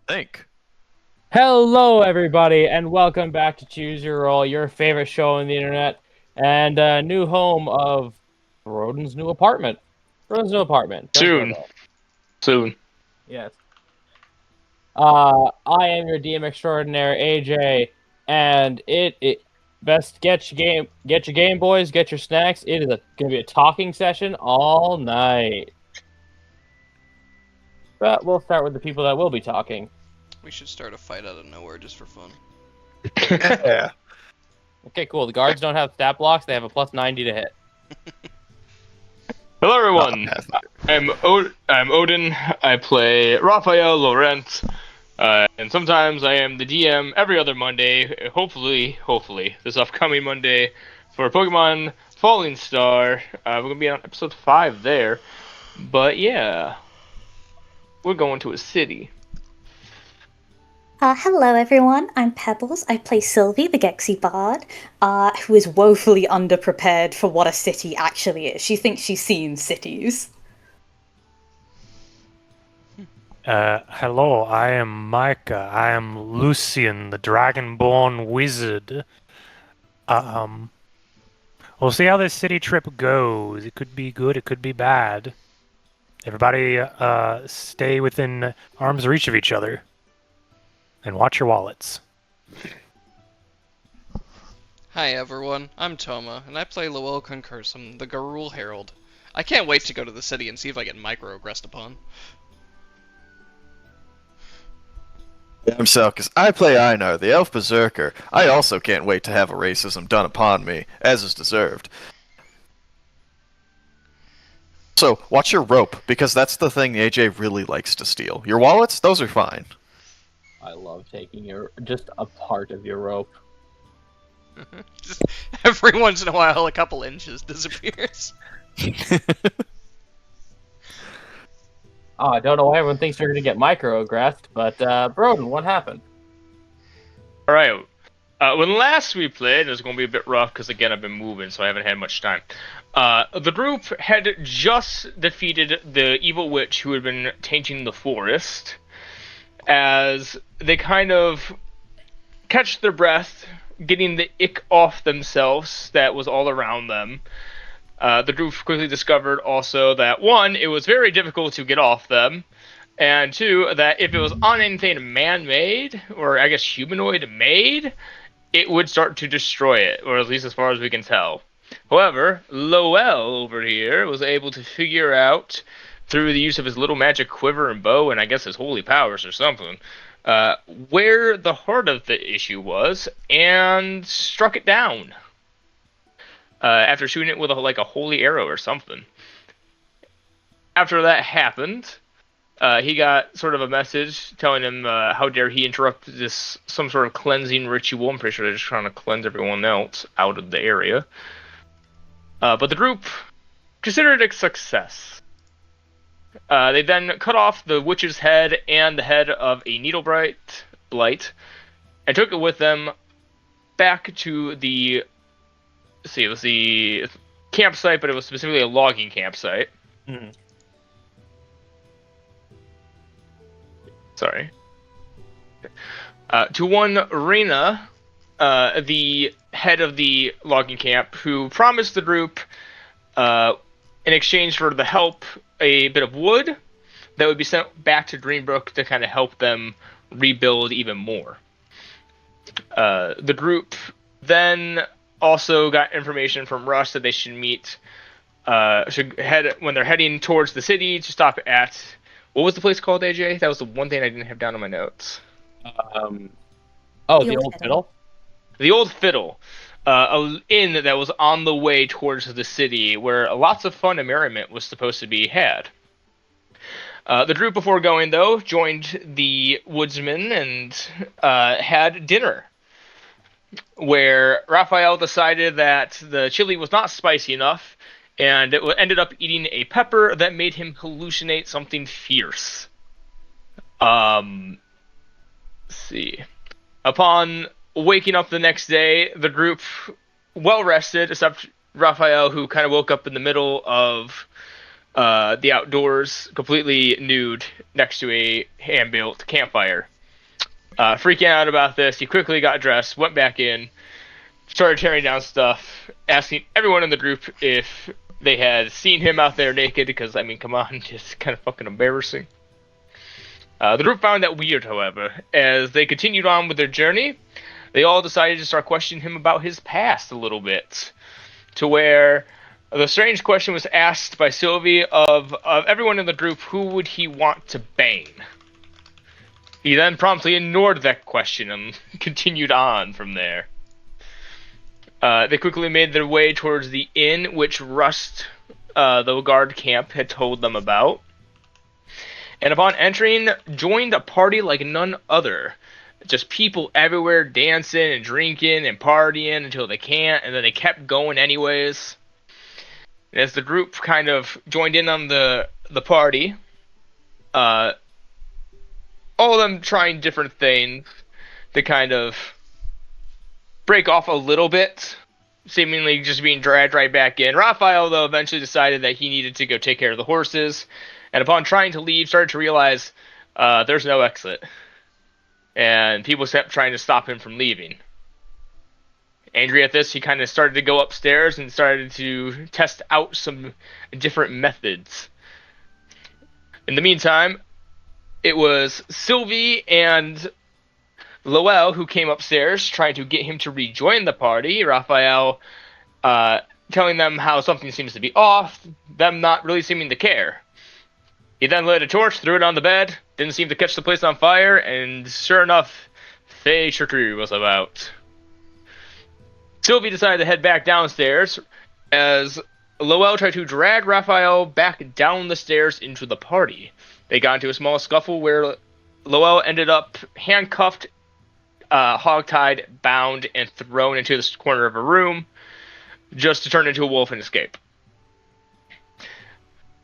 Think. Hello, everybody, and welcome back to Choose Your Roll, your favorite show on the internet, and new home of Rodin's new apartment. Rodin's new apartment. Don't go Soon. though. Soon. Yes. I am your DM extraordinaire, AJ, and it best get your Game Boys, get your snacks. It is gonna be a talking session all night. But we'll start with the people that will be talking. We should start a fight out of nowhere just for fun. Yeah. Okay, cool. The guards don't have stat blocks; they have a plus 90 to hit. Hello, everyone. I'm Odin. I play Raphael Laurent, and sometimes I am the DM every other Monday. Hopefully, this upcoming Monday for Pokemon Falling Star. We're gonna be on episode 5 there, but yeah, we're going to a city. Hello everyone, I'm Pebbles. I play Sylvie, the Gexy Bard, who is woefully underprepared for what a city actually is. She thinks she's seen cities. Hello, I am Micah. I am Lucian, the Dragonborn Wizard. We'll see how this city trip goes. It could be good, it could be bad. Everybody, stay within arm's reach of each other. And watch your wallets. Hi everyone, I'm Toma, and I play Lowell Concursum, the Garul Herald. I can't wait to go to the city and see if I get microaggressed upon. I'm Selkis. I play Einar, the Elf Berserker. I also can't wait to have a racism done upon me, as is deserved. So, watch your rope, because that's the thing AJ really likes to steal. Your wallets, those are fine. I love taking just a part of your rope. Just every once in a while, a couple inches disappears. I don't know why everyone thinks you're going to get microaggressed, but Broden, what happened? All right. When last we played, it was going to be a bit rough because again I've been moving, so I haven't had much time. The group had just defeated the evil witch who had been tainting the forest. As they kind of catch their breath, getting the ick off themselves that was all around them. The group quickly discovered also that, one, it was very difficult to get off them, and two, that if it was on anything man-made, or I guess humanoid-made, it would start to destroy it, or at least as far as we can tell. However, Lowell over here was able to figure out, through the use of his little magic quiver and bow, and I guess his holy powers or something, where the heart of the issue was, and struck it down. After shooting it with a holy arrow or something. After that happened, he got sort of a message telling him how dare he interrupt some sort of cleansing ritual. I'm pretty sure they're just trying to cleanse everyone else out of the area. But the group considered it a success. They then cut off the witch's head and the head of a needlebright blight, and took it with them back to the. Let's see, it was the campsite, but it was specifically a logging campsite. Mm-hmm. Sorry. To one Rena, the head of the logging camp, who promised the group, in exchange for the help, a bit of wood that would be sent back to Greenbrook to kind of help them rebuild even more. The group then also got information from Russ that they should meet, when they're heading towards the city to stop at, what was the place called, AJ? That was the one thing I didn't have down on my notes. The old fiddle? The Old Fiddle. An inn that was on the way towards the city where lots of fun and merriment was supposed to be had. The group before going, though, joined the woodsmen and had dinner, where Raphael decided that the chili was not spicy enough, and it ended up eating a pepper that made him hallucinate something fierce. Let's see. Upon waking up the next day, the group, well rested, except Raphael, who kind of woke up in the middle of the outdoors, completely nude, next to a hand-built campfire. Freaking out about this, he quickly got dressed, went back in, started tearing down stuff, asking everyone in the group if they had seen him out there naked, because, I mean, come on, just kind of fucking embarrassing. The group found that weird, however. As they continued on with their journey, they all decided to start questioning him about his past a little bit, to where the strange question was asked by Sylvie of everyone in the group, who would he want to bang? He then promptly ignored that question and continued on from there. They quickly made their way towards the inn, which Rust, the guard camp, had told them about. And upon entering, joined a party like none other. Just people everywhere dancing and drinking and partying until they can't, and then they kept going anyways. And as the group kind of joined in on the party, all of them trying different things to kind of break off a little bit, seemingly just being dragged right back in. Raphael, though, eventually decided that he needed to go take care of the horses, and upon trying to leave, started to realize there's no exit. And people kept trying to stop him from leaving. Angry at this, he kind of started to go upstairs and started to test out some different methods. In the meantime, it was Sylvie and Lowell who came upstairs trying to get him to rejoin the party. Raphael telling them how something seems to be off, them not really seeming to care. He then lit a torch, threw it on the bed, didn't seem to catch the place on fire, and sure enough, Fey trickery was about. Sylvie decided to head back downstairs as Lowell tried to drag Raphael back down the stairs into the party. They got into a small scuffle where Lowell ended up handcuffed, hogtied, bound, and thrown into the corner of a room just to turn into a wolf and escape.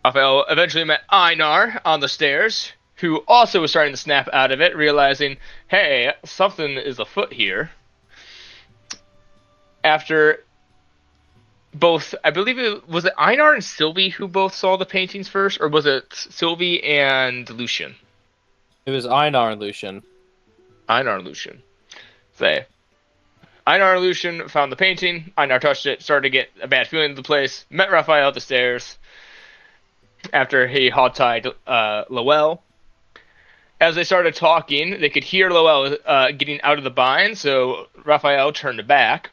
Raphael eventually met Einar on the stairs, who also was starting to snap out of it, realizing, hey, something is afoot here. After both, I believe was it Einar and Sylvie who both saw the paintings first, or was it Sylvie and Lucian? It was Einar and Lucian. Einar and Lucian. Say, Einar and Lucian found the painting. Einar touched it, started to get a bad feeling of the place. Met Raphael at the stairs after he hog-tied Lowell. As they started talking, they could hear Lowell getting out of the bind, so Raphael turned back.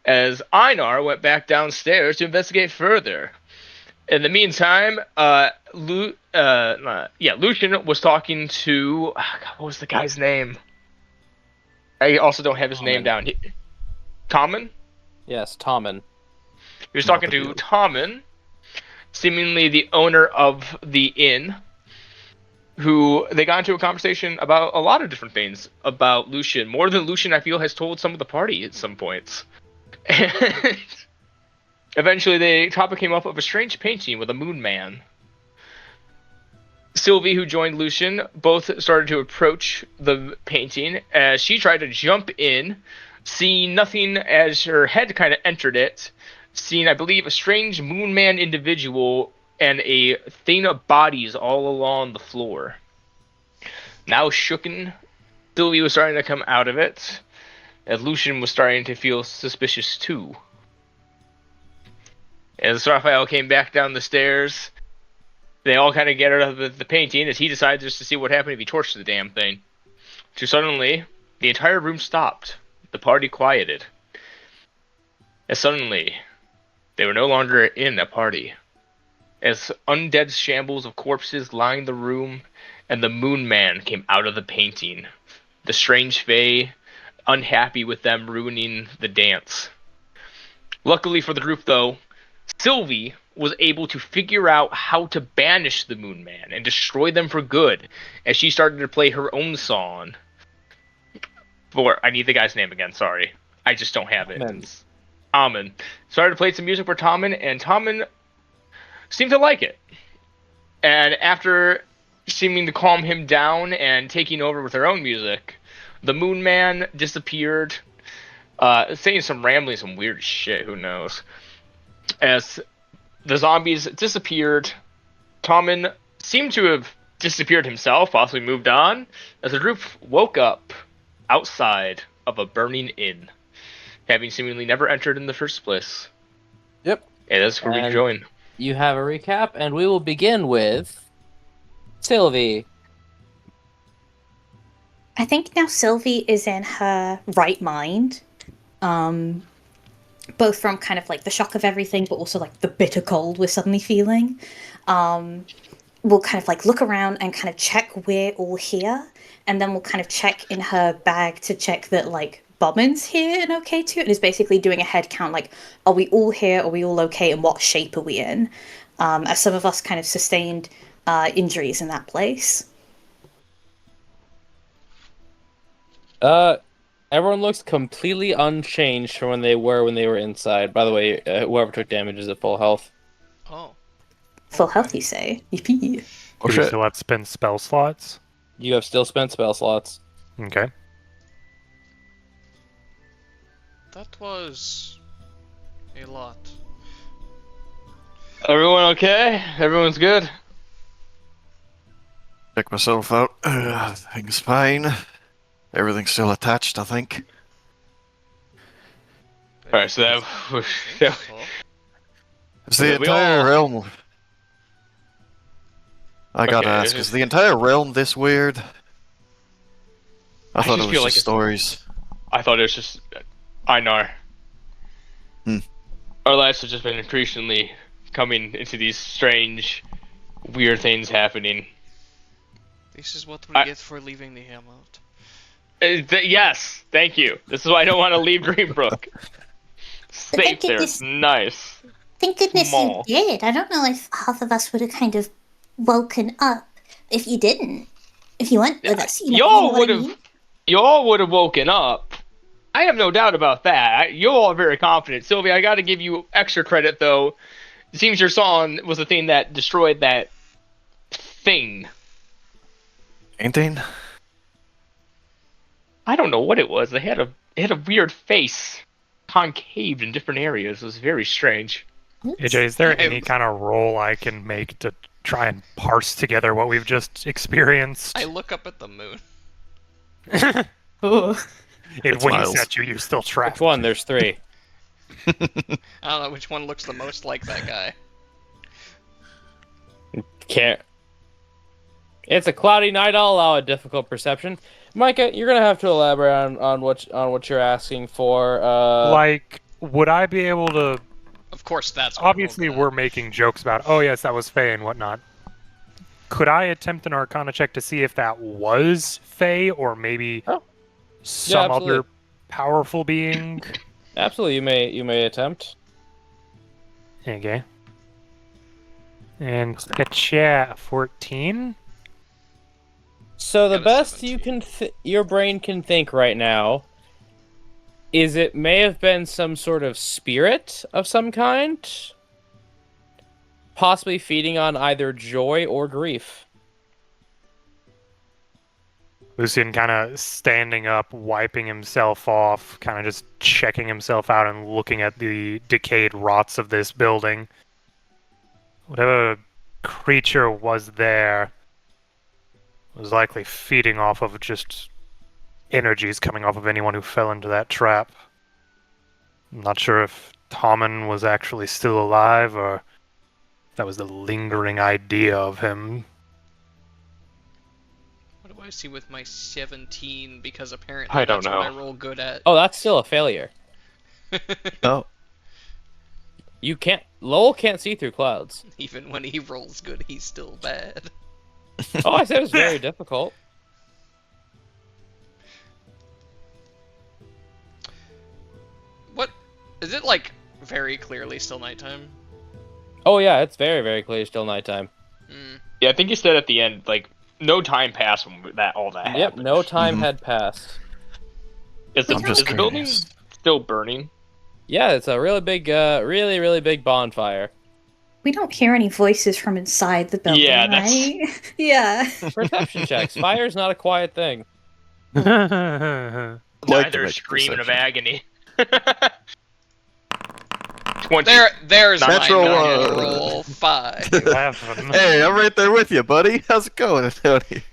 As Einar went back downstairs to investigate further. In the meantime, Lucian was talking to... what was the guy's name? I also don't have his name down. Tommen? Yes, Tommen. He was talking to Tommen, seemingly the owner of the inn, who they got into a conversation about a lot of different things about Lucian. More than Lucian, I feel, has told some of the party at some points. And eventually the topic came up of a strange painting with a moon man. Sylvie, who joined Lucian, both started to approach the painting as she tried to jump in, seeing nothing as her head kind of entered it, seeing, I believe, a strange moon man individual and a thing of bodies all along the floor. Now shooken, Sylvie was starting to come out of it, as Lucian was starting to feel suspicious too. As Raphael came back down the stairs, they all kind of get out of the painting as he decided just to see what happened if he torched the damn thing. So suddenly, the entire room stopped. The party quieted. As suddenly, they were no longer in a party. As undead shambles of corpses lined the room, and the moon man came out of the painting. The strange fae, unhappy with them ruining the dance. Luckily for the group, though, Sylvie was able to figure out how to banish the moon man and destroy them for good, as she started to play her own song. I need the guy's name again, sorry. I just don't have it. Tommen. Started to play some music for Tommen, and Tommen seemed to like it. And after seeming to calm him down and taking over with her own music, the moon man disappeared, saying some rambling, some weird shit, who knows. As the zombies disappeared, Tommen seemed to have disappeared himself, possibly moved on, as the group woke up outside of a burning inn, having seemingly never entered in the first place. Yep. And that's where we And join. You have a recap, and we will begin with Sylvie. I think now Sylvie is in her right mind. Both from kind of like the shock of everything, but also like the bitter cold we're suddenly feeling. We'll kind of like look around and kind of check we're all here, and then we'll kind of check in her bag to check that like Bobin's here and okay too, and is basically doing a head count like, are we all here, are we all okay, and what shape are we in? As some of us kind of sustained injuries in that place. Everyone looks completely unchanged from when they were inside. By the way, whoever took damage is at full health. Oh. Full health, you say? Yippee. Oh, Do we shit. still have to spend spell slots? You have still spent spell slots. Okay. That was a lot. Everyone okay? Everyone's good? Check myself out. Things fine. Everything's still attached, I think. Alright, so that was... Is the Yeah, we entire all- realm... I gotta Okay, ask, is the entire realm this weird? I thought just it was feel just like it's- stories. I thought it was just... I know. Hmm. Our lives have just been increasingly coming into these strange, weird things happening. This is what we I- get for leaving the Hamlet. Yes, thank you. This is why I don't want to leave Greenbrook. Safe think it there, is- nice. Thank goodness Small. you did. I don't know if half of us would have kind of woken up if you didn't. If you weren't with us, you know Y'all what would I have, mean? y'all would have woken up. I have no doubt about that. You all are very confident, Sylvia. I got to give you extra credit though. It seems your song was the thing that destroyed that thing. Anything? I don't know what it was. It had a weird face, concaved in different areas. It was very strange. AJ, is there Yeah, any kind of roll I can make to try and parse together what we've just experienced? I look up at the moon. Oh. It It's winks Miles. at you, you still trapped. Which one? There's 3. I don't know which one looks the most like that guy. Can't. It's a cloudy night. I'll allow a difficult perception. Micah, you're gonna have to elaborate on what you're asking for. Like, would I be able to... Of course, that's what Obviously, rolled we're making jokes about, oh yes, that was Faye and whatnot. Could I attempt an Arcana check to see if that was Faye, or maybe Oh. some absolutely. other powerful being? Absolutely, you may attempt. Okay. And Kacha, 14? So the Got a best you 17. can, your brain can think right now, is it may have been some sort of spirit of some kind, possibly feeding on either joy or grief. Lucian kind of standing up, wiping himself off, kind of just checking himself out and looking at the decayed rots of this building. Whatever creature was there was likely feeding off of just energies coming off of anyone who fell into that trap. I'm not sure if Tommen was actually still alive or if that was the lingering idea of him. What do I see with my 17? Because apparently I don't that's what I know. roll good at. Oh, that's still a failure. No. You can't. Lowell can't see through clouds. Even when he rolls good, he's still bad. Oh, I said it was very difficult. What? Is it like very clearly still nighttime? Oh yeah, it's very, very clear. Still nighttime. Hmm. Yeah, I think you said at the end, like, no time passed when all that happened. Yep, no time Mhm. had passed. Is the, I'm just is the building curious. still burning? Yeah, it's a really big, really, really big bonfire. We don't hear any voices from inside the building, Yeah, that's- right? Yeah. Perception checks. Fire's not a quiet thing. Like Neither to make screaming of perception. agony. 20. There's my Natural natural 5. 11. Hey, I'm right there with you, buddy. How's it going, Tony?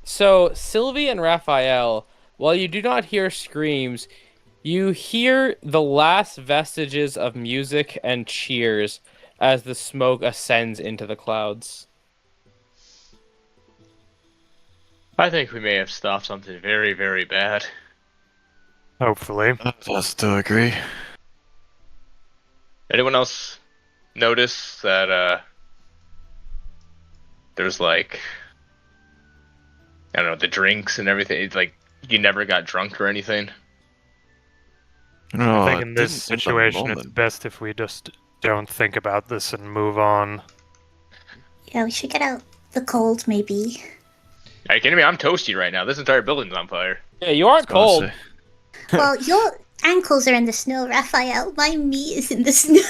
So Sylvie and Raphael, while you do not hear screams, you hear the last vestiges of music and cheers as the smoke ascends into the clouds. I think we may have stopped something very, very bad. Hopefully. I still agree. Anyone else notice that there's like, I don't know, the drinks and everything? It's like you never got drunk or anything. No, I think in this situation, it's best if we just don't think about this and move on. Yeah, we should get out the cold, maybe. Are you kidding me? I'm toasty right now. This entire building's on fire. Yeah, you aren't cold. Well, your ankles are in the snow, Raphael. My meat is in the snow.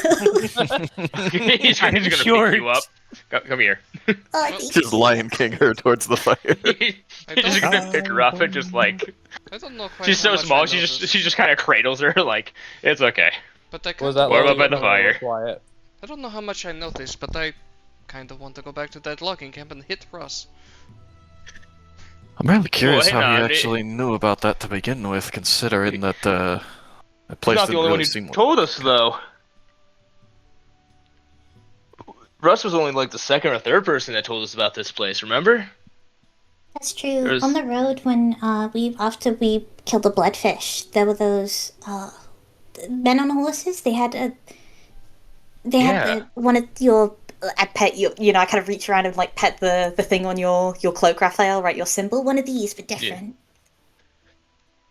He's gonna pick you up. Come here. Oh, thank Just you. Lion King her towards the fire. He's just gonna pick her up and just like. I don't know quite She's how so much small. I She noticed, just kind of cradles her like it's okay. But I Was kind that of, What loading about the or was it fire? quiet? I don't know how much I noticed, but I kind of want to go back to that logging camp and hit Russ. I'm really curious hang how he on, actually knew about that to begin with, considering that that place He's not the didn't only one really who seem. told us though. Russ was only like the second or third person that told us about this place. Remember? That's true. There's- On the road, when after we killed the bloodfish, there were those men on horses. They had one of your. I pet you. You know, I kind of reach around and like pet the thing on your cloak, Raphael. Right, your symbol. One of these, but different.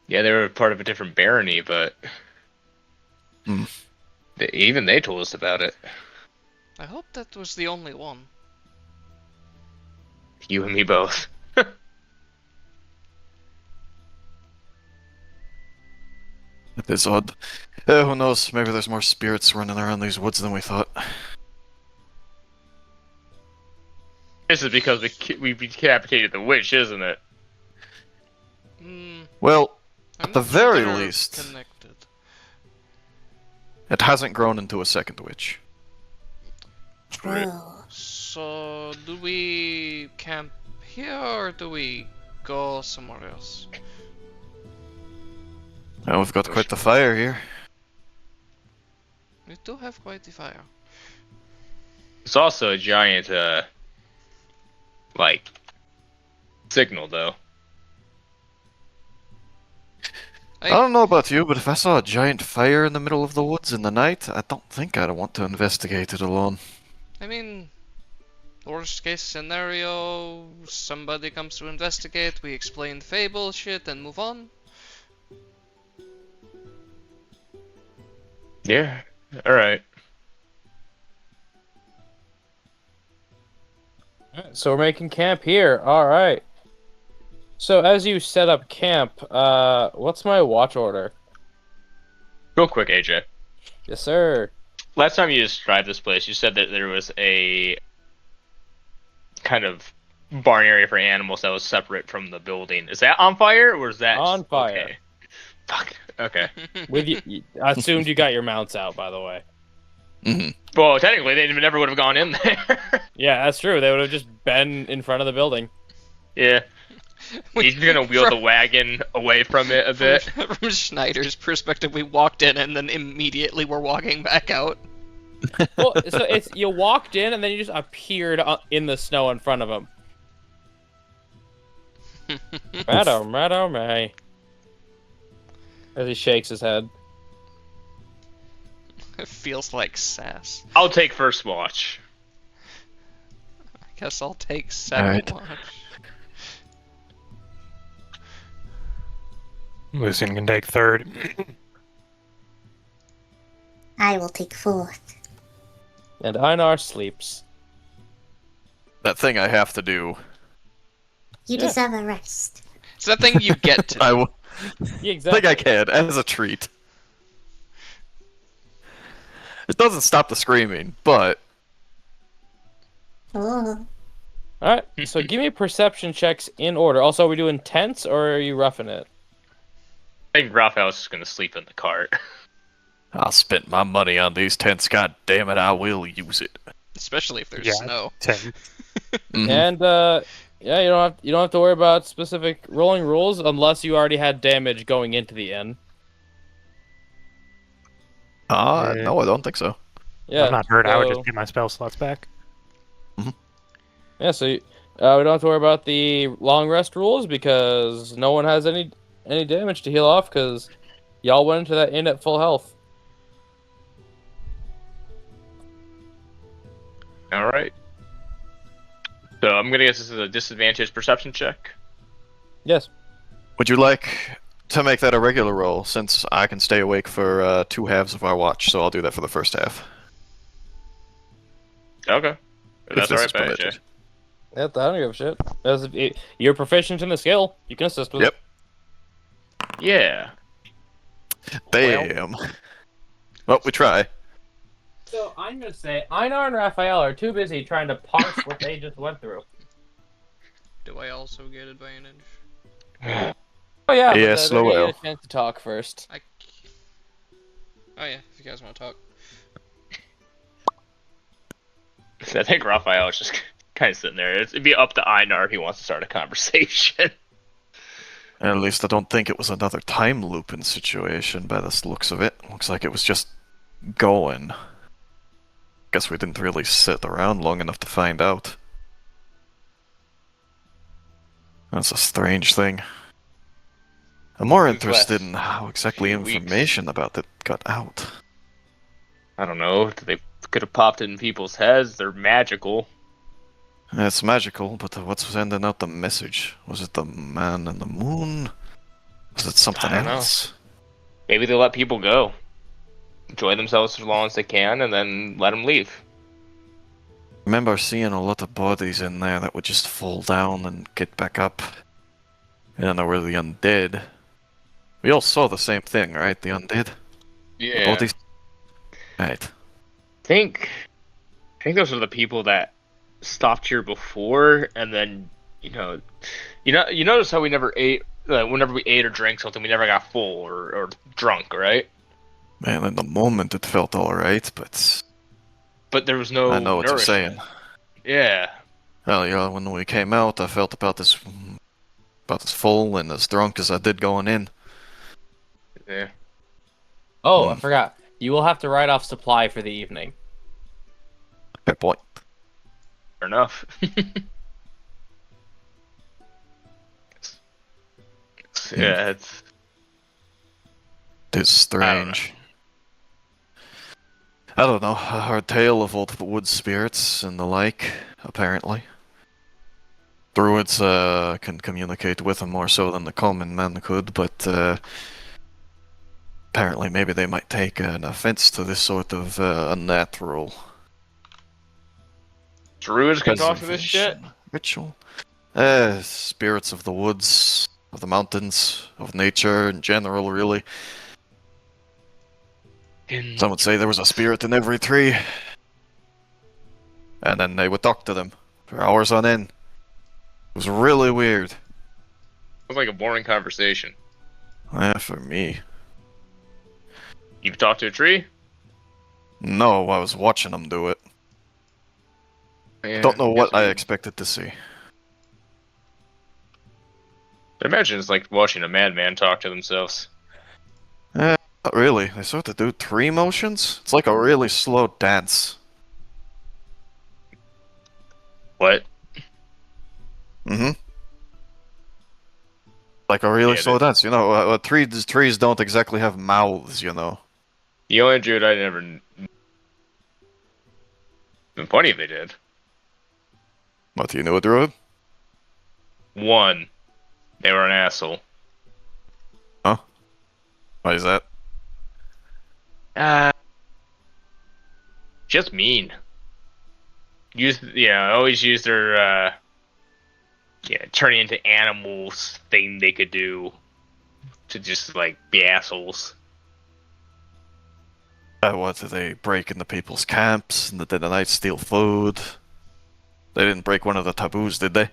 Yeah, they were part of a different barony, but even they told us about it. I hope that was the only one. You and me both. It is odd. Who knows? Maybe there's more spirits running around these woods than we thought. This is because we decapitated the witch, isn't it? Well, I'm at the not sure very they're least, connected. it hasn't grown into a second witch. Whoa. So, do we camp here or do we go somewhere else? Now we've got quite the fire here. We do have quite the fire. It's also a giant, like, signal, though. I don't know about you, but if I saw a giant fire in the middle of the woods in the night, I don't think I'd want to investigate it alone. I mean, worst case scenario, somebody comes to investigate, we explain fable shit and move on. Yeah. Alright. So we're making camp here. All right. So as you set up camp, what's my watch order? Real quick, AJ. Yes, sir. Last time you described this place, you said that there was a kind of barn area for animals that was separate from the building. Is that on fire, or is that On fire. Okay. Fuck. Okay. With you, I assumed you got your mounts out, by the way. Well, technically, they never would have gone in there. Yeah, that's true. They would have just been in front of the building. Yeah. He's gonna wheel the wagon away from it a bit. From Schneider's perspective, we walked in and then immediately we're walking back out. Well, so it's you walked in and then you just appeared in the snow in front of him. Madam May. As he shakes his head. It feels like sass. I'll take first watch. I guess I'll take second Alright. watch. Lucian can take third. I will take fourth. And Einar sleeps. That thing I have to do. You deserve a rest. It's that thing you get to. I w- Yeah, exactly. think I can, as a treat. It doesn't stop the screaming, but Oh. Alright, so give me perception checks in order. Also, are we doing tense or are you roughing it? I think Raphael's just gonna sleep in the cart. I spent my money on these tents. God damn it, I will use it. Especially if there's Yeah. snow. 10. Mhm. And yeah, you don't have to worry about specific rolling rules unless you already had damage going into the inn. No, I don't think so. Yeah. I'm not hurt. I would so- just get my spell slots back. Yeah, so we don't have to worry about the long rest rules because no one has any damage to heal off because y'all went into that inn at full health. All right. So I'm gonna guess this is a disadvantage perception check. Yes. Would you like to make that a regular roll, since I can stay awake for 2 halves of our watch, so I'll do that for the first half. Okay. If That's this all is right, permitted. Jay. Yeah, I don't give a shit. You're proficient in the skill. You can assist with Yep. it. Yeah. Damn. Well, we try. So I'm gonna say Einar and Raphael are too busy trying to parse what they just went through. Do I also get advantage? Oh yeah, Yeah, but slow they're gonna well. get a chance to talk first. Oh yeah, if you guys want to talk. So I think Raphael is just kind of sitting there. It'd be up to Einar if he wants to start a conversation. At least I don't think it was another time looping situation by the looks of it. Looks like it was just going. Guess we didn't really sit around long enough to find out. That's a strange thing. I'm more Since interested last in how exactly few weeks. information about it got out. I don't know. They could have popped in people's heads. They're magical. It's magical, but what's sending out the message? Was it the man in the moon? Was it something I don't know. else? Maybe they let people go. Enjoy themselves as long as they can, and then let them leave. Remember seeing a lot of bodies in there that would just fall down and get back up. And there were the undead. We all saw the same thing, right? The undead? The bodies? Right. I think those are the people that stopped here before, and then you notice how we never ate. Whenever we ate or drank something, we never got full or drunk, right? Man, in the moment it felt alright, but But there was no. I know what you're saying. nourishment. Yeah. Well, yeah, when we came out, I felt about as full and as drunk as I did going in. Yeah. Oh, I forgot. You will have to write off supply for the evening. Fair point. Fair enough. Yeah, it's. It's strange. I don't know. I heard tale of all the wood spirits and the like, apparently. Druids can communicate with them more so than the common man could, but apparently maybe they might take an offense to this sort of unnatural Druids can talk to this shit? preservation ritual. Spirits of the woods, of the mountains, of nature in general, really. Some would say there was a spirit in every tree. And then they would talk to them for hours on end. It was really weird. Sounds like a boring conversation. For me. You've talked to a tree? No, I was watching them do it. Yeah, Don't know what guess I we- expected to see. I imagine it's like watching a madman talk to themselves. Not really. They sort of do tree motions. It's like a really slow dance. What? Mm-hmm. Like a really Yeah, slow dance. You know, trees don't exactly have mouths, you know. The only druid I never. Been funny if they did. What, do you know a druid? One, they were an asshole. Why is that? Just mean. Always use their turning into animals thing they could do to just like be assholes. What, did they break into people's camps in the dead of night, steal food? They didn't break one of the taboos, did they?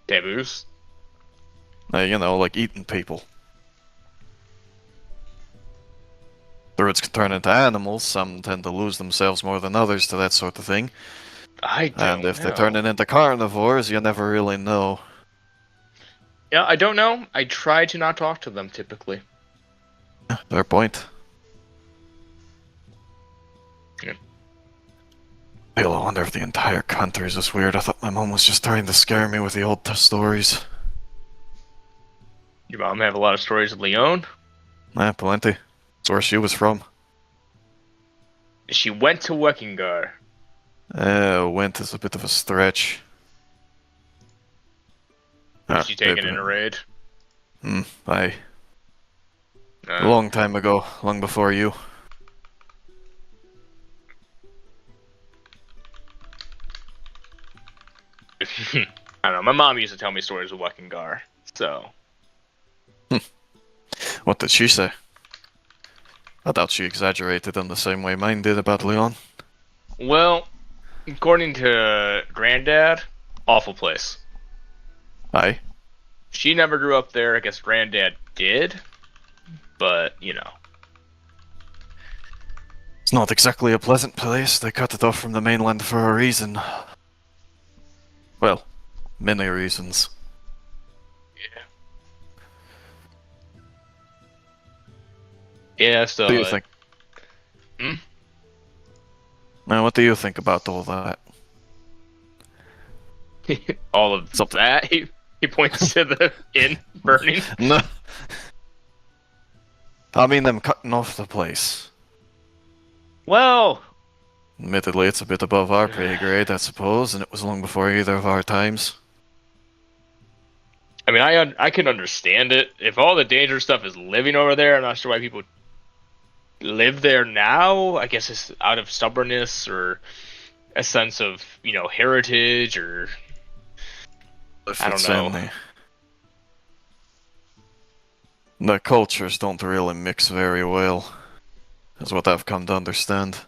Taboos. You know, like eating people. The roots can turn into animals. Some tend to lose themselves more than others to that sort of thing. I don't And if know. they're turning into carnivores, you never really know. Yeah, I don't know. I try to not talk to them typically. Fair point. Yeah. I wonder if the entire country is this weird. I thought my mom was just trying to scare me with the old stories. Your mom have a lot of stories of Leon. Plenty. That's where she was from. She went to Weckingar. Went is a bit of a stretch. Was she taken in a raid? Aye. A long time ago, long before you. I don't know. My mom used to tell me stories of Weckingar, so. What did she say? I doubt she exaggerated in the same way mine did about Leon. Well, according to Granddad, awful place. Aye. She never grew up there. I guess Granddad did, but you know. It's not exactly a pleasant place. They cut it off from the mainland for a reason. Well, many reasons. Yeah. Yeah, so. What do you think? Now, what do you think about all that? All of Something. that? He points to the inn burning. No. I mean them cutting off the place. Well, Admittedly, it's a bit above our pay grade, I suppose, and it was long before either of our times. I mean, I can understand it. If all the dangerous stuff is living over there, I'm not sure why people live there now. I guess it's out of stubbornness or a sense of, heritage or I don't know. The cultures don't really mix very well, is what I've come to understand.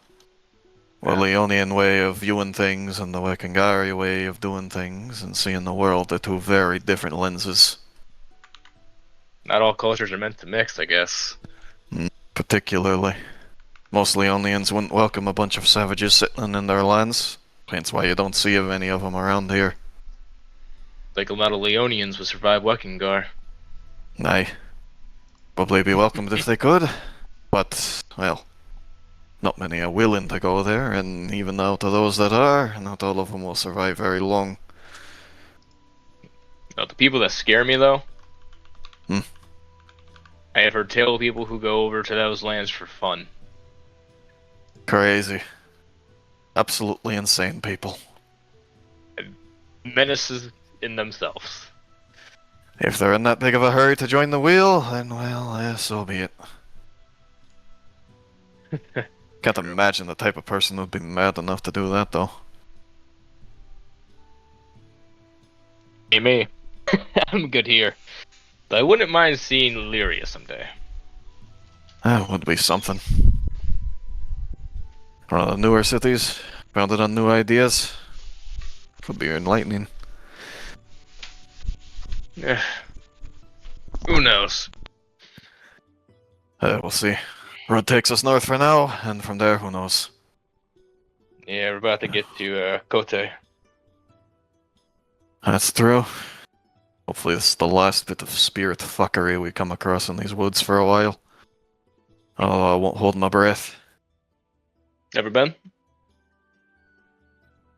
The Leonian way of viewing things and the Wekangari way of doing things and seeing the world are two very different lenses. Not all cultures are meant to mix, I guess. Particularly. Most Leonians wouldn't welcome a bunch of savages settling in their lands, hence why you don't see many of them around here. Like a lot of Leonians would survive Weckingar. Aye. Probably be welcomed if they could, but, well, not many are willing to go there, and even out of those that are, not all of them will survive very long. Now, the people that scare me, though, I have heard tale of people who go over to those lands for fun. Crazy. Absolutely insane people. Menaces in themselves. If they're in that big of a hurry to join the wheel, then, well, so be it. Can't imagine the type of person who'd be mad enough to do that, though. Hey, me. I'm good here. But I wouldn't mind seeing Lyria someday. That would be something. One of the newer cities, founded on new ideas. Could be enlightening. Who knows? We'll see. Road takes us north for now, and from there, who knows? Yeah, we're about to get to Cote. That's true. Hopefully this is the last bit of spirit fuckery we come across in these woods for a while. Oh, I won't hold my breath. Ever been?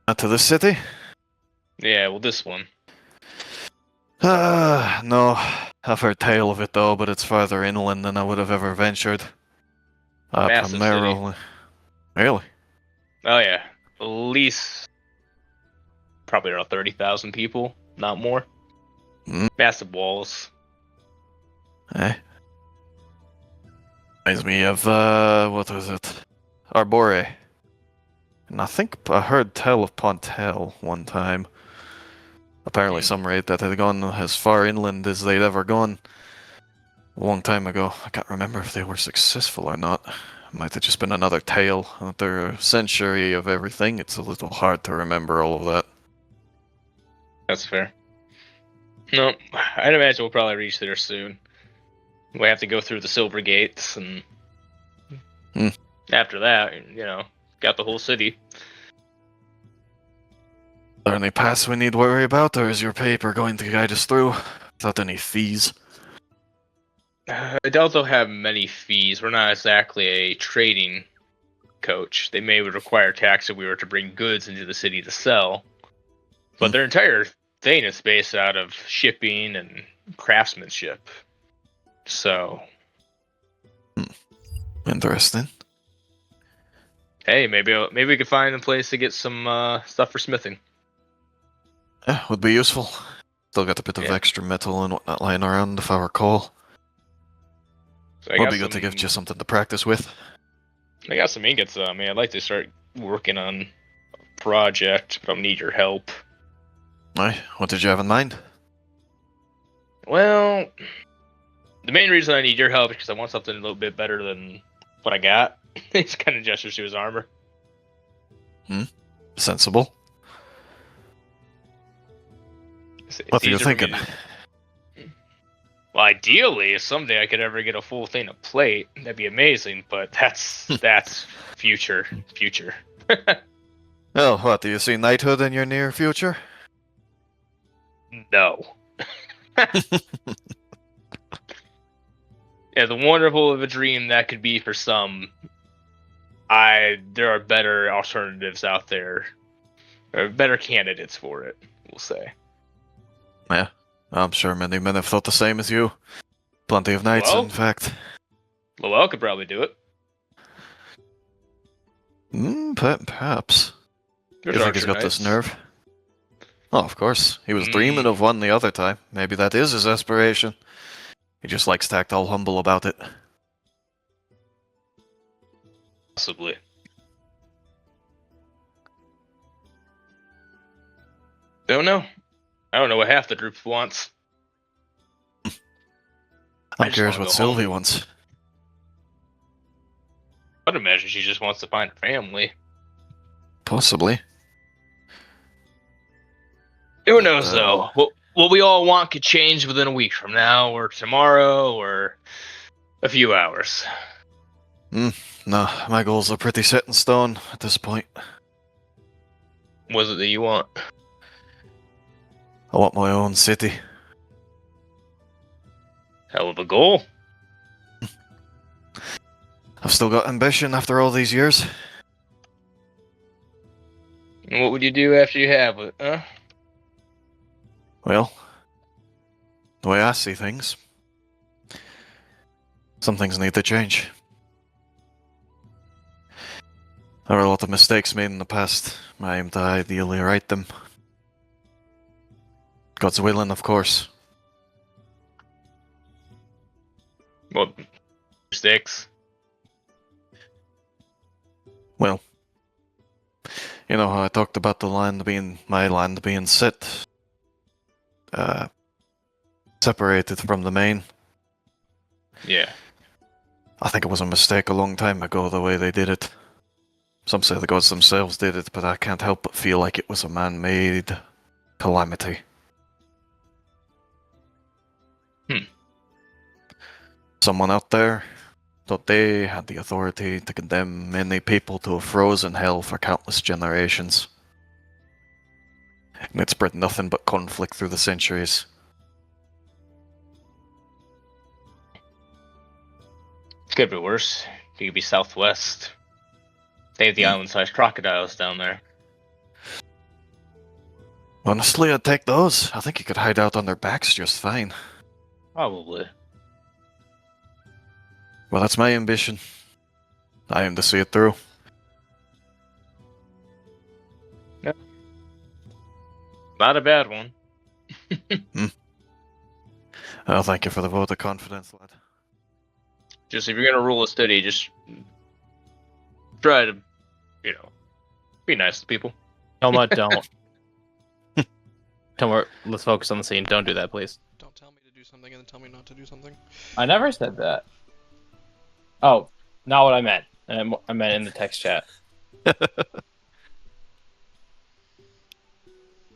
Not to this city? Yeah, well, this one. No. I've heard tale of it though, but it's farther inland than I would have ever ventured. Massive Primarily. Really? Oh yeah, at least probably around 30,000 people, not more. Massive walls. Eh? Reminds me of, what was it? Arbore. And I think I heard tell of Pontel one time. Apparently some raid that had gone as far inland as they'd ever gone. A long time ago. I can't remember if they were successful or not. It might have just been another tale. After a century of everything, it's a little hard to remember all of that. That's fair. No, I'd imagine we'll probably reach there soon. We have to go through the Silver Gates and After that, got the whole city. Are there any paths we need to worry about, or is your paper going to guide us through without any fees? I doubt they'll have many fees. We're not exactly a trading coach. They may require tax if we were to bring goods into the city to sell. But their entire thing is based out of shipping and craftsmanship. So, Interesting. hey, maybe we could find a place to get some stuff for smithing. Yeah, would be useful. Still got a bit of Yeah. extra metal and whatnot lying around, if I recall. So I Would got be good to some- give you something to practice with. I got some ingots. I'd like to start working on a project. If I need your help. Aye, what did you have in mind? Well, the main reason I need your help is because I want something a little bit better than what I got. He kind of gestures to his armor. Sensible. It's What are you easier for me thinking? Well, ideally, if someday I could ever get a full thing of plate, that'd be amazing. But that's future. Well, what, do you see knighthood in your near future? No. As wonderful of a dream that could be for some, there are better alternatives out there, or better candidates for it. We'll say. Yeah, I'm sure many men have thought the same as you. Plenty of knights, Well- in fact. Lowell could probably do it. Perhaps. There's You think he's archer got this knights. nerve? Oh, of course. He was dreaming of one the other time. Maybe that is his aspiration. He just likes to act all humble about it. Possibly. Don't know. I don't know what half the group wants. I I'm just curious wanna what go home. Sylvie wants. I'd imagine she just wants to find her family. Possibly. Who knows, though? What we all want could change within a week from now, or tomorrow, or a few hours. No, my goals are pretty set in stone at this point. What is it that you want? I want my own city. Hell of a goal. I've still got ambition after all these years. And what would you do after you have it, huh? Well, the way I see things, some things need to change. There were a lot of mistakes made in the past. I aim to ideally right them. God's willing, of course. What? Mistakes? Well, you know how I talked about my land being separated from the main? Yeah. I think it was a mistake a long time ago, the way they did it. Some say the gods themselves did it, but I can't help but feel like it was a man-made calamity. Someone out there thought they had the authority to condemn many people to a frozen hell for countless generations. And it spread nothing but conflict through the centuries. It could be worse. It could be southwest. They have the island-sized crocodiles down there. Honestly, I'd take those. I think you could hide out on their backs just fine. Probably. Well, that's my ambition. I aim to see it through. Not a bad one. Oh, thank you for the vote of confidence, lad. Just if you're gonna rule a city, just try to, be nice to people. Toma, don't. Toma, let's focus on the scene. Don't do that, please. Don't tell me to do something and then tell me not to do something. I never said that. Oh, not what I meant. I meant in the text chat.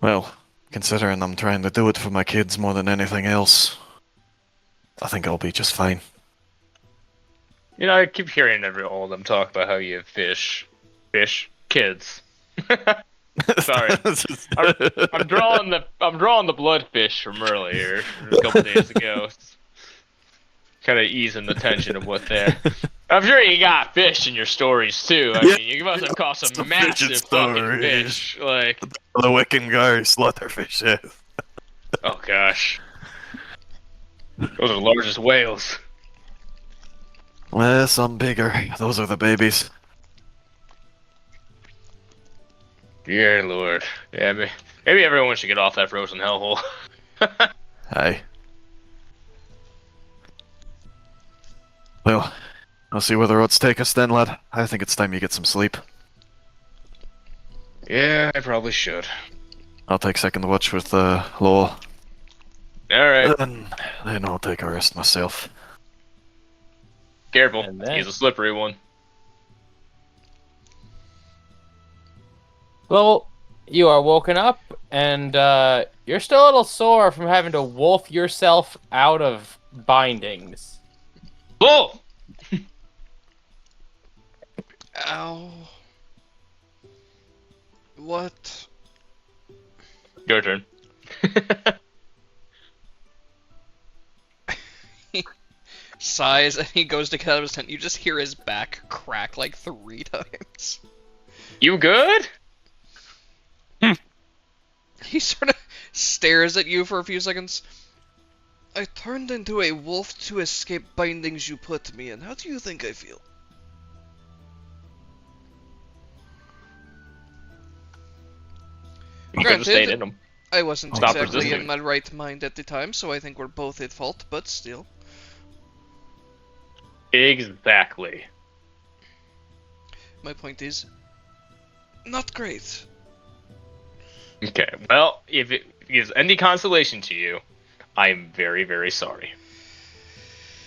Well, considering I'm trying to do it for my kids more than anything else, I think I'll be just fine. You know, I keep hearing all of them talk about how you have fish, kids. Sorry, I'm drawing the bloodfish from earlier, a couple days ago. Kind of easing the tension of what there. I'm sure you got fish in your stories too. I mean, you must have caught some massive fucking fish. Like the Wiccan slaughterfish. Yeah. Oh gosh, those are the largest whales. Well, some bigger. Those are the babies. Dear Lord. Yeah, maybe everyone should get off that frozen hellhole. Hey. Well, I'll see where the roads take us then, lad. I think it's time you get some sleep. Yeah, I probably should. I'll take second watch with Lowell. Alright. Then I'll take a rest myself. Careful, And then- he's a slippery one. Well, you are woken up, and you're still a little sore from having to wolf yourself out of bindings. Bull! Ow. What? Your turn. Sighs, and he goes to get out of his tent. You just hear his back crack like 3 times. You good? He sort of stares at you for a few seconds. I turned into a wolf to escape bindings you put me in. How do you think I feel? You could have stayed in him. I wasn't Stop exactly resisting. in my right mind at the time, so I think we're both at fault, but still. Exactly. My point is, not great. Okay, well, if it gives any consolation to you, I am very, very sorry.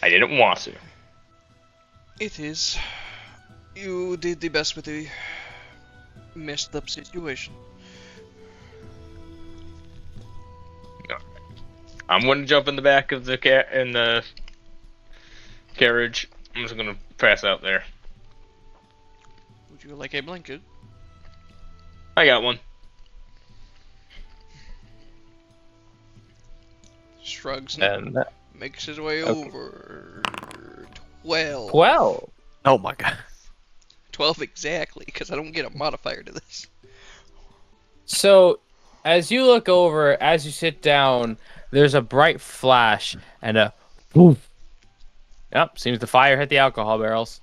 I didn't want to. It is. You did the best with the messed up situation. I'm gonna jump in the back of the carriage. I'm just gonna pass out there. Would you like a blanket? I got one. Shrugs And makes his way Okay. over. 12. 12. Oh my god. 12 exactly, because I don't get a modifier to this. So, as you look over, as you sit down, there's a bright flash and a woof. Yep, seems the fire hit the alcohol barrels.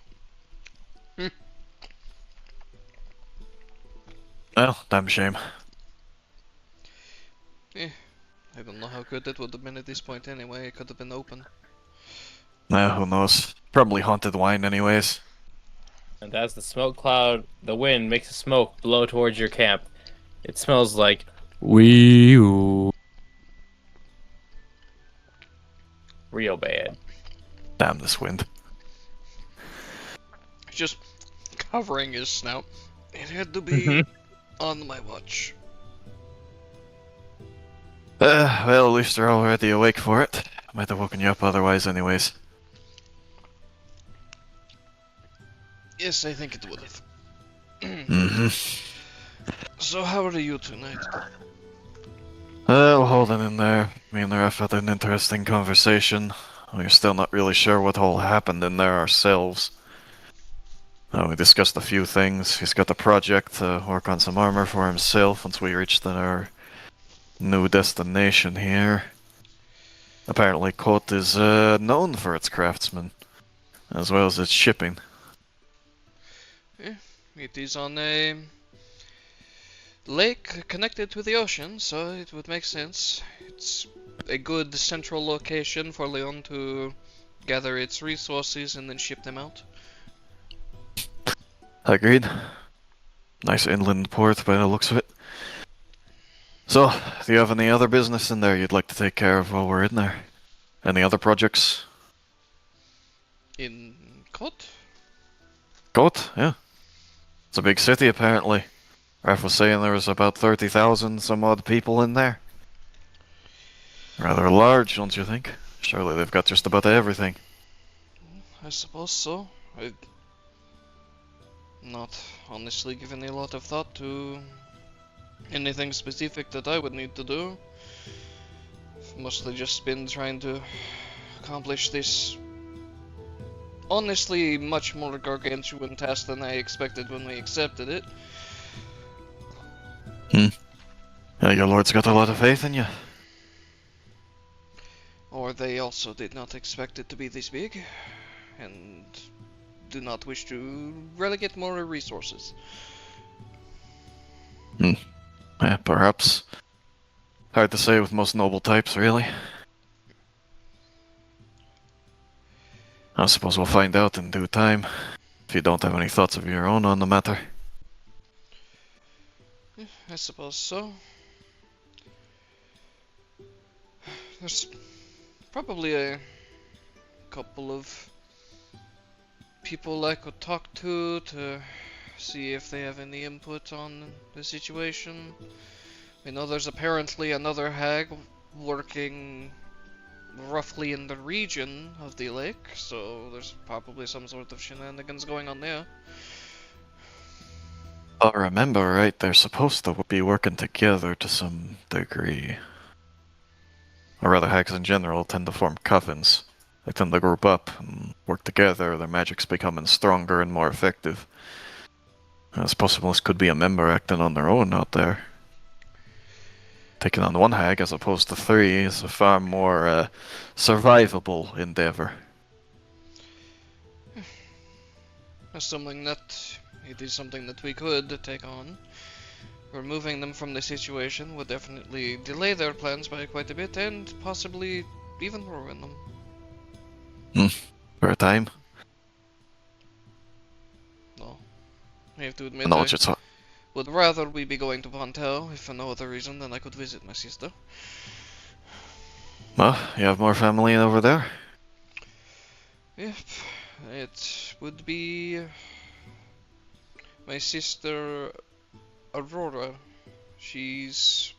Well, damn shame. I don't know how good that would have been at this point anyway. It could have been open. Who knows? Probably haunted wine anyways. And as the smoke cloud, the wind makes the smoke blow towards your camp, it smells like wee-oo. Real bad. Damn this wind. Just covering his snout. It had to be on my watch. Well, at least they're already awake for it. Might have woken you up otherwise anyways. Yes, I think it would have. Mm-hmm. So how are you tonight? Well, holding in there. Me and the ref had an interesting conversation. We're still not really sure what all happened in there ourselves. We discussed a few things. He's got a project to work on some armor for himself once we reach our new destination here. Apparently Cote is known for its craftsmen, as well as its shipping. It is on a lake connected to the ocean, so it would make sense. It's a good central location for Leon to gather its resources and then ship them out. Agreed. Nice inland port by the looks of it. So, do you have any other business in there you'd like to take care of while we're in there? Any other projects? In Cote? Cote? Yeah. It's a big city, apparently. Raf was saying there was about 30,000 some odd people in there. Rather large, don't you think? Surely they've got just about everything. I suppose so. I've not honestly given a lot of thought to anything specific that I would need to do. I've mostly just been trying to accomplish this honestly much more gargantuan task than I expected when we accepted it. Yeah, your lord's got a lot of faith in you. Or they also did not expect it to be this big, and do not wish to relegate more resources. Yeah, perhaps. Hard to say with most noble types, really. I suppose we'll find out in due time, if you don't have any thoughts of your own on the matter. I suppose so. There's probably a couple of people I could talk to see if they have any input on the situation. I know there's apparently another hag working roughly in the region of the lake, so there's probably some sort of shenanigans going on there. If I remember right, they're supposed to be working together to some degree. Or rather, hags in general tend to form covens. They tend to group up and work together, their magic's becoming stronger and more effective. It's possible this could be a member acting on their own out there. Taking on one hag as opposed to three is a far more survivable endeavor. Assuming that it is something that we could take on, removing them from the situation would definitely delay their plans by quite a bit and possibly even ruin them. For a time. No. I have to admit, I know what you're talking. would rather we be going to Pontel, if for no other reason than I could visit my sister. Well, you have more family over there? Yep, it would be my sister Aurora. She's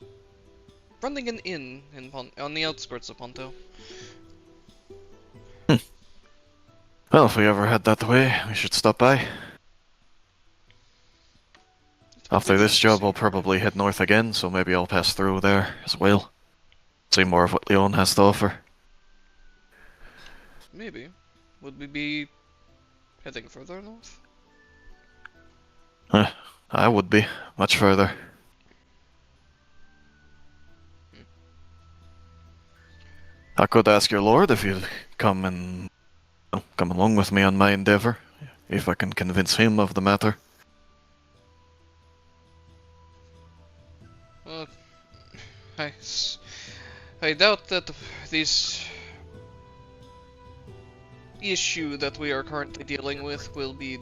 running an inn in on the outskirts of Pontel. Well, if we ever head that way, we should stop by. After this job, I'll probably head north again, so maybe I'll pass through there as well. See more of what Leon has to offer. Maybe. Would we be heading further north? I would be. Much further. I could ask your lord if you'd come along with me on my endeavor, if I can convince him of the matter. Well, I doubt that this issue that we are currently dealing with will be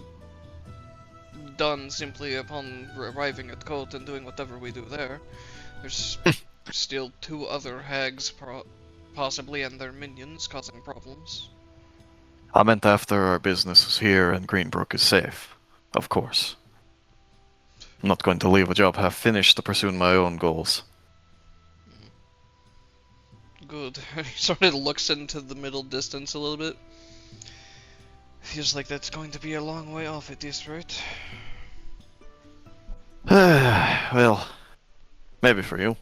done simply upon arriving at Cote and doing whatever we do there. There's still two other hags possibly and their minions causing problems. I meant after our business is here and Greenbrook is safe. Of course. I'm not going to leave a job half finished to pursue my own goals. Good. He sort of looks into the middle distance a little bit. Feels like that's going to be a long way off at this rate. Well, maybe for you.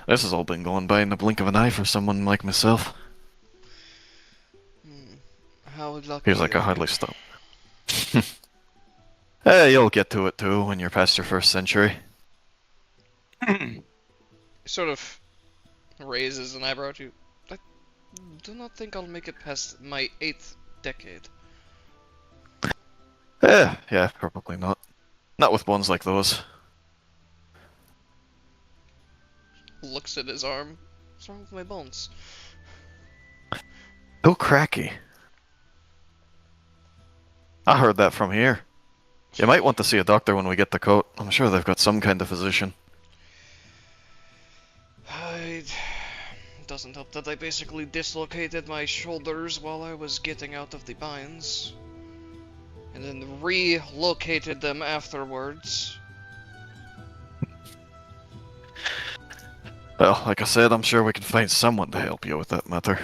This has all been going by in the blink of an eye for someone like myself. How lucky. Feels like I hardly stopped. Hey, you'll get to it too when you're past your first century. Sort of raises an eyebrow to you. I do not think I'll make it past my 8th decade. Yeah, probably not. Not with ones like those. Looks at his arm. What's wrong with my bones? So cracky. I heard that from here. You might want to see a doctor when we get to Cote. I'm sure they've got some kind of physician. It doesn't help that I basically dislocated my shoulders while I was getting out of the binds. And then relocated them afterwards. Well, like I said, I'm sure we can find someone to help you with that matter.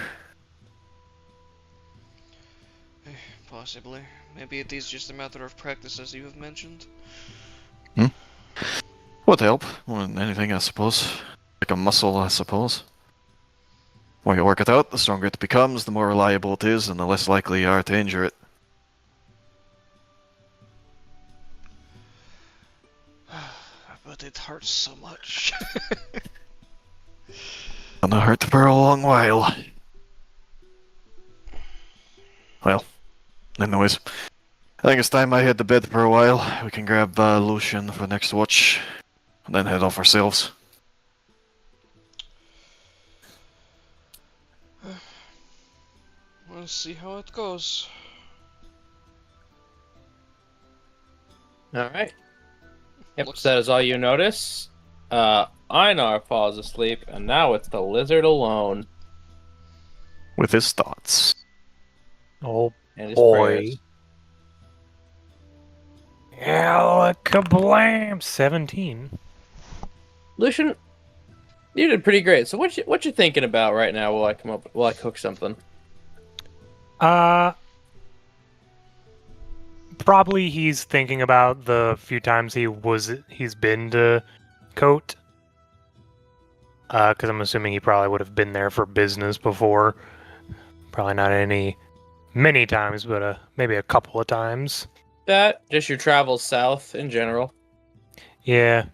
Possibly. Maybe it is just a matter of practice, as you have mentioned. Would help. More than anything, I suppose. Like a muscle, I suppose. The more you work it out, the stronger it becomes, the more reliable it is, and the less likely you are to injure it. But it hurts so much. Gonna hurt for a long while. Well, anyways, I think it's time I head to bed for a while. We can grab Lucian for next watch, and then head off ourselves. We'll see how it goes. All right. Yep. Looks- So that is all you notice. Einar falls asleep, and now it's the lizard alone With his thoughts. Oh and his boy. prayers. Yeah, kablam! 17. Lucian, you did pretty great. So what you thinking about right now? While I cook something? Probably he's thinking about the few times he's been to Cote. Because I'm assuming he probably would have been there for business before. Probably not many times, but maybe a couple of times. That just your travels south in general. Yeah.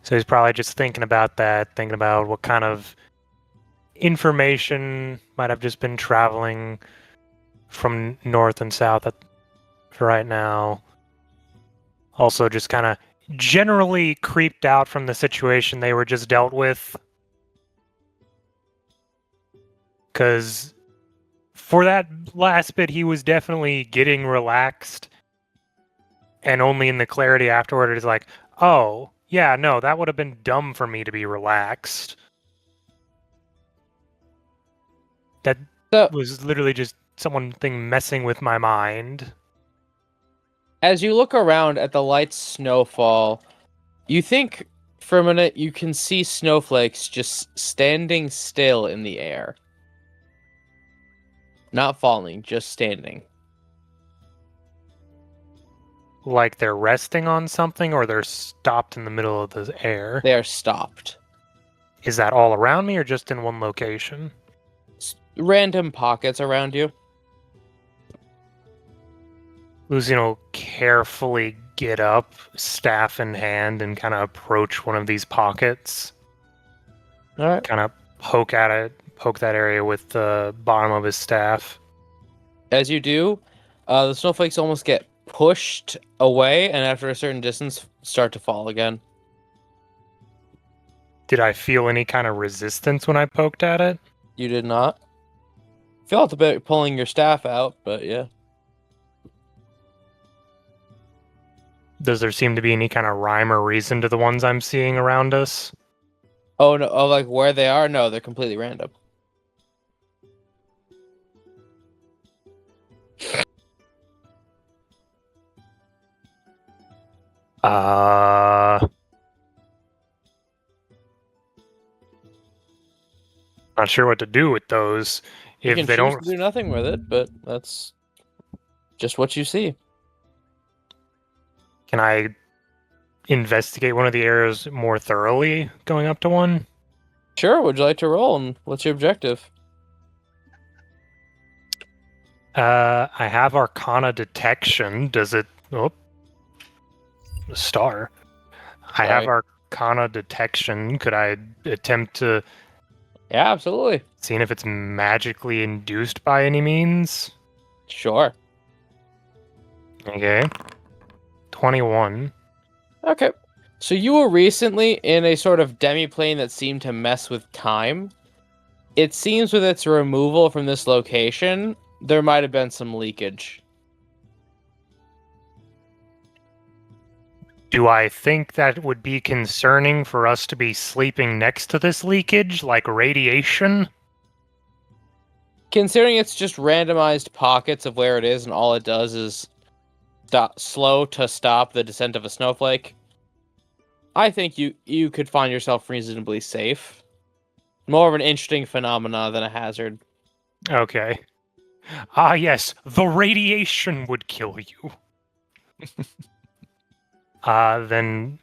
So he's probably just thinking about that, thinking about what kind of information might have just been traveling from north and south for right now. Also just kind of generally creeped out from the situation they were just dealt with. Because for that last bit, he was definitely getting relaxed. And only in the clarity afterward, it's like, oh, yeah, no, that would have been dumb for me to be relaxed. That was literally just something messing with my mind. As you look around at the light snowfall, you think for a minute you can see snowflakes just standing still in the air. Not falling, just standing. Like they're resting on something or they're stopped in the middle of the air. They are stopped. Is that all around me or just in one location? Random pockets around you. Lucian will carefully get up, staff in hand, and kind of approach one of these pockets. All right. Kind of poke that area with the bottom of his staff. As you do, the snowflakes almost get pushed away, and after a certain distance, start to fall again. Did I feel any kind of resistance when I poked at it? You did not. Felt a bit pulling your staff out, but yeah. Does there seem to be any kind of rhyme or reason to the ones I'm seeing around us? Oh no! Oh, like where they are? No, they're completely random. Not sure what to do with those. You If can they choose don't, to do nothing with it, but that's just what you see. can I investigate one of the areas more thoroughly going up to one? Sure. Would you like to roll? And what's your objective? I have Arcana Detection. Does it... Oh. A star. I have Sorry. Arcana Detection. Could I attempt to... Yeah, absolutely. Seeing if it's magically induced by any means? Sure. Okay. 21. Okay. So you were recently in a sort of demi-plane that seemed to mess with time. It seems with its removal from this location, there might have been some leakage. Do I think that would be concerning for us to be sleeping next to this leakage, like radiation? Considering it's just randomized pockets of where it is and all it does is slow to stop the descent of a snowflake, I think you could find yourself reasonably safe. More of an interesting phenomena than a hazard. Okay. Ah, yes, the radiation would kill you. Then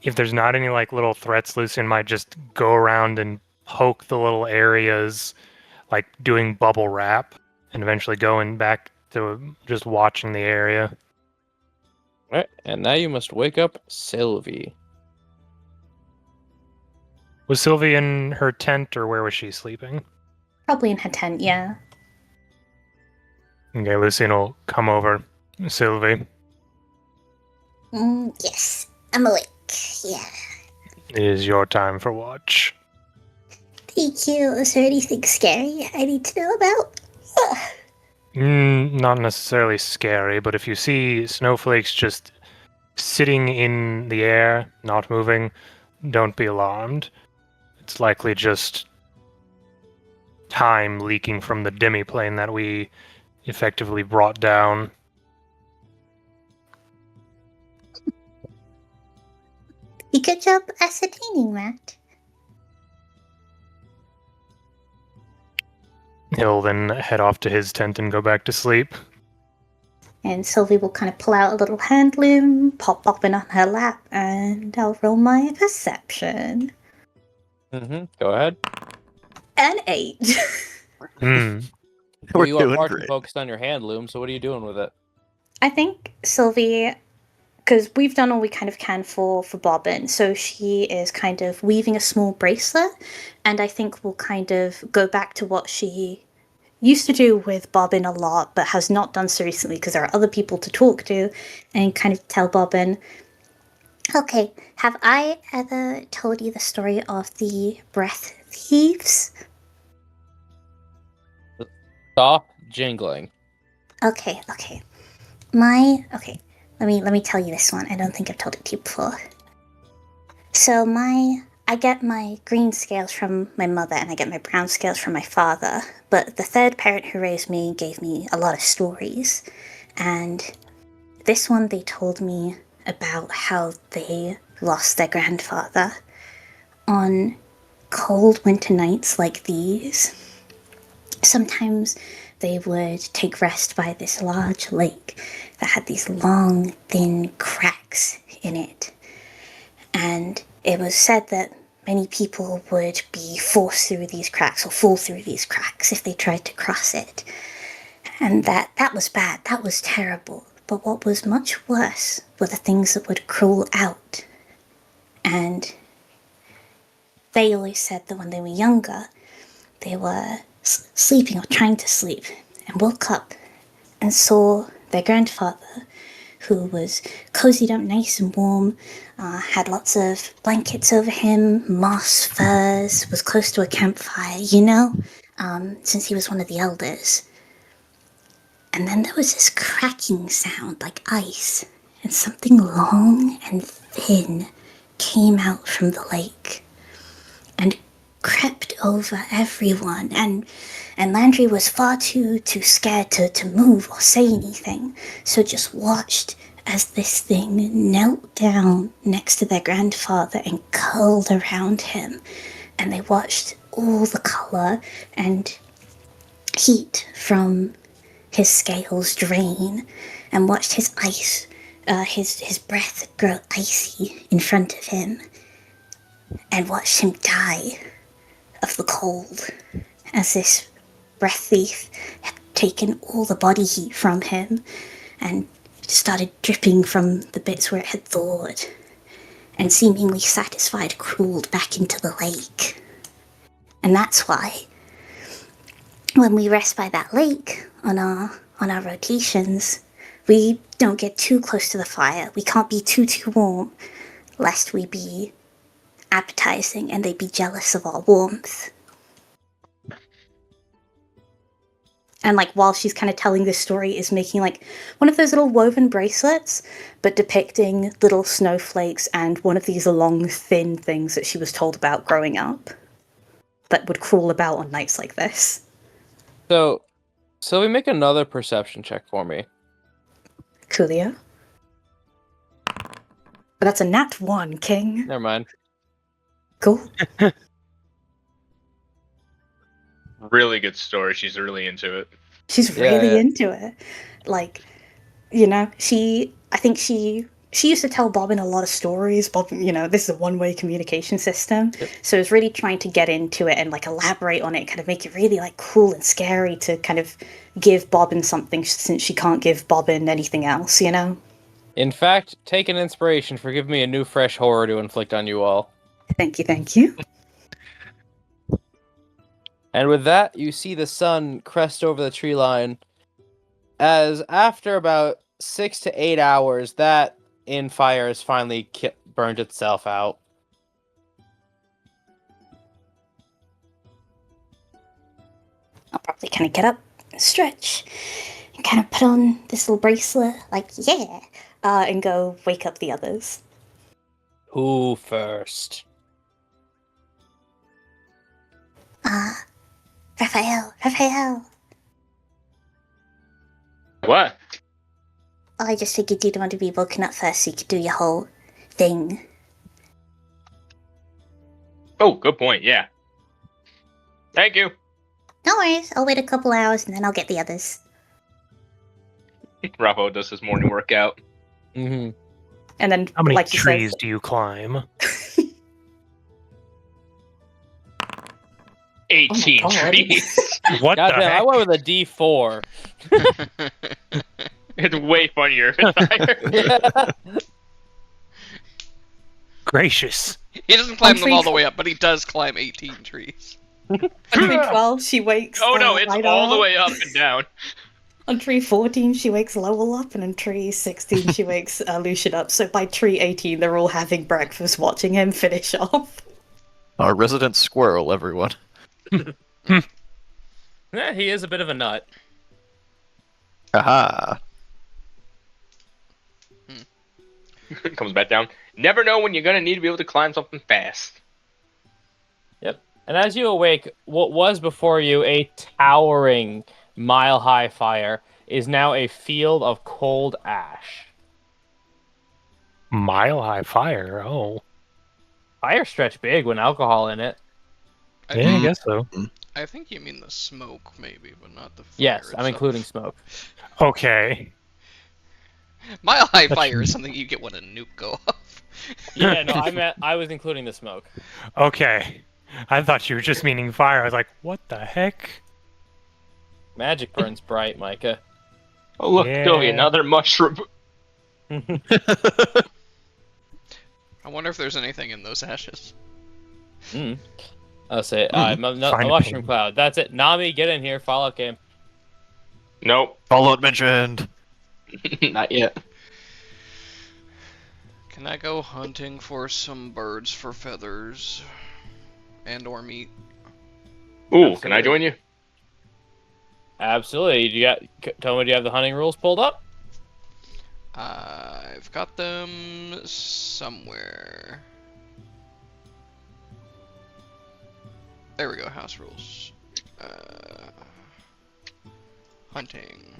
if there's not any like little threats, Lucian might just go around and poke the little areas, like doing bubble wrap, and eventually going back to just watching the area. Alright, and now you must wake up Sylvie. Was Sylvie in her tent, or where was she sleeping? Probably in her tent, yeah. Okay, Lucian will come over. Sylvie, Yes, I'm awake. Yeah. it is your time for watch. Thank you. Is there anything scary I need to know about? Not necessarily scary, but if you see snowflakes just sitting in the air, not moving, don't be alarmed. It's likely just time leaking from the demiplane that we effectively brought down. Good job ascertaining that. He'll then head off to his tent and go back to sleep. And Sylvie will kind of pull out a little hand loom, pop Bobbin on her lap, and I'll roll my perception. Go ahead. An 8. Hmm. We're you are doing partially great. focused on your hand loom, so what are you doing with it? I think Sylvie, because we've done all we kind of can for Bobbin, so she is kind of weaving a small bracelet, and I think we'll kind of go back to what she used to do with Bobbin a lot, but has not done so recently because there are other people to talk to, and kind of tell Bobbin, okay, have I ever told you the story of the breath thieves? Stop jingling. Okay. Let me tell you this one. I don't think I've told it to you before. So I get my green scales from my mother and I get my brown scales from my father, but the third parent who raised me gave me a lot of stories. And this one they told me about how they lost their grandfather on cold winter nights like these. Sometimes they would take rest by this large lake that had these long, thin cracks in it. And it was said that many people would be forced through these cracks or fall through these cracks if they tried to cross it. And that was bad, that was terrible. But what was much worse were the things that would crawl out. And they always said that when they were younger, they were sleeping or trying to sleep and woke up and saw their grandfather, who was cozied up nice and warm, had lots of blankets over him, moss, furs, was close to a campfire, since he was one of the elders. And then there was this cracking sound like ice, and something long and thin came out from the lake and crept over everyone, and Landry was far too scared to move or say anything, so just watched as this thing knelt down next to their grandfather and curled around him, and they watched all the colour and heat from his scales drain, and watched his ice, his breath grow icy in front of him, and watched him die of the cold, as this breath thief had taken all the body heat from him and started dripping from the bits where it had thawed, and seemingly satisfied crawled back into the lake. And that's why when we rest by that lake on our rotations, we don't get too close to the fire. We can't be too warm, lest we be appetizing and they'd be jealous of our warmth. And while she's kind of telling this story, is making one of those little woven bracelets, but depicting little snowflakes and one of these long thin things that she was told about growing up that would crawl about on nights like this. So we make another perception check for me. Coolio. But that's a nat 1, King. Never mind. Cool. really good story. She's really into it. She's Yeah, really yeah. into it. Like, I think she used to tell Bobbin a lot of stories. Bobbin, this is a one-way communication system. Yep. So it's really trying to get into it and like elaborate on it, kind of make it really like cool and scary to kind of give Bobbin something since she can't give Bobbin anything else, In fact, take an inspiration for giving me a new fresh horror to inflict on you all. Thank you, thank you. And with that, you see the sun crest over the tree line. As after about 6 to 8 hours, that in fire has finally burned itself out. I'll probably kind of get up, stretch, and kind of put on this little bracelet, like, yeah, and go wake up the others. Who first? Raphael. What? I just figured you'd want to be woken up first so you could do your whole thing. Oh, good point. Yeah. Thank you. No worries, I'll wait a couple hours and then I'll get the others. Rafa does his morning workout. Mm-hmm. And then, How many like you trees said, do you climb? 18 God. trees. What the Goddamn, I heck? went with a D4. It's way funnier. Higher. Gracious. He doesn't climb them tree all the way up, but he does climb 18 trees. on tree 12, she wakes Oh no, it's Lionel all the up. way up and down. On tree 14, she wakes Lowell up, and on tree 16, she wakes Lucian up. So by tree 18, they're all having breakfast, watching him finish off. Our resident squirrel, everyone. Yeah, he is a bit of a nut. Aha. Comes back down. Never know when you're gonna need to be able to climb something fast. Yep. And as you awake, what was before you a towering, mile-high fire is now a field of cold ash. Mile high fire. Oh. Fire stretch big when alcohol in it. Yeah, I guess so. I think you mean the smoke, maybe, but not the fire Yes, I'm itself. including smoke. Okay. Mile high That's- fire is something you get when a nuke go off. Yeah, no, I was including the smoke. Okay. I thought you were just meaning fire. I was like, what the heck? Magic burns bright, Micah. Oh look, Yeah. Joey, another mushroom. I wonder if there's anything in those ashes. I'll say, Find a a mushroom ping. cloud. That's it. Nami, get in here. Fallout game. Nope, Fallout mentioned. not yet. Can I go hunting for some birds for feathers and/or meat? Ooh, can I Absolutely. join you? Absolutely. Tell me, do you have the hunting rules pulled up? I've got them somewhere. There we go, house rules. Hunting.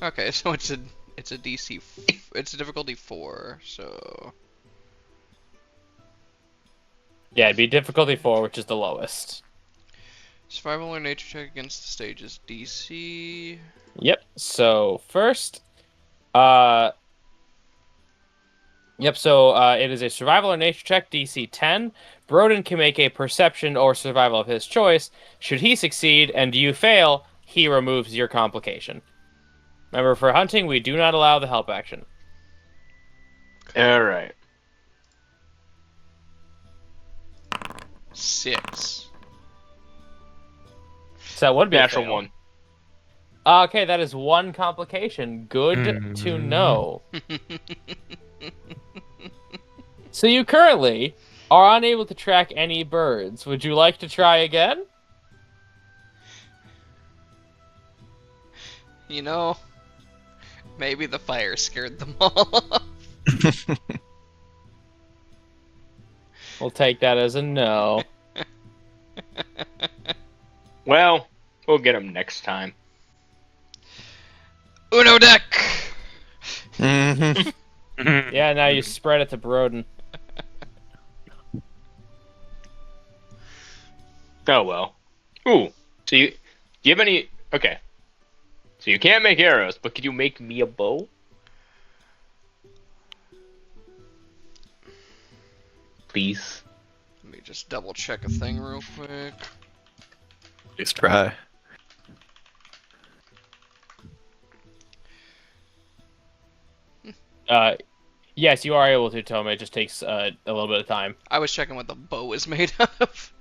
Okay, so it's a DC. It's a difficulty 4, so Yeah, it'd be difficulty 4, which is the lowest. survival or nature check against the stage is DC. Yep. So first, it is a survival or nature check, DC 10. Broden can make a perception or survival of his choice. Should he succeed and you fail, he removes your complication. Remember, for hunting, we do not allow the help action. Alright. 6. So that would be a Natural fail. 1. Okay, that is one complication. Good to know. So you currently are unable to track any birds. Would you like to try again? You know, maybe the fire scared them all. We'll take that as a no. Well, we'll get him next time. Uno deck! Mm-hmm. Yeah, now you spread it to Broden. Oh well. Ooh. So do you have any? Okay. So you can't make arrows, but could you make me a bow? Please. Let me just double check a thing real quick. Please try. Yes, you are able to, Tome. It just takes a little bit of time. I was checking what the bow is made of.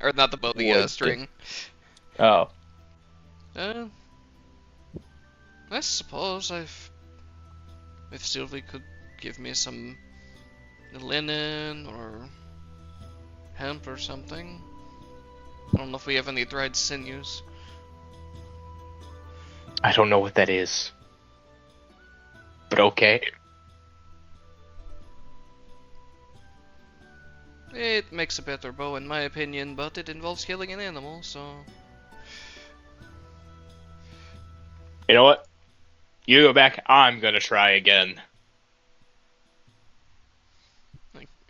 Or not the bow, the Wood. string. Oh. I suppose if Sylvie could give me some linen or hemp or something. I don't know if we have any dried sinews. I don't know what that is. But okay. It makes a better bow in my opinion, but it involves killing an animal, so... You know what? You go back, I'm gonna try again.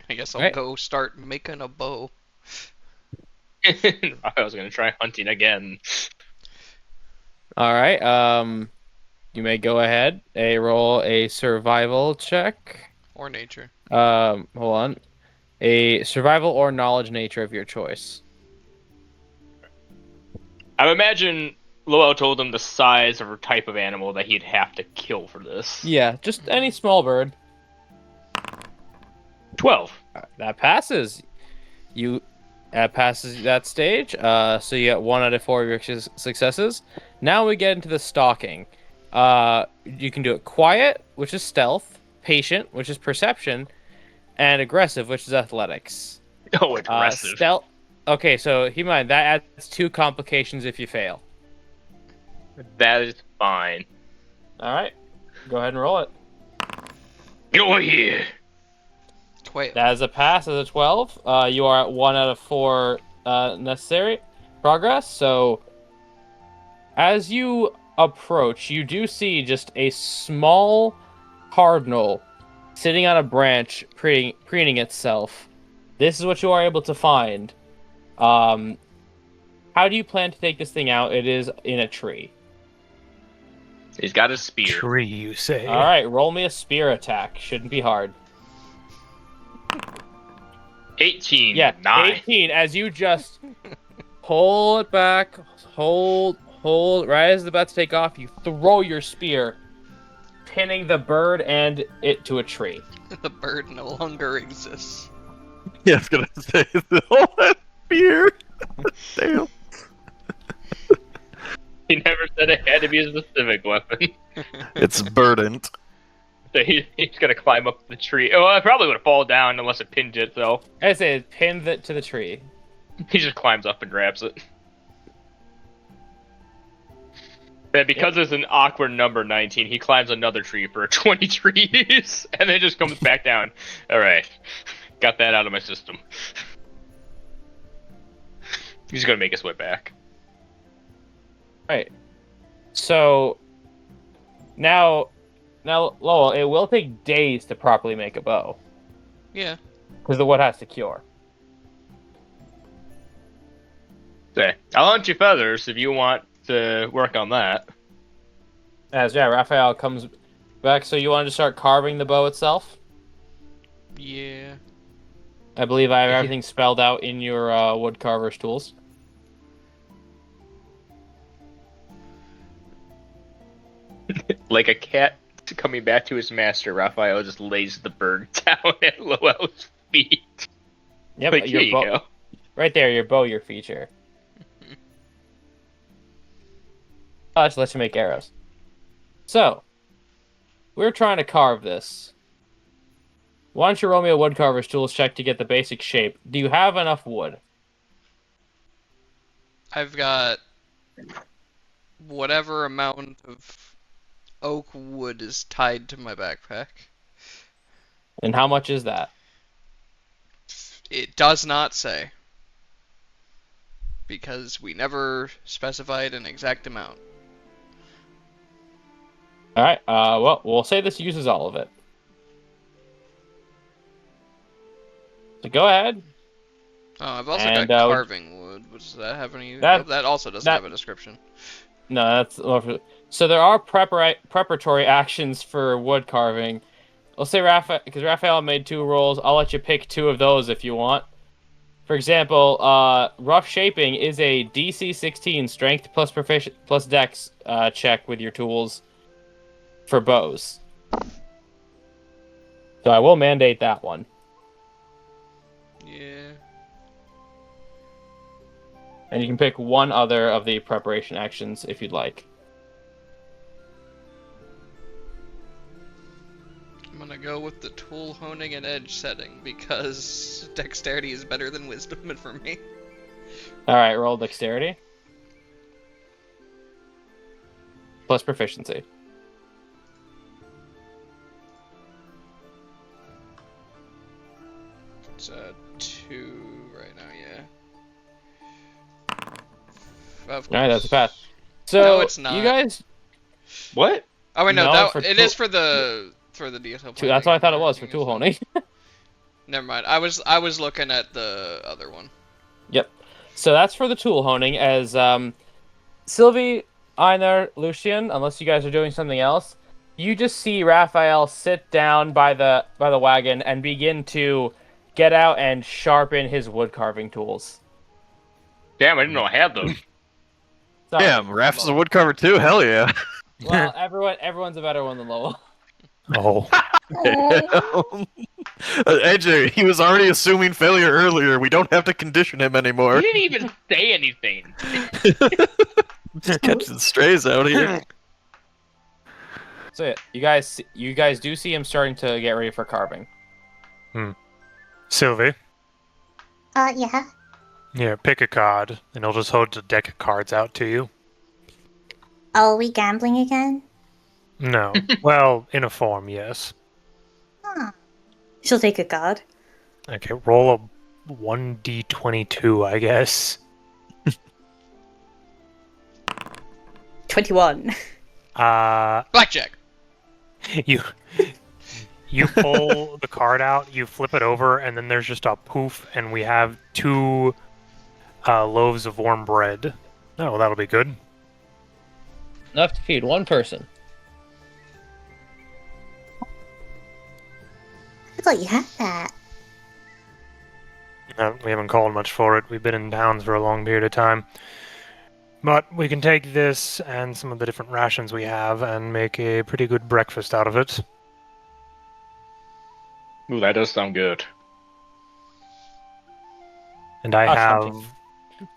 I guess I'll Right. go start making a bow. I was gonna try hunting again. All right. You may go ahead. Roll a survival check. Or nature. Hold on. A survival or knowledge nature of your choice. I imagine Lowell told him the size or type of animal that he'd have to kill for this. Yeah, just any small bird. 12. That passes. Passes that stage. So you get 1 out of 4 of your successes. Now we get into the stalking. You can do it quiet, which is stealth, patient, which is perception, and aggressive, which is athletics. Oh, aggressive. Stealth. Okay, so keep in mind that adds 2 complications if you fail. That is fine. All right, go ahead and roll it. Get over here. 12. That is a pass. As a 12. You are at 1 out of 4 necessary progress. So as you approach, you do see just a small cardinal sitting on a branch, preening itself. This is what you are able to find. How do you plan to take this thing out? It is in a tree. He's got his spear. Tree, you say? All right, roll me a spear attack. Shouldn't be hard. 18. Yeah, 9. 18. As you just pull it back, hold. Right as it's about to take off, you throw your spear, pinning the bird and it to a tree. The bird no longer exists. Yeah, I was gonna say all that beer. Damn. He never said it had to be a specific weapon. It's burdened. So he's gonna climb up the tree. Oh, I probably would have fallen down unless it pinned it, though. I say it pinned it to the tree. He just climbs up and grabs it. And because it's an awkward number 19, he climbs another tree for 20 trees, and then just comes back down. Alright. Got that out of my system. He's gonna make his way back. Right. So now, Lowell, it will take days to properly make a bow Yeah. because the wood has to cure. Say, I'll hunt you feathers if you want to work on that. Raphael comes back. So you wanted to start carving the bow itself? Yeah. I believe I have everything spelled out in your woodcarver's tools. Like a cat coming back to his master, Raphael just lays the bird down at Lowell's feet. Yep, Like, here your you bow, go. right there, your bow, your feature. Let's let you make arrows. So, we're trying to carve this. Why don't you roll me a woodcarver's tools check to get the basic shape? Do you have enough wood? I've got whatever amount of oak wood is tied to my backpack. And how much is that? It does not say. Because we never specified an exact amount. Alright, well, we'll say this uses all of it. So go ahead. Oh, I've also And, got carving wood. Does that have any? That- That also doesn't that- have a description. No, that's so there are preparatory actions for wood carving. Let's say because Raphael made 2 rolls. I'll let you pick 2 of those if you want. For example, rough shaping is a DC 16 strength plus dex check with your tools for bows. So I will mandate that one. Yeah. And you can pick one other of the preparation actions if you'd like. I'm gonna go with the tool honing and edge setting because dexterity is better than wisdom for me. Alright, roll dexterity. Plus proficiency. It's 2 right now, yeah. Of Alright, that's a course. pass. So, No, it's not. you guys... What? Oh wait, no, No, for it tool- is for the detail. That's what I thought it was, for planning, tool isn't honing. it? Never mind. I was looking at the other one. Yep. So that's for the tool honing, as Sylvie, Einar, Lucian, unless you guys are doing something else, you just see Raphael sit down by the wagon and begin to get out and sharpen his wood carving tools. Damn, I didn't know I had them. Sorry. Damn, Raph's a woodcarver too? Hell yeah. Well, everyone's a better one than Lowell. Oh, AJ, he was already assuming failure earlier. We don't have to condition him You anymore. didn't even say anything. Just catching strays out here. So yeah, you guys do see him starting to get ready for carving. Sylvie. Yeah. Yeah, pick a card, and he'll just hold the deck of cards out to you. Oh, are we gambling again? No. Well, in a form, yes. Huh. She'll take a card. Okay, roll a 1d22, I guess. 21. Blackjack. You pull the card out, you flip it over, and then there's just a poof, and we have 2 loaves of warm bread. Oh, that'll be good. Enough to feed one person. I thought you had that. We haven't called much for it. We've been in towns for a long period of time. But we can take this and some of the different rations we have and make a pretty good breakfast out of it. Ooh, that does sound good. And I Gosh, have something.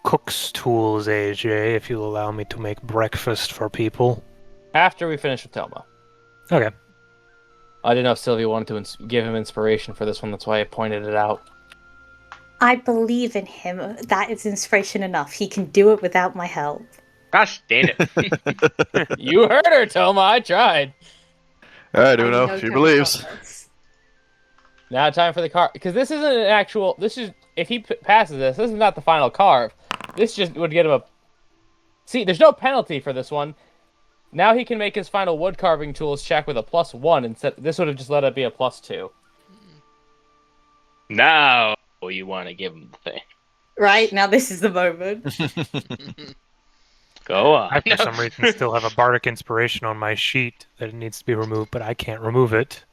cook's tools, AJ, if you'll allow me to make breakfast for people. After we finish with Telma. Okay. I didn't know if Sylvia wanted to give him inspiration for this one. That's why I pointed it out. I believe in him. That is inspiration enough. He can do it without my help. Gosh dang it. You heard her, Telma. I tried. Alright, I Uno, know she Tony believes. got this. Now time for the carve. Because this isn't an actual... This is... If he passes this is not the final carve. This just would get him a... See, there's no penalty for this one. Now he can make his final wood carving tools check with a +1 instead. This would have just let it be a +2. Now you want to give him the thing. Right, now this is the moment. Go on. I, for some reason, still have a bardic inspiration on my sheet that it needs to be removed, but I can't remove it.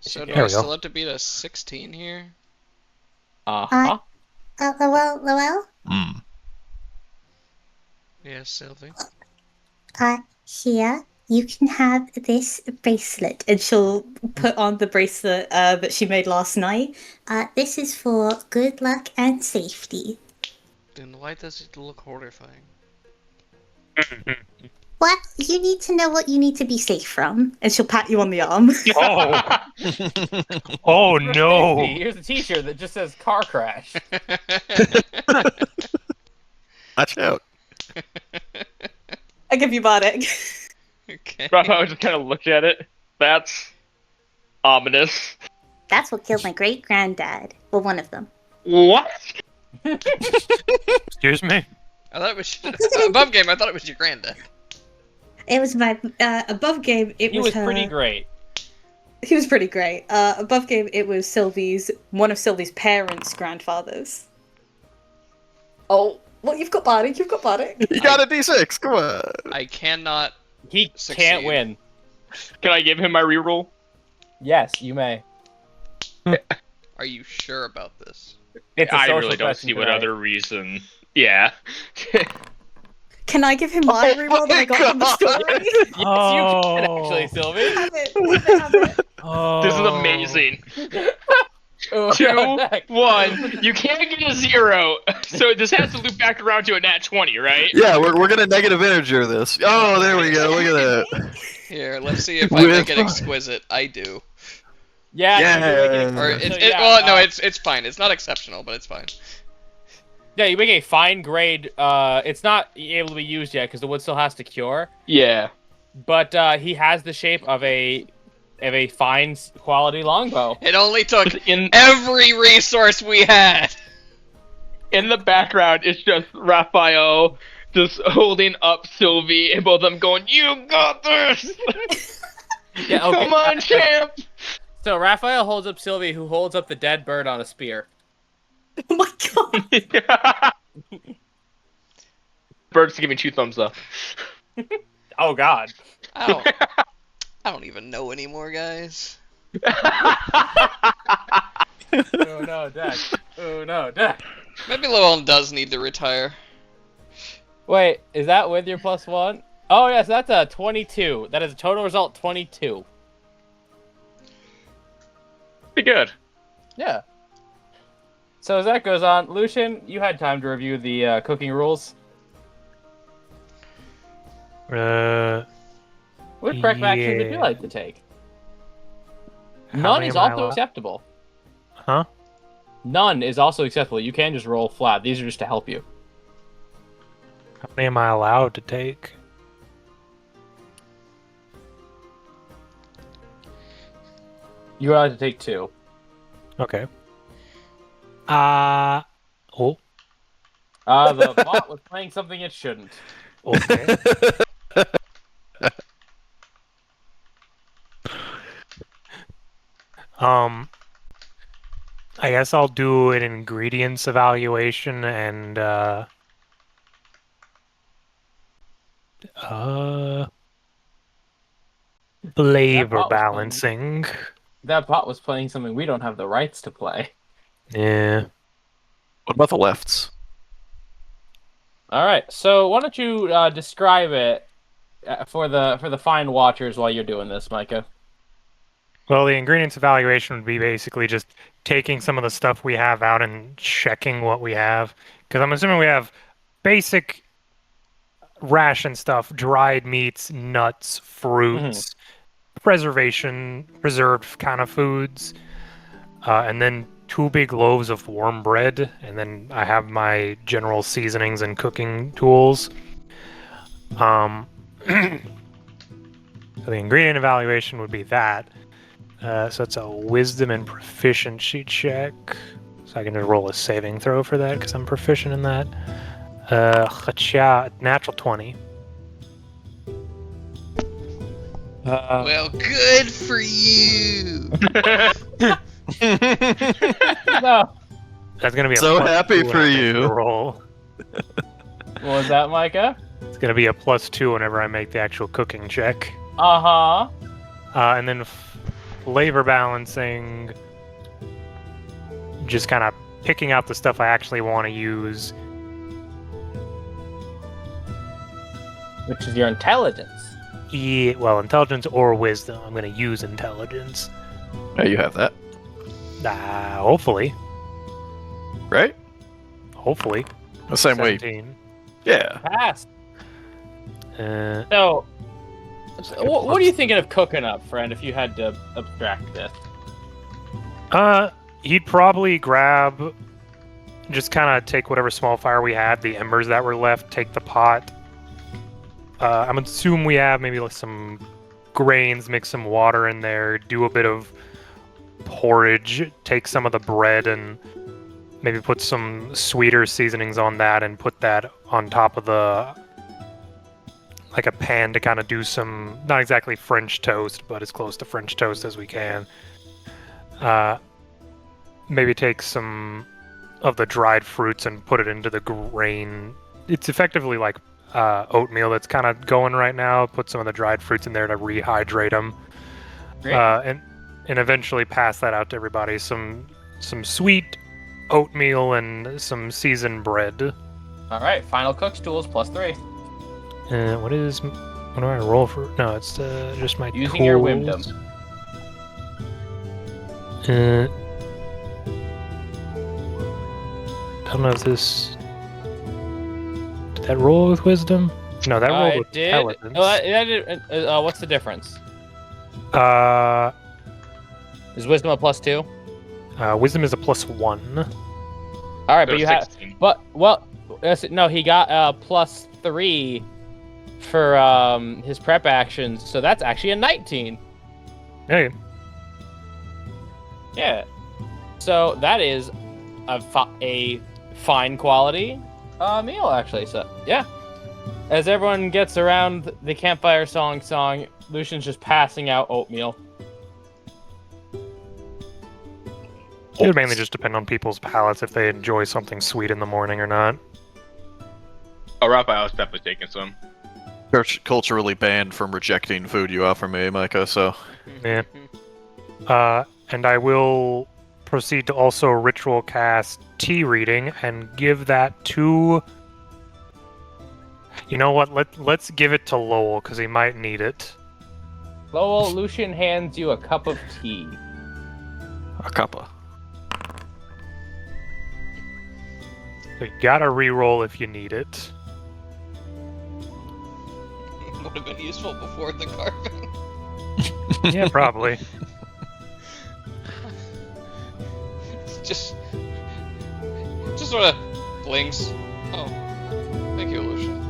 So do There I we go. still have to beat a 16 here? Uh-huh. Lowell? Yes, Sylvie. Here, you can have this bracelet. And she'll put on the bracelet that she made last night. This is for good luck and safety. Then why does it look horrifying? Well, you need to know what you need to be safe from. And she'll pat you on the arm. Oh! Oh no! Safety. Here's a t-shirt that just says car crash. Watch out. I give you bardic. Okay. Raphael just kind of looked at it. That's ominous. That's what killed my great granddad. Well, one of them. What? Excuse me? I thought it was above game. I thought it was your granddad. It was my above game. It He was was her. pretty great. He was pretty great. Above game, it was one of Sylvie's parents' grandfathers. Oh, well, you've got Bardic. You've got Bardic. You got a D6. Come on. I cannot. He Succeed. can't win. Can I give him my reroll? Yes, you may. Are you sure about this? It's a I social really don't question see what tonight. other reason. Yeah. Can I give him my Oh reroll that I got from the my story? God. Yes, you can actually, Sylvie. Have it. Have it. Oh. This is amazing. Oh, 2, next. 1. You can't get a 0, so this has to loop back around to a nat 20, right? Yeah, we're gonna negative integer this. Oh, there we go. Look at that. Here, let's see if I make it exquisite. I do. Yeah. Yeah. You make it, Or so, it's yeah, well, no, it's fine. It's not exceptional, but it's fine. Yeah, you make a fine grade. It's not able to be used yet because the wood still has to cure. Yeah. But he has the shape of a fine quality longbow. It only took In every resource we had. in the background, it's just Raphael just holding up Sylvie and both of them going, "You got this! Yeah, okay. Come on, champ!" So Raphael holds up Sylvie, who holds up the dead bird on a spear. Oh my god. Bird's giving 2 thumbs up. Oh God. I don't even know anymore, guys. Oh no, Dad. Oh no, Dad. Maybe Llewellyn does need to retire. Wait, is that with your +1? Oh yes, that's a 22. That is a total result 22. Pretty good. Yeah. So as that goes on, Lucian, you had time to review the cooking rules. What corrective action would you Yeah. like to take? How None many is am I also allowed- acceptable. Huh? None is also acceptable. You can just roll flat. These are just to help you. How many am I allowed to take? You're allowed to take 2. Okay. Oh. The bot was playing something it shouldn't. Okay. I guess I'll do an ingredients evaluation and flavor was fun. balancing. That bot was playing something we don't have the rights to play. Yeah. What about the lefts? All right, so why don't you describe it for the fine watchers while you're doing this, Micah? Well, the ingredients evaluation would be basically just taking some of the stuff we have out and checking what we have. Because I'm assuming we have basic ration stuff, dried meats, nuts, fruits, preserved kind of foods, and then 2 big loaves of warm bread, and then I have my general seasonings and cooking tools. So the ingredient evaluation would be that. So it's a wisdom and proficiency check. So I can just roll a saving throw for that because I'm proficient in that. Natural 20. Well, good for you. No. That's gonna be a So +2 happy when for I make you. the roll. What was that, Micah? It's gonna be a +2 whenever I make the actual cooking check. Uh-huh. And then flavor balancing, just kind of picking out the stuff I actually want to use. Which is your intelligence. Yeah, well, intelligence or wisdom. I'm gonna use intelligence. Yeah, you have that, Hopefully. right? Hopefully. The same way. 17. Yeah. Pass. Uh, So what are you thinking of cooking up, friend, if you had to abstract this? He'd probably grab, just kind of take whatever small fire we had, the embers that were left, take the pot. I'm assuming we have maybe like some grains, mix some water in there, do a bit of porridge, take some of the bread and maybe put some sweeter seasonings on that and put that on top of like a pan to kind of do some, not exactly French toast, but as close to French toast as we can. Maybe take some of the dried fruits and put it into the grain. It's effectively like oatmeal that's kind of going right now. Put some of the dried fruits in there to rehydrate them, and eventually pass that out to everybody. Some sweet oatmeal and some seasoned bread. All right, final cook's tools +3. What do I roll for? No, it's just my Using tools. your whimdom. I don't know if this... Did that roll with wisdom? No, that rolled with did. intelligence. Oh, that did. What's the difference? Is wisdom a +2? Wisdom is a +1. All right, but you have. 16. But no, he got +3 for his prep actions, so that's actually a 19. Hey, Yeah. So that is a fine quality meal, actually. So yeah. As everyone gets around the campfire song, Lucian's just passing out oatmeal. it would mainly just depend on people's palates if they enjoy something sweet in the morning or not. Oh, Raphael's definitely taking some. Culturally banned from rejecting food you offer me, Micah, so... Yeah. And I will proceed to also ritual cast tea reading and give that to... You know what? Let's give it to Lowell, because he might need it. Lowell, Lucian hands you a cup of tea. A cuppa. So you gotta re-roll if you need it. Would have been useful before the carving. Yeah, probably. just sort of blinks. Oh, thank you, Lucian.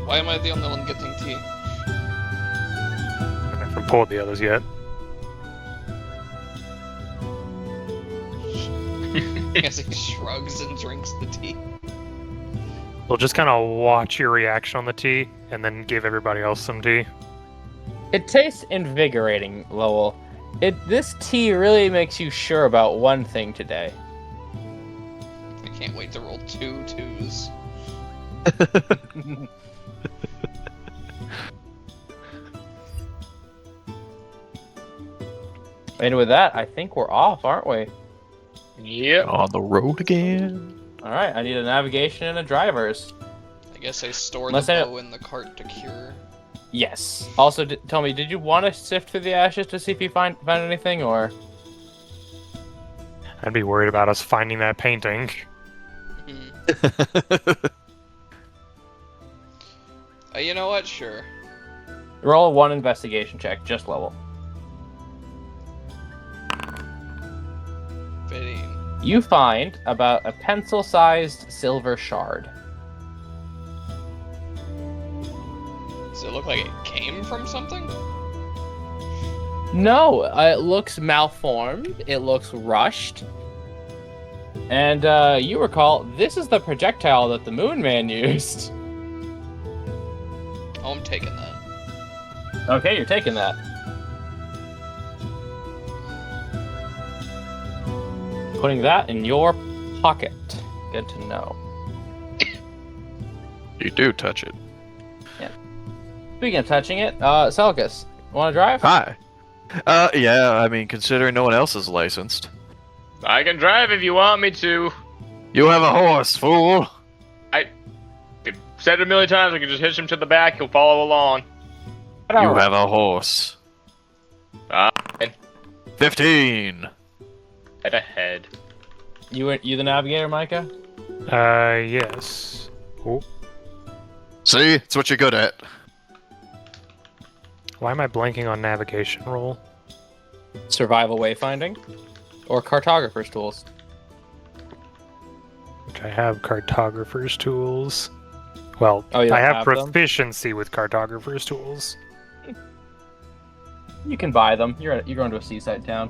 Why am I the only one getting tea? I haven't pulled the others yet. As he shrugs and drinks the tea. We'll just kind of watch your reaction on the tea, and then give everybody else some tea. It tastes invigorating, Lowell. This tea really makes you sure about one thing today. I can't wait to roll 2 2s. And with that, I think we're off, aren't we? Yep. On the road again. All right, I need a navigation and a driver's. I guess I store Unless the I- bow in the cart to cure. Yes. Also, tell me, did you want to sift through the ashes to see if you found anything, or? I'd be worried about us finding that painting. You know what? Sure. Roll 1 investigation check, just Lowell. 15. You find about a pencil-sized silver shard. Does it look like it came from something? No, it looks malformed. It looks rushed. And you recall, this is the projectile that the Moon Man used. Oh, I'm taking that. Okay, you're taking that. Putting that in your pocket. Good to know. You do touch it. Speaking of touching it, Selkus, want to drive? Hi. Yeah, I mean, considering no one else is licensed. I can drive if you want me to. You have a horse, fool! I've said it a million times, I can just hitch him to the back, he'll follow along. You have a horse. And 15! head ahead. You the navigator, Micah? Yes. Oh, See? It's what you're good at. why am I blanking on navigation roll? Survival wayfinding? Or cartographer's tools? Which I have cartographer's tools. Well, Oh, you I don't have have them? proficiency with cartographer's tools. You can buy them. You're going to a seaside town.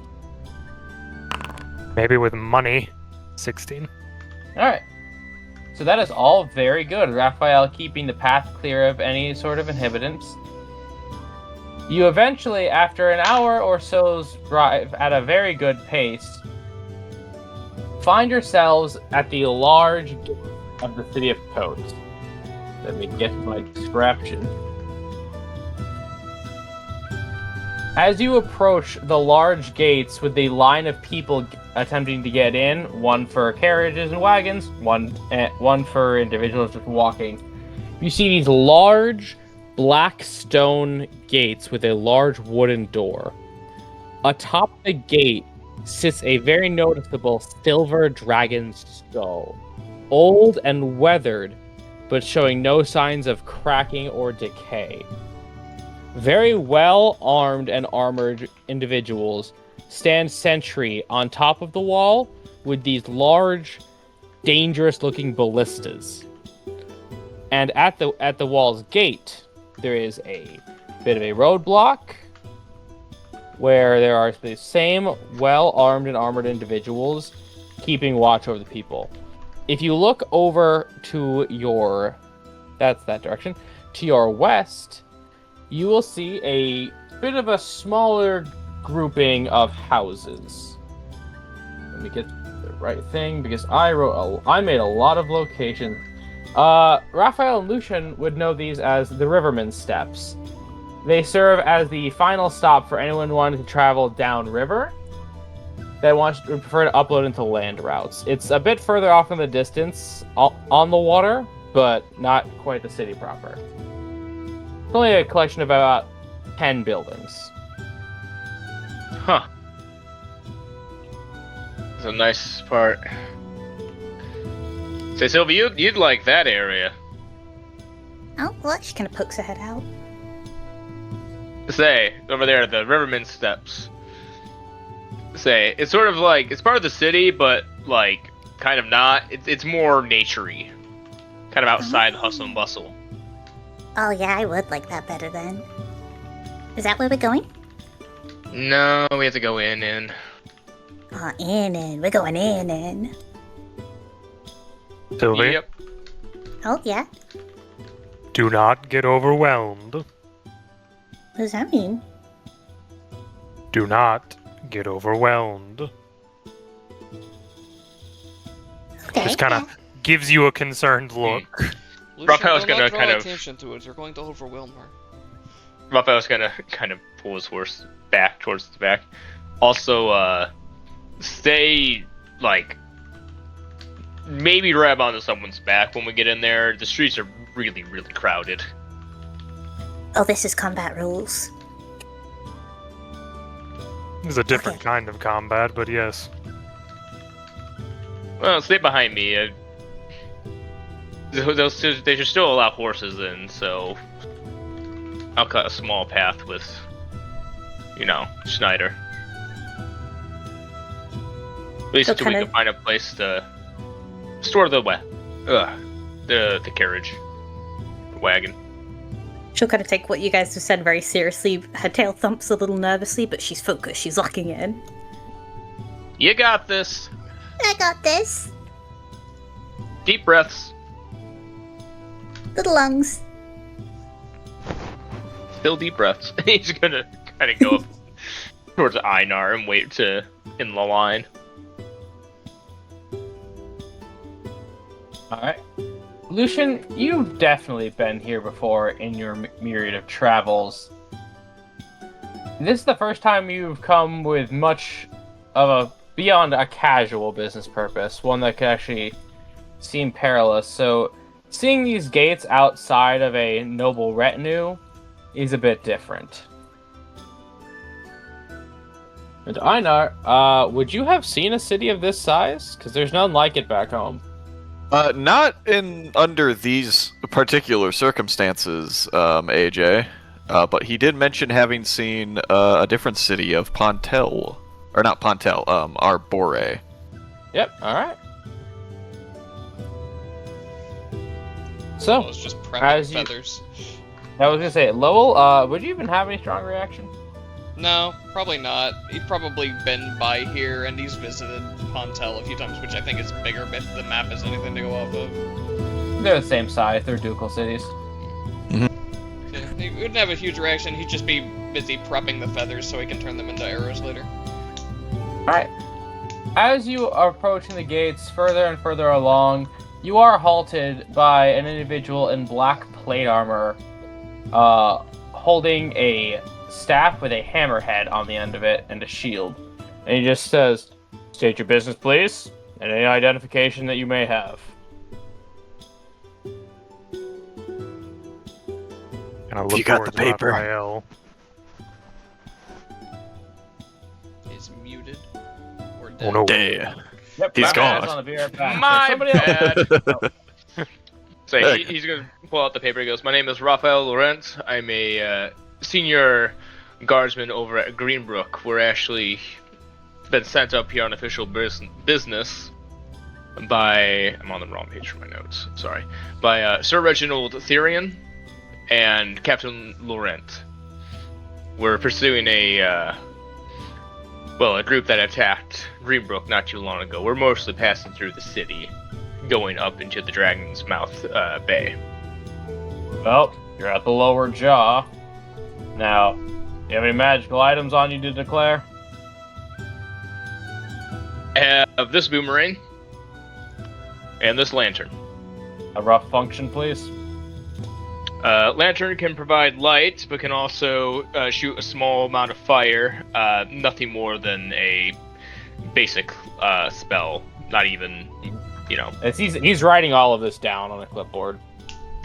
Maybe with money. 16. Alright. So that is all very good. Raphael keeping the path clear of any sort of inhibitants. You eventually, after an hour or so's drive at a very good pace, find yourselves at the large gate of the city of Cote. Let me get my description. As you approach the large gates with the line of people attempting to get in, one for carriages and wagons, one for individuals just walking, you see these large black stone gates with a large wooden door. Atop the gate sits a very noticeable silver dragon's skull, old and weathered, but showing no signs of cracking or decay. Very well armed and armored individuals stand sentry on top of the wall with these large, dangerous-looking ballistas. And at the wall's gate, there is a bit of a roadblock where there are the same well-armed and armored individuals keeping watch over the people. If you look over to your... that's that direction. To your west, you will see a bit of a smaller grouping of houses. Let me get the right thing, because I made a lot of locations. Raphael and Lucian would know these as the Riverman Steps. They serve as the final stop for anyone wanting to travel downriver that would prefer to upload into land routes. It's a bit further off in the distance on the water, but not quite the city proper. It's only a collection of about 10 buildings. Huh. That's a nice part. Say, Sylvie, you'd like that area. Oh, look, she kind of pokes her head out. Say, over there, the Riverman Steps. Say, it's sort of like, it's part of the city, but, like, kind of not. It's more nature-y. Kind of outside the hustle and bustle. Oh yeah, I would like that better then. Is that where we're going? No, we have to go in. Oh, in. We're going in. Sylvie, Yep. Oh, yeah? do not get overwhelmed. What does that mean? Do not get overwhelmed. Okay. Just kind of gives you a concerned look. Raphael's do not gonna draw kind of- attention to it. You're going to overwhelm her. Raphael's gonna kind of pull his horse back towards the back. Also, stay, like, maybe grab onto someone's back when we get in there. The streets are really, really crowded. Oh, this is combat rules. It's a different kind of combat, but yes. Well, stay behind me. They should still allow horses in, so I'll cut a small path with, Schneider. At least So until we kinda- can find a place to store the carriage, the wagon. She'll kind of take what you guys have said very seriously. Her tail thumps a little nervously, but she's focused. She's locking in. You got this. I got this. Deep breaths. Little lungs. Still deep breaths. He's gonna kind of go up towards Einar and wait in the line. Alright. Lucian, you've definitely been here before in your myriad of travels. This is the first time you've come with much of a beyond a casual business purpose, one that could actually seem perilous. So, seeing these gates outside of a noble retinue is a bit different. And Einar, would you have seen a city of this size? Because there's none like it back home. Not under these particular circumstances, AJ. But he did mention having seen a different city of Pontel. Or not Pontel, Arbore. Yep, alright. So, Well, it's just as prepping you- feathers. I was gonna say, Lowell, would you even have any strong reaction? No, probably not. He's probably been by here and he's visited Pontel a few times, which I think is bigger if the map has anything to go off of. They're the same size, they're ducal cities. Yeah, he wouldn't have a huge reaction, he'd just be busy prepping the feathers so he can turn them into arrows later. Alright. as you are approaching the gates further and further along, you are halted by an individual in black plate armor, holding a staff with a hammerhead on the end of it and a shield. And he just says, "State your business, please, and any identification that you may have." And I look You got the towards paper. Raphael. Is muted or Oh no. Damn. Yep, He's my gone. bad's on the beer pack. My Somebody else- bad. So he's gonna pull out the paper. He goes, "My name is Raphael Laurent. I'm a senior guardsman over at Greenbrook. We're actually been sent up here on official business by, I'm on the wrong page for my notes, sorry, by Sir Reginald Therian and Captain Laurent. We're pursuing a group that attacked Greenbrook not too long ago. We're mostly passing through the city, going up into the Dragon's Mouth Bay." Well, you're at the lower jaw. Now, do you have any magical items on you to declare? I have this boomerang and this lantern. A rough function, please. Lantern can provide light, but can also shoot a small amount of fire. Nothing more than a basic spell. Not even, He's writing all of this down on a clipboard.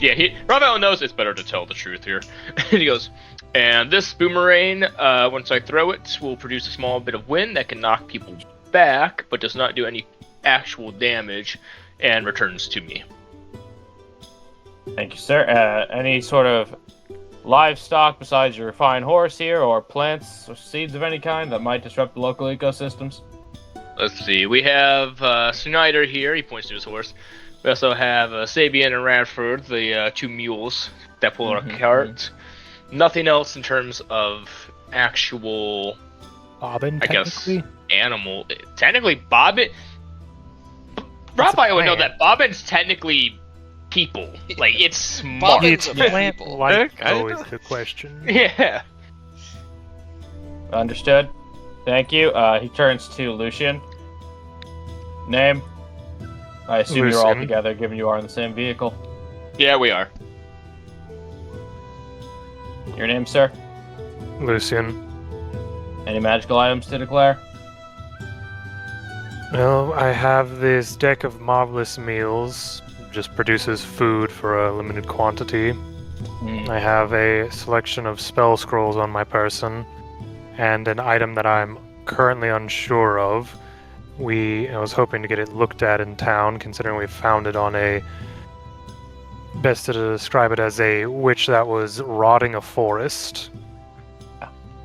Yeah, Raphael knows it's better to tell the truth here. He goes, "And this boomerang, once I throw it, will produce a small bit of wind that can knock people back, but does not do any actual damage, and returns to me." Thank you, sir. Any sort of livestock besides your fine horse here, or plants or seeds of any kind that might disrupt the local ecosystems? Let's see, we have Snyder here, he points to his horse. We also have Sabian and Radford, the two mules that pull our cart. Nothing else in terms of actual, Bobbin, I guess, technically? animal. Technically, Bobbin. Raphael would know that Bobbin's technically people. Like, it's smart. Bobbin's It's a plant people. like I always know. the question. Yeah. Understood. Thank you. He turns to Lucian. Name? I assume you're all Lucian. together, given you are in the same vehicle. Yeah, we are. Your name, sir? Lucian. Any magical items to declare? Well, I have this deck of marvelous meals. Just produces food for a limited quantity. I have a selection of spell scrolls on my person, and an item that I'm currently unsure of. I was hoping to get it looked at in town, considering we found it on best to describe it as a witch that was rotting a forest.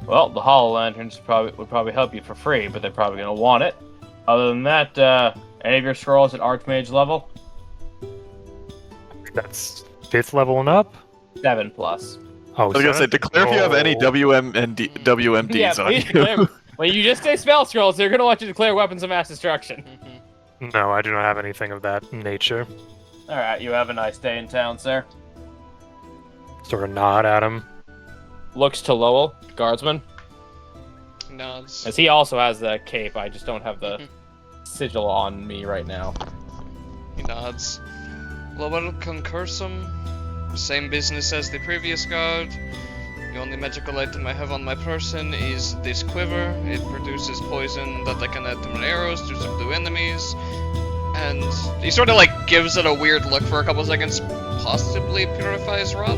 Well, the Hollow Lanterns would probably help you for free, but they're probably going to want it. Other than that, any of your scrolls at Archmage level? That's 5th level and up? 7 plus. Oh, I was gonna say, declare if you have any WMDs Yeah, on please you. declare. When you just say spell scrolls, they're going to want you to declare weapons of mass destruction. No, I do not have anything of that nature. Alright, you have a nice day in town, sir. Sort of nod at him. Looks to Lowell, guardsman. Nods. As he also has the cape, I just don't have the sigil on me right now. He nods. Lowell concursum. Same business as the previous guard. The only magical item I have on my person is this quiver. It produces poison that I can add to my arrows to subdue enemies. And he sort of like gives it a weird look for a couple seconds. Possibly purifies rot.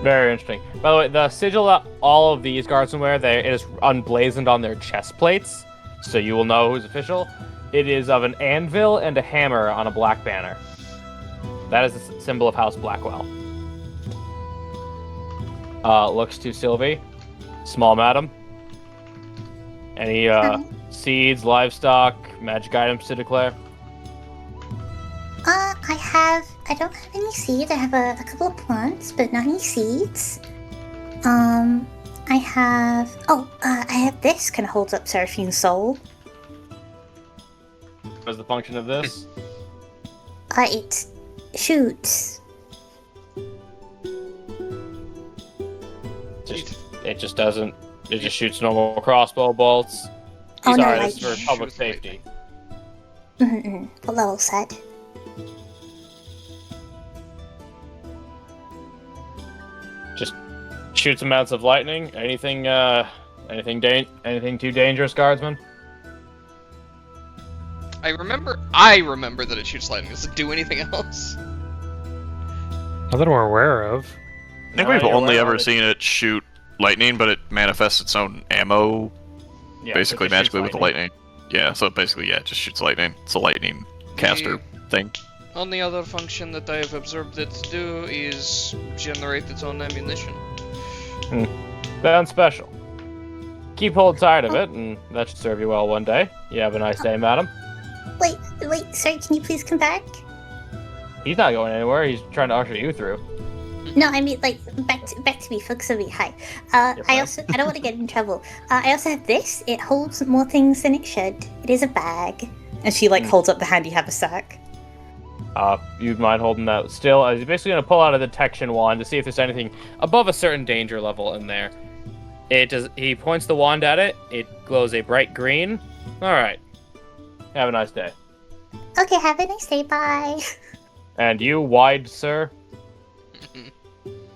Very interesting. By the way, the sigil that all of these guardsmen wear, it is unblazoned on their chest plates, so you will know who's official. It is of an anvil and a hammer on a black banner. That is the symbol of House Blackwell. Looks to Sylvie. Small madam. Any seeds, livestock, magic items to declare? I don't have any seeds. I have a couple of plants, but not any seeds. I have this. Kind of holds up Seraphine's soul. What's the function of this? It shoots. It just doesn't. It just shoots normal crossbow bolts. Oh no, Sorry, like this is for public safety. what level said? Just shoots amounts of lightning. Anything too dangerous, guardsman? I remember that it shoots lightning. Does it do anything else? Not that we're aware of. I think we've only ever seen it shoot lightning, but it manifests its own ammo, Yeah, basically it just shoots magically with the lightning. Yeah, so basically, yeah, it just shoots lightning. It's a lightning caster thing. Only other function that I have observed it to do is generate its own ammunition. Sounds special. Keep hold tight of it, and that should serve you well one day. You have a nice day, madam. Wait, sorry, can you please come back? He's not going anywhere. He's trying to usher you through. No, I mean, like, back to me, focus on me, hi. I don't want to get in trouble. I also have this. It holds more things than it should. It is a bag. And she, like, holds up the handy haversack. You'd mind holding that still? He's basically going to pull out a detection wand to see if there's anything above a certain danger level in there. He points the wand at it. It glows a bright green. All right. Have a nice day. Okay, have a nice day, bye. And you, wide sir?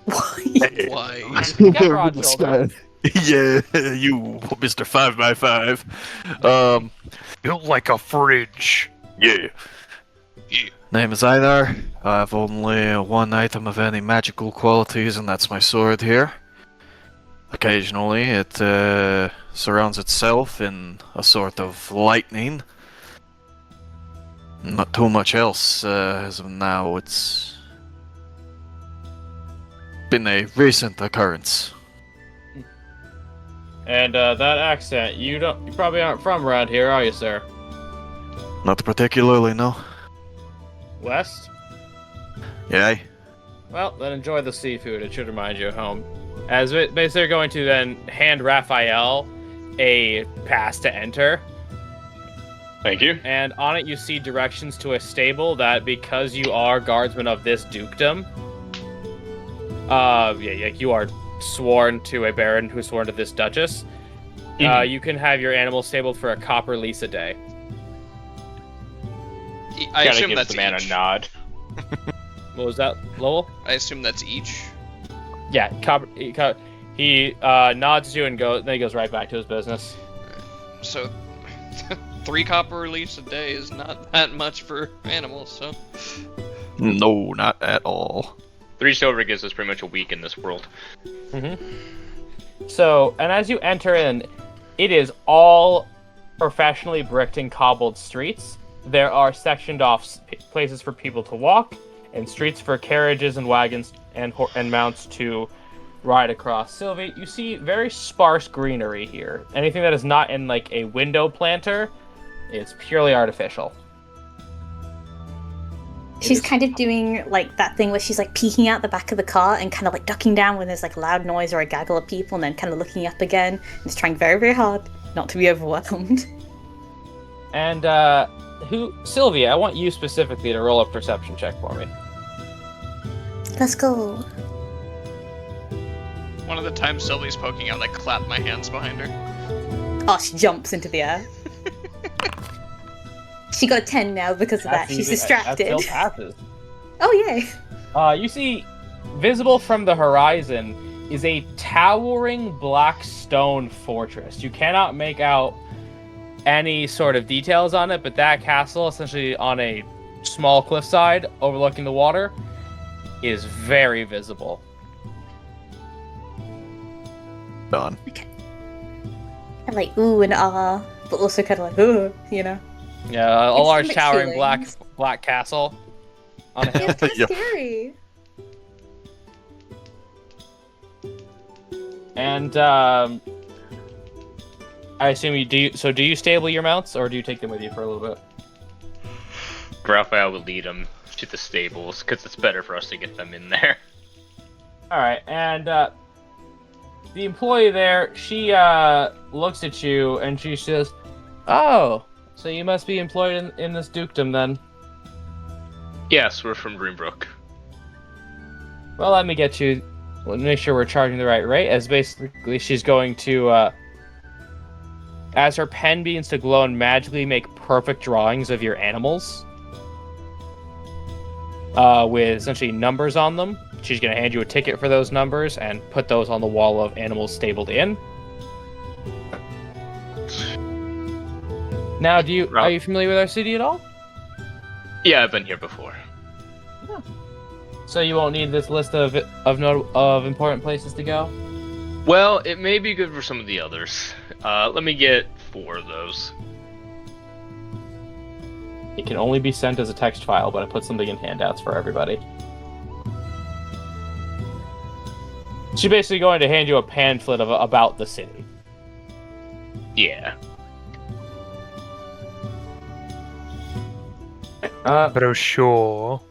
Why? Get broad shoulder. Yeah, you, Mr. 5x5. Built like a fridge. Yeah. Name is Idar. I have only one item of any magical qualities, and that's my sword here. Occasionally, it surrounds itself in a sort of lightning. Not too much else as of now. It's been a recent occurrence. And that accent, you probably aren't from around here, are you, sir? Not particularly, no. West? Yeah. Well, then enjoy the seafood. It should remind you of home. As they're going to then hand Raphael a pass to enter. Thank you. And on it you see directions to a stable that, because you are guardsmen of this dukedom, you are sworn to a baron who's sworn to this duchess. You can have your animal stabled for a copper lease a day. I Gotta assume give that's the man each. a nod. What was that, Lowell? I assume that's each. Yeah, he nods to you and then he goes right back to his business. So, 3 copper leaves a day is not that much for animals, so... No, not at all. 3 silver gives us pretty much a week in this world. So, and as you enter in, it is all professionally bricked and cobbled streets. There are sectioned off places for people to walk, and streets for carriages and wagons and mounts to ride across. Sylvie, you see very sparse greenery here. Anything that is not in like a window planter is purely artificial. She's kind of doing like that thing where she's like peeking out the back of the car and kind of like ducking down when there's like a loud noise or a gaggle of people, and then kind of looking up again. And just trying very, very hard not to be overwhelmed. And Sylvia, I want you specifically to roll a perception check for me. Let's go. One of the times Sylvie's poking out, I clap my hands behind her. Oh, she jumps into the air. She got a 10 now because of that. She's distracted. That still passes. Oh, yay. You see, visible from the horizon is a towering black stone fortress. You cannot make out any sort of details on it, but that castle, essentially on a small cliffside overlooking the water, is very visible. Done. And like, ooh and ah, but also kind of like, ooh, you know? Yeah, a It's large mixed towering feelings. black castle on a hill. It's kind of Yep. scary. And I assume you do. So do you stable your mounts, or do you take them with you for a little bit? Raphael will lead them to the stables, because it's better for us to get them in there. All right, and the employee there, she looks at you and she says, "Oh, so you must be employed in this dukedom then." Yes, we're from Greenbrook. Well, let me get you. We'll make sure we're charging the right rate. As basically, she's going to as her pen begins to glow and magically make perfect drawings of your animals, with essentially numbers on them. She's going to hand you a ticket for those numbers and put those on the wall of animals stabled in. Now, are you familiar with our city at all? Yeah, I've been here before. Yeah. So you won't need this list of important places to go? Well, it may be good for some of the others. Let me get 4 of those. It can only be sent as a text file, but I put something in handouts for everybody. She's basically going to hand you a pamphlet about the city. Yeah. Brochure.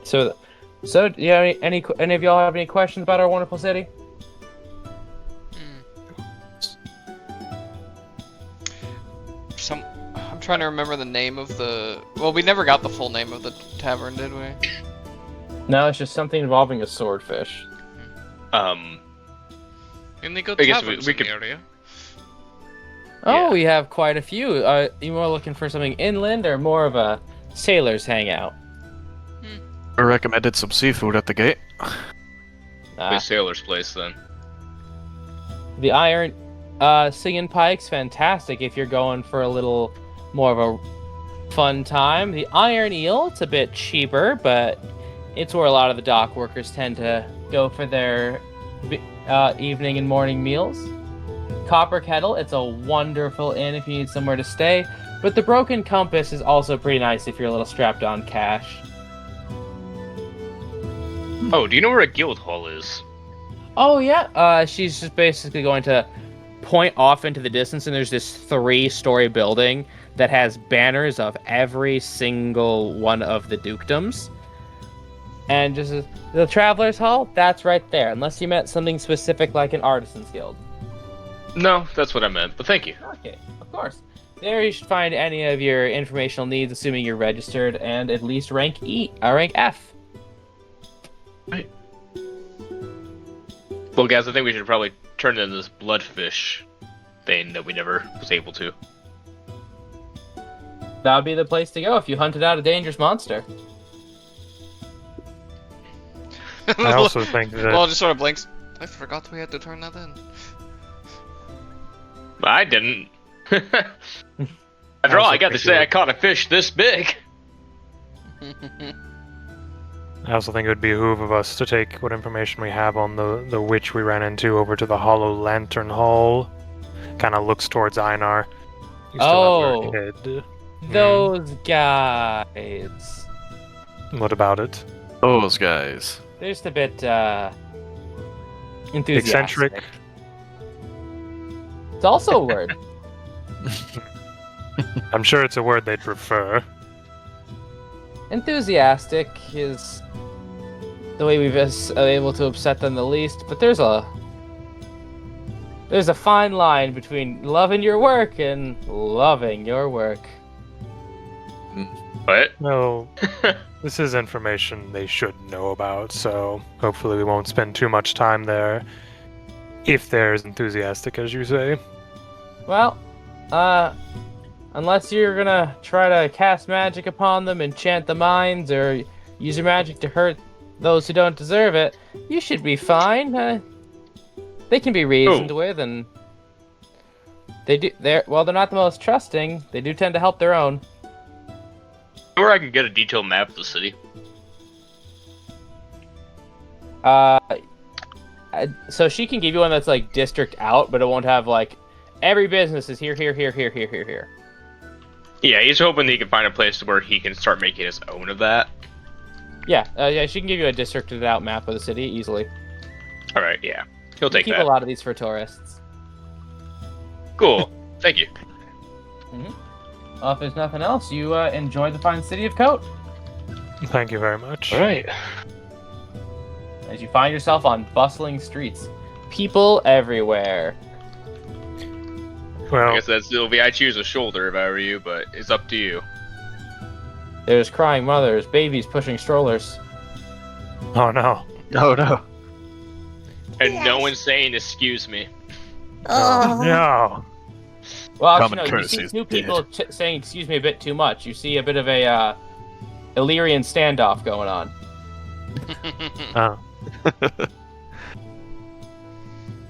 So, do you have any of y'all have any questions about our wonderful city? I'm trying to remember the name of the. Well, we never got the full name of the tavern, did we? No, it's just something involving a swordfish. Any good I guess taverns we in could- the area? Oh, Yeah. we have quite a few. You more looking for something inland or more of a sailor's hangout? I recommended some seafood at the gate. The sailor's place, then. The Iron Singing Pike's fantastic if you're going for a little more of a fun time. The Iron Eel, it's a bit cheaper, but it's where a lot of the dock workers tend to go for their evening and morning meals. Copper Kettle, it's a wonderful inn if you need somewhere to stay, but the Broken Compass is also pretty nice if you're a little strapped on cash. Oh, do you know where a guild hall is? Oh yeah, she's just basically going to point off into the distance, and there's this 3-story building that has banners of every single one of the dukedoms. And just the Traveler's Hall, that's right there, unless you meant something specific like an Artisan's Guild. No, that's what I meant, but thank you. Okay, of course. There you should find any of your informational needs, assuming you're registered and at least rank rank F. Right. Well, guys, I think we should probably turn into this bloodfish thing that we never was able to. That would be the place to go if you hunted out a dangerous monster. I also think that Well, it just sort of blinks. I forgot we had to turn that in. I didn't. After all, I got to say I caught a fish this big. I also think it would behoove of us to take what information we have on the witch we ran into over to the Hollow Lantern Hall. Kind of looks towards Einar. You still have your head. Those guys. What about it? Those guys. They're just a bit enthusiastic. Eccentric. It's also a word. I'm sure it's a word they'd prefer. Enthusiastic is the way we've been able to upset them the least, but there's a fine line between loving your work and loving your work. What? Well, this is information they should know about, so hopefully we won't spend too much time there. If they're as enthusiastic as you say. Well, unless you're gonna try to cast magic upon them, enchant the minds, or use your magic to hurt those who don't deserve it, you should be fine. They can be reasoned with, and they're not the most trusting. They do tend to help their own. Or I can get a detailed map of the city. So she can give you one that's like district out, but it won't have like every business is here. Yeah, he's hoping he can find a place where he can start making his own of that. Yeah, she can give you a districted out map of the city easily. All right, yeah, he'll take Keep that. a lot of these for tourists. Cool, thank you. Well, if there's nothing else, you enjoy the fine city of Cote. Thank you very much. All right. As you find yourself on bustling streets, people everywhere. I Well, guess that's Sylvie. I choose a shoulder if I were you, but it's up to you. There's crying mothers, babies pushing strollers. oh no. Oh no. and no Yes. one's saying excuse me. Oh, No. Well, Common actually, no, you see courtesy is two people saying "excuse me" a bit too much. You see a bit of a Illyrian standoff going on. Oh.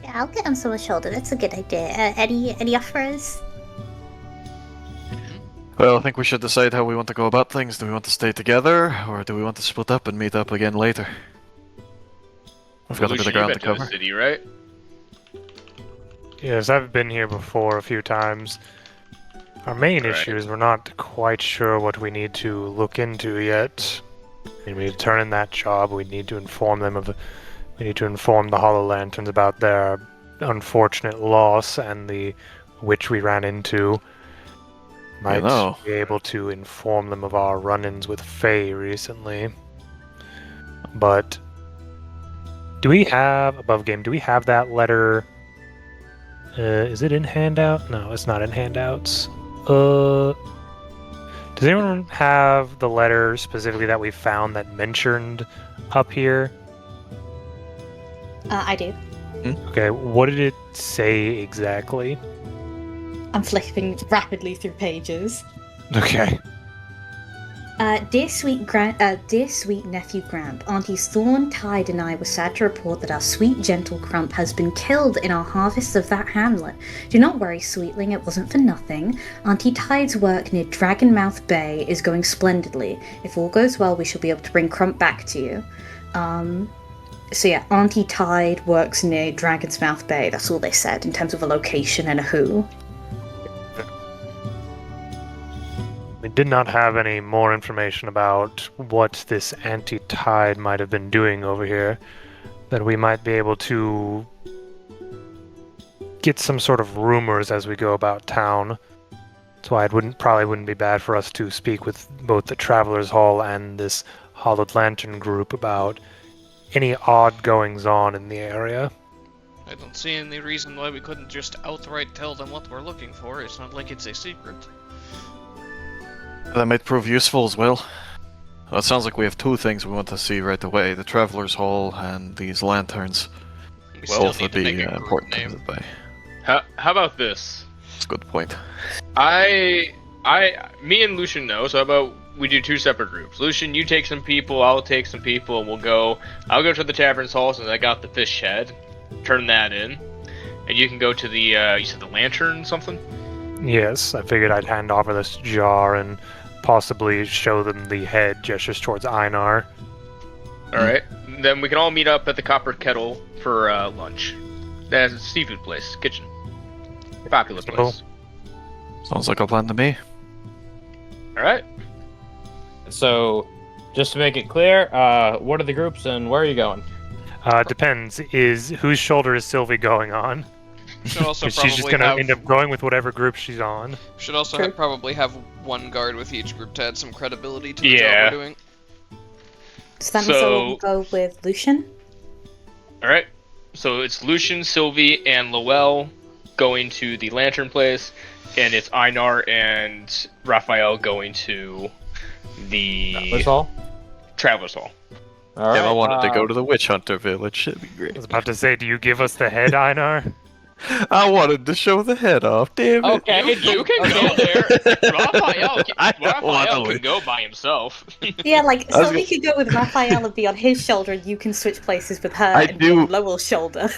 yeah, I'll get him someone's shoulder. That's a good idea. Any offers? Well, I think we should decide how we want to go about things. Do we want to stay together, or do we want to split up and meet up again later? We've got a bit Lucian, of ground you to been to cover. the city, right? Yes, I've been here before a few times. Our main Right. issue is we're not quite sure what we need to look into yet. I mean, we need to turn in that job. We need to inform them of. We need to inform the Hollow Lanterns about their unfortunate loss and the witch we ran into. Might know. be able to inform them of our run-ins with Faye recently. But do we have above game? Do we have that letter? Is it in handout? No, it's not in handouts. Does anyone have the letter specifically that we found that mentioned up here? I do. Okay, what did it say exactly? I'm flipping rapidly through pages. Okay. Dear sweet nephew Gramp, Aunties Thorn, Tide, and I were sad to report that our sweet gentle Grump has been killed in our harvest of that hamlet. Do not worry, sweetling, it wasn't for nothing. Auntie Tide's work near Dragonmouth Bay is going splendidly. If all goes well, we shall be able to bring Crump back to you. So yeah, Auntie Tide works near Dragon's Mouth Bay. That's all they said in terms of a location and a who. We did not have any more information about what this anti-tide might have been doing over here, that we might be able to get some sort of rumors as we go about town. That's why it probably wouldn't be bad for us to speak with both the Travelers Hall and this Hollowed Lantern group about any odd goings-on in the area. I don't see any reason why we couldn't just outright tell them what we're looking for. It's not like it's a secret. That might prove useful as well. Well, it sounds like we have two things we want to see right away: the Travelers Hall and these lanterns. We Both still would need to be make a group important to name. visit by. How about this? That's a good point. Me and Lucian know. So how about we do two separate groups? Lucian, you take some people. I'll take some people, and we'll go. I'll go to the Tavern's Hall since I got the fish shed. Turn that in, and you can go to the. You said the lantern something. Yes, I figured I'd hand over this jar and possibly show them the head gestures towards Einar. All right. Then we can all meet up at the Copper Kettle for lunch. That's a seafood place, kitchen, popular place. Sounds like a plan to me. All right. So, just to make it clear, what are the groups and where are you going? Depends. Whose shoulder is Sylvie going on? Should also 'Cause probably she's just gonna have, end up going with whatever group she's on. should also True. probably have one guard with each group to add some credibility to the Yeah. job we're doing. So that means we'll go with Lucian. All right. So it's Lucian, Sylvie, and Lowell going to the Lantern Place, and it's Einar and Raphael going to the That's all? Travelers Hall. All right. Damn, I wanted to go to the Witch Hunter Village. It'd be I great. was about to say, do you give us the head, Einar? I wanted to show the head off. Damn it. Okay, You can go there. Raphael I don't wanna can leave. go by himself. Yeah, like, I was so we could go with Raphael and be on his shoulder, and you can switch places with her I and be do- on Lowell's shoulder.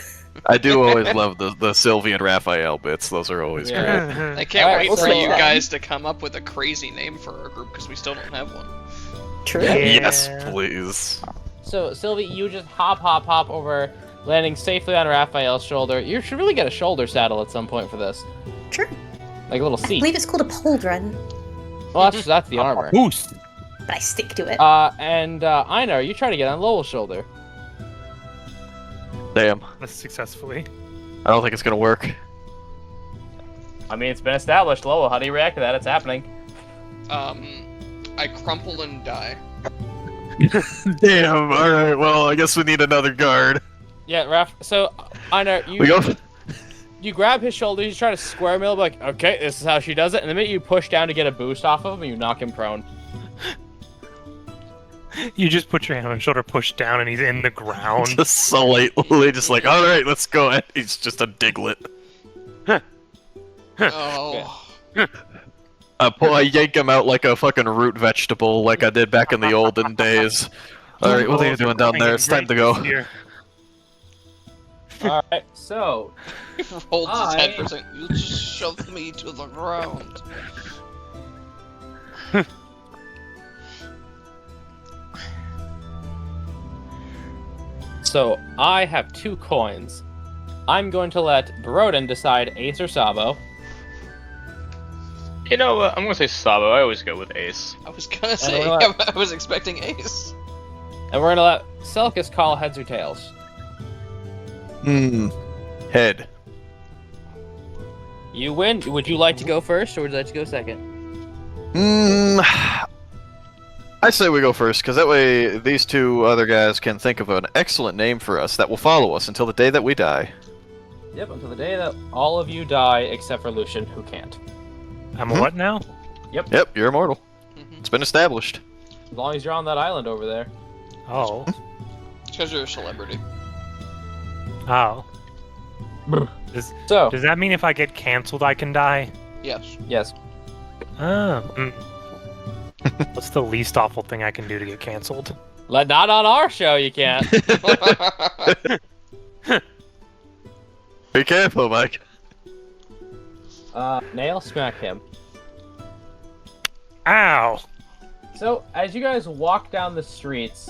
I do always love the Sylvie and Raphael bits. Those are always Yeah. great. I can't Alright, wait for so, you um, guys to come up with a crazy name for our group because we still don't have one. True. Yeah. Yes, please. So, Sylvie, you just hop over, landing safely on Raphael's shoulder. You should really get a shoulder saddle at some point for this. True. Like a little I seat. believe it's called a pauldron, Well, that's the armor. Boost! but I stick to it. And Einar, you try to get on Lowell's shoulder. Damn. Successfully. I don't think it's gonna work. I mean, it's been established. Lowell, how do you react to that? It's happening. I crumple and die. Damn. All right. Well, I guess we need another guard. Yeah, Raph. So, Einar, We go. you grab his shoulder, you try to square him, like, okay, this is how she does it. And the minute you push down to get a boost off of him, you knock him prone. You just put your hand on his shoulder, push down, and he's in the ground. Just sullyly, just like, all right, let's go. And he's just a Diglett. Oh. I yank him out like a fucking root vegetable, like I did back in the olden days. All right, what are you doing down there? It's time to go. All right, so He rolled his head for a second. You just shoved me to the ground. So I have 2 coins. I'm going to let Broden decide Ace or Sabo. You know what? I'm gonna say Sabo. I always go with Ace. I was gonna say, we're I was expecting Ace. And we're going to let Selkis call heads or tails. Head. You win. Would you like to go first, or would you like to go second? I say we go first, because that way these 2 other guys can think of an excellent name for us that will follow us until the day that we die. Yep, until the day that all of you die, except for Lucian, who can't. I'm a what now? Yep, you're immortal. It's been established. As long as you're on that island over there. Oh. Because you're a celebrity. Oh. So, Does that mean if I get canceled, I can die? Yes. yes. Oh. What's the least awful thing I can do to get canceled? Not on our show, you can't. Be careful, Mike. Nail, smack him. Ow! So, as you guys walk down the streets,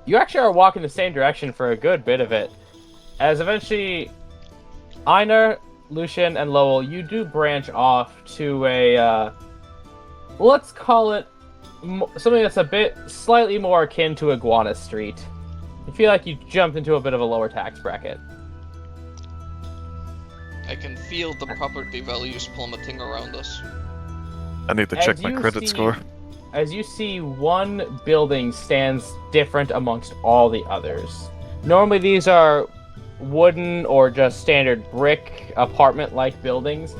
you actually are walking the same direction for a good bit of it. As eventually, Einar, Lucian, and Lowell, you do branch off to a, let's call it something that's a bit slightly more akin to Iguana Street. You feel like you jumped into a bit of a lower tax bracket. I can feel the property values plummeting around us. I need to check my credit score. As you see, one building stands different amongst all the others. Normally these are wooden or just standard brick apartment-like buildings.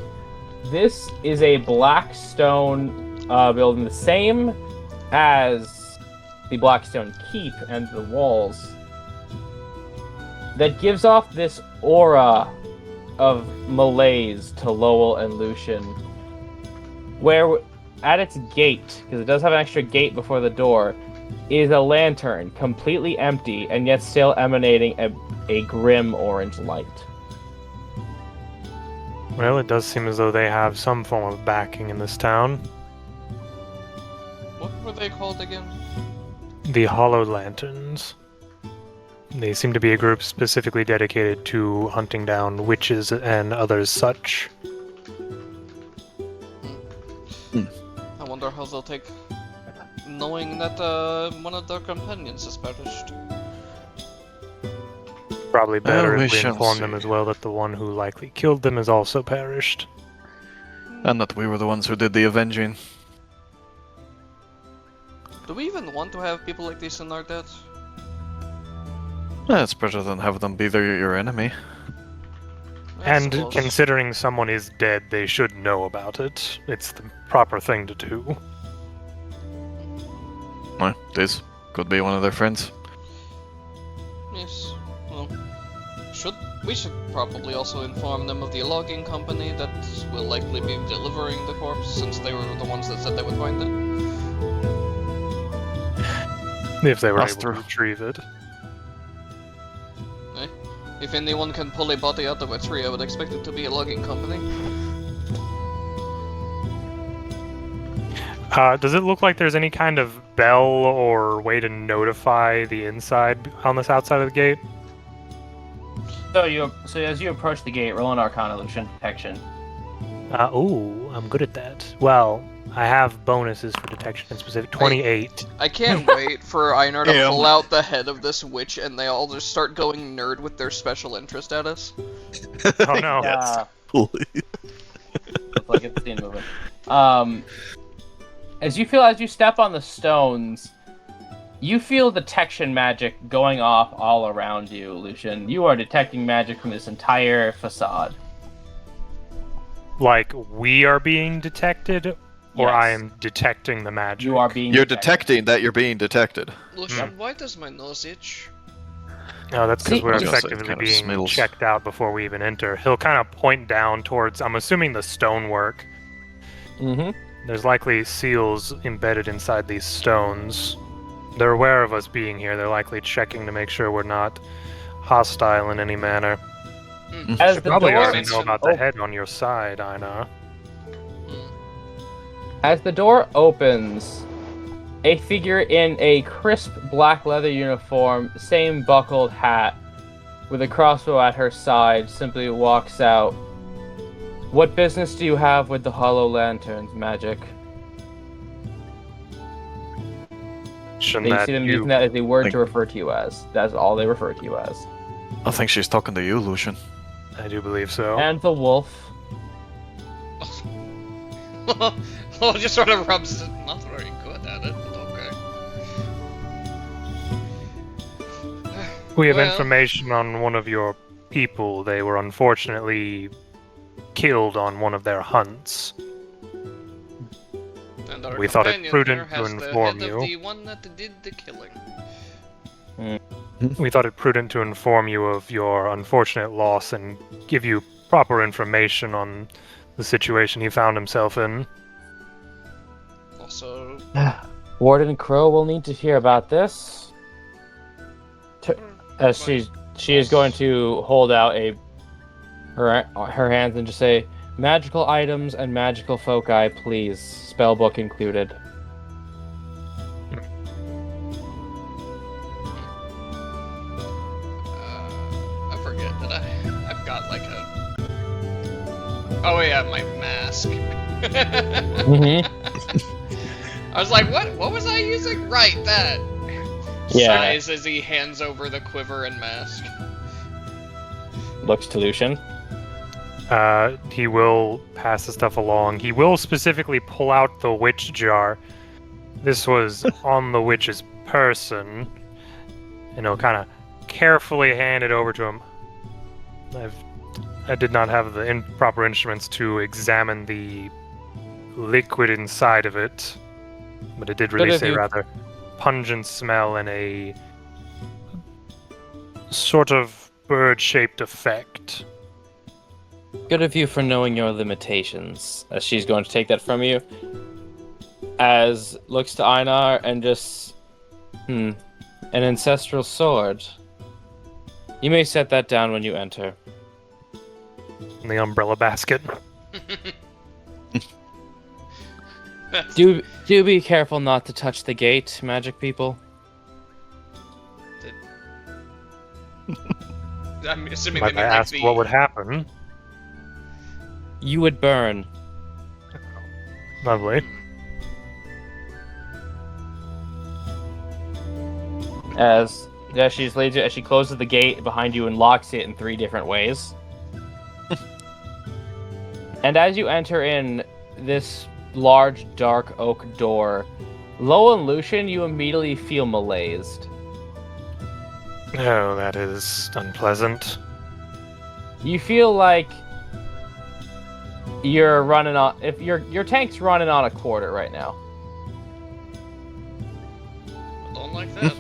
This is a black stone building, the same as the Blackstone Keep and the walls, that gives off this aura of malaise to Lowell and Lucian, where at its gate, because it does have an extra gate before the door, is a lantern, completely empty, and yet still emanating a grim orange light. Well, it does seem as though they have some form of backing in this town. What were they called again? The Hollow Lanterns. They seem to be a group specifically dedicated to hunting down witches and others such. I wonder how they'll take knowing that one of their companions is perished. Probably better we if we shall inform them see. as well that the one who likely killed them has also perished. And that we were the ones who did the avenging. Do we even want to have people like this in our debt? It's better than have them be your enemy. I And suppose. considering someone is dead, they should know about it. It's the proper thing to do. Well, this could be one of their friends. Yes. Well, we should probably also inform them of the logging company that will likely be delivering the corpse, since they were the ones that said they would find it. If they were That's able true. to retrieve it. If anyone can pull a body out of a tree, I would expect it to be a logging company. Does it look like there's any kind of bell or way to notify the inside on this outside of the gate? So as you approach the gate, roll an Arcana, Lucian, detection. Ooh, I'm good at that. Well, I have bonuses for detection in specific. 28. I can't wait for Einar to Damn. pull out the head of this witch and they all just start going nerd with their special interest at us. Oh no. Yeah. Please. Looks like it's scene moving. As you step on the stones, you feel detection magic going off all around you, Lucian. You are detecting magic from this entire facade. Like, we are being detected? Or I Yes. am detecting the magic? You are being You're detected. detecting that you're being detected. Lucian, why does my nose itch? Oh, that's because See, we're I was gonna say, effectively kind of being smells. checked out before we even enter. He'll kind of point down towards, I'm assuming, the stonework. Mm-hmm. There's likely seals embedded inside these stones. They're aware of us being here. They're likely checking to make sure we're not hostile in any manner. As Should the probably door already know about the op- head on your side, Aina. As the door opens, a figure in a crisp black leather uniform, same buckled hat, with a crossbow at her side, simply walks out. What business do you have with the Hollow Lanterns, Magic? Shouldn't They that see them you... using that as a word Think- to refer to you as. That's all they refer to you as. I think she's talking to you, Lucian. I do believe so. And the wolf. Well, just sort of rubs it. Not very good at it, but okay. We have Well- information on one of your people. They were unfortunately killed on one of their hunts. And our We thought it companion prudent here to has inform the head you. of the one that did the killing. We thought it prudent to inform you of your unfortunate loss and give you proper information on the situation he found himself in. Also, Warden Crow will need to hear about this. As she is going to hold out her hands and just say, "Magical items and magical foci, please. Spellbook included." I forget that I've got like a. Oh yeah, my mask. Mm-hmm. I was like, what was I using? Right, that. Yeah. Sighs as he hands over the quiver and mask. Looks to Lucian. He will pass the stuff along. He will specifically pull out the witch jar. This was on the witch's person. And he'll kind of carefully hand it over to him. I did not have the proper instruments to examine the liquid inside of it, but it did Good release of a you. rather pungent smell and a sort of bird-shaped effect. Good of you for knowing your limitations. As she's going to take that from you. As looks to Einar and just, an ancestral sword. You may set that down when you enter. In the umbrella basket. Do be careful not to touch the gate, magic people. I'm assuming Might they I mean like ask the. what would happen? You would burn. Lovely. As she closes the gate behind you and locks it in 3 different ways. And as you enter in this large dark oak door, Lo and Lucian, you immediately feel malaised. Oh, that is unpleasant. You feel like you're running on if your tank's running on a quarter right now. Don't like that.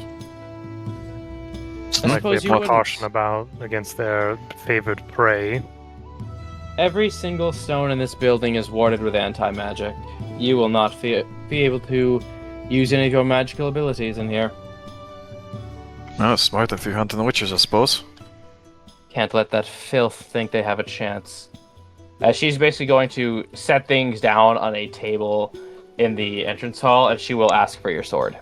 I Likely suppose a you wouldn't. precaution about against their favored prey. Every single stone in this building is warded with anti-magic. You will not be able to use any of your magical abilities in here. No, it's smart if you're hunting the witches, I suppose. Can't let that filth think they have a chance. As she's basically going to set things down on a table in the entrance hall, and she will ask for your sword.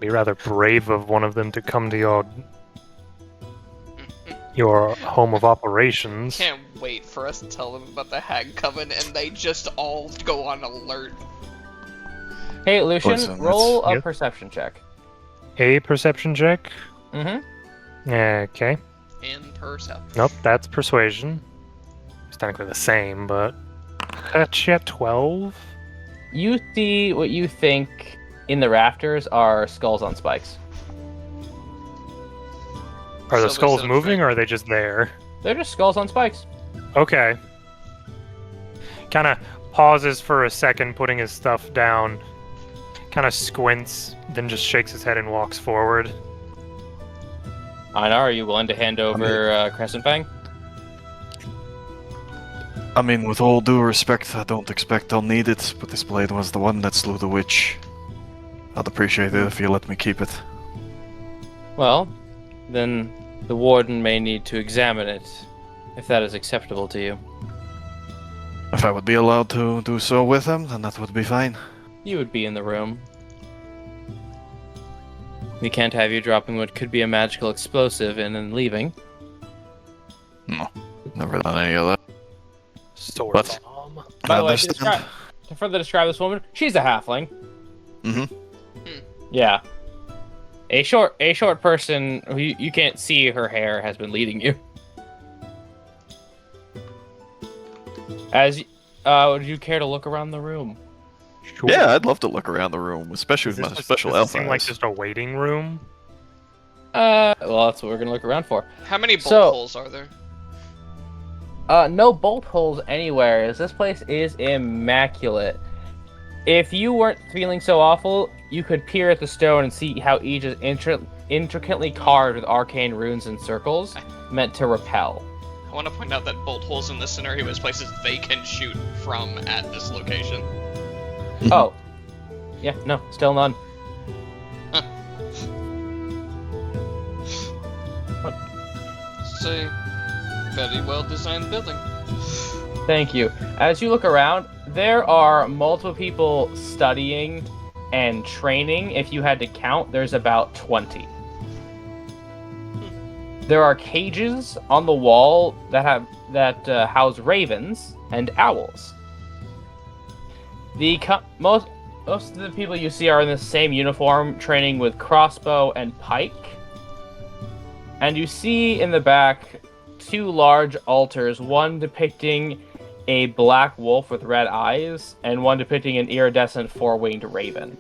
Be rather brave of one of them to come to your home of operations. Can't wait for us to tell them about the Hag Coven and they just all go on alert. Hey, Lucian, Listen, roll a Yep. perception check. A perception check? Mm-hmm. Okay. In perception. Nope, that's persuasion. It's technically the same, but... Gotcha, 12? You see what you think in the rafters are skulls on spikes. Are the So skulls is it moving, right? or are they just there? They're just skulls on spikes. Okay. kind of pauses for a second, putting his stuff down, kind of squints, then just shakes his head and walks forward. Einar, are you willing to hand over Crescent Fang? I mean, with all due respect, I don't expect I'll need it, but this blade was the one that slew the witch. I'd appreciate it if you let me keep it. Well, then the warden may need to examine it, if that is acceptable to you. If I would be allowed to do so with him, then that would be fine. You would be in the room. We can't have you dropping what could be a magical explosive and then leaving. No, never done any of that. Sword What? bomb. By the way, Understand. to further describe this woman, she's a halfling. Mm-hmm. Yeah. A short person who you can't see her hair has been leading you. Would you care to look around the room? Sure. Yeah, I'd love to look around the room, especially with my special does elf this seem like eyes. just a waiting room? Well, that's what we're gonna look around for. How many bolt So- holes are there? No bolt holes anywhere, as this place is immaculate. If you weren't feeling so awful, you could peer at the stone and see how each is intricately carved with arcane runes and circles, meant to repel. I want to point out that bolt holes in this scenario is places they can shoot from at this location. Oh. Yeah, no, still none. It's a very well designed building. Thank you. As you look around, there are multiple people studying and training. If you had to count, there's about 20. There are cages on the wall that house ravens and owls. Most of the people you see are in the same uniform, training with crossbow and pike. And you see in the back 2 large altars, one depicting a black wolf with red eyes, and one depicting an iridescent 4-winged raven.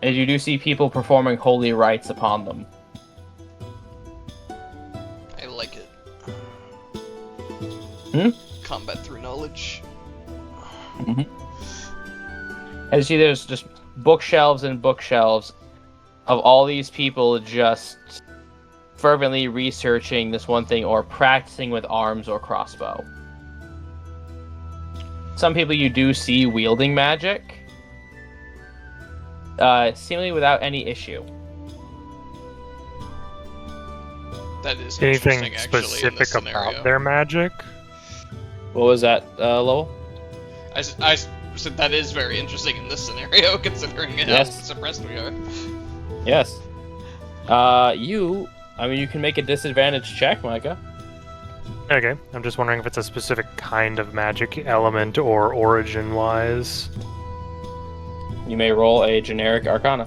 And you do see people performing holy rites upon them. I like it. Combat through knowledge. As you see, there's just bookshelves and bookshelves of all these people just fervently researching this one thing or practicing with arms or crossbow. Some people you do see wielding magic, seemingly without any issue. That is Anything interesting, actually, in specific this scenario. about their magic? What was that, Lowell? I said that is very interesting in this scenario, considering how Yes. suppressed we are. Yes. You can make a disadvantage check, Micah. Okay, I'm just wondering if it's a specific kind of magic element or origin-wise. You may roll a generic arcana.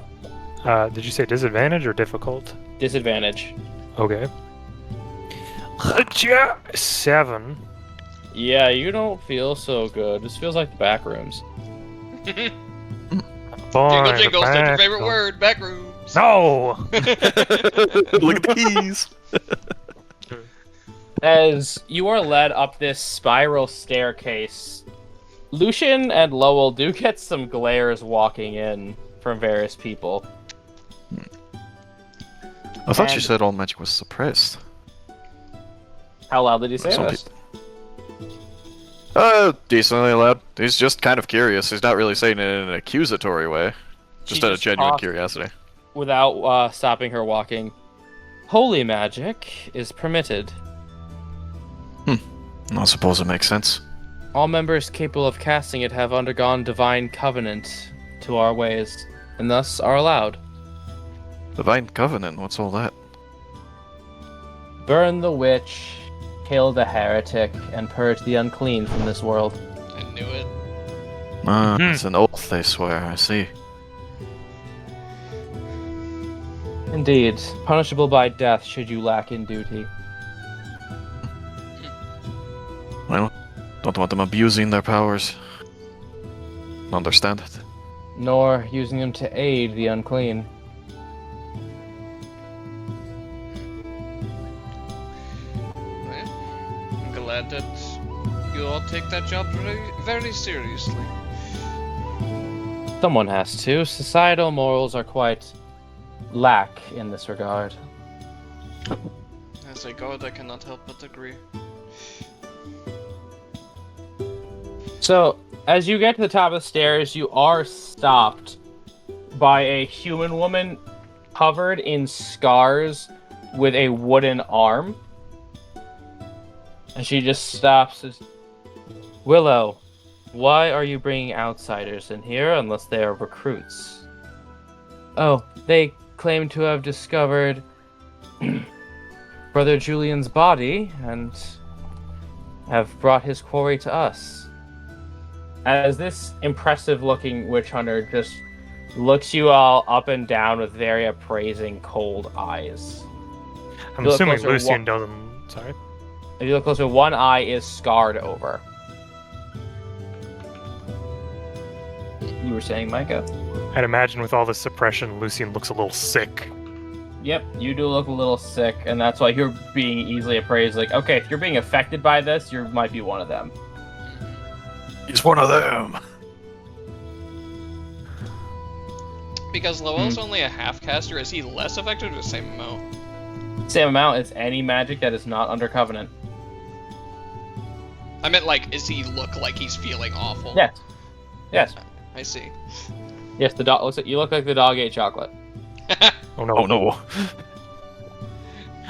Did you say disadvantage or difficult? Disadvantage. Okay. 7. Yeah, you don't feel so good. This feels like the back rooms. Jingle Fine, jingles, take your back favorite up. word, backrooms. No! Look at the keys! As you are led up this spiral staircase, Lucian and Lowell do get some glares walking in from various people. I thought you And- said all magic was suppressed. How loud did he say Some this? Decently loud. He's just kind of curious. He's not really saying it in an accusatory way. Just She out of genuine talked curiosity. Without stopping her walking. Holy magic is permitted. I suppose it makes sense. All members capable of casting it have undergone divine covenant to our ways, and thus are allowed. Divine Covenant, what's all that? Burn the witch, kill the heretic, and purge the unclean from this world. I knew it. It's an oath, they swear, I see. Indeed, punishable by death should you lack in duty. Well, don't want them abusing their powers. Understand it. Nor using them to aid the unclean. Well, I'm glad that you all take that job very, very seriously. Someone has to. Societal morals are quite lack in this regard. As a guard, I cannot help but agree. So, as you get to the top of the stairs, you are stopped by a human woman covered in scars with a wooden arm. And she just stops and says, Willow, why are you bringing outsiders in here unless they are recruits? Oh, they claim to have discovered Brother Julian's body and have brought his quarry to us. As this impressive-looking witch hunter just looks you all up and down with very appraising, cold eyes. I'm You look assuming closer, Lucian doesn't. Sorry. If you look closer, one eye is scarred over. You were saying, Micah? I'd imagine with all the suppression, Lucian looks a little sick. Yep, you do look a little sick, and that's why you're being easily appraised. Like, okay, if you're being affected by this, you might be one of them. He's one of them. Because Lowell's only a half caster, is he less affected or the same amount? Same amount as any magic that is not under Covenant. I meant, like, does he look like he's feeling awful? Yes. Yes. I see. Yes, the dog. You look like the dog ate chocolate. Oh no. Oh no.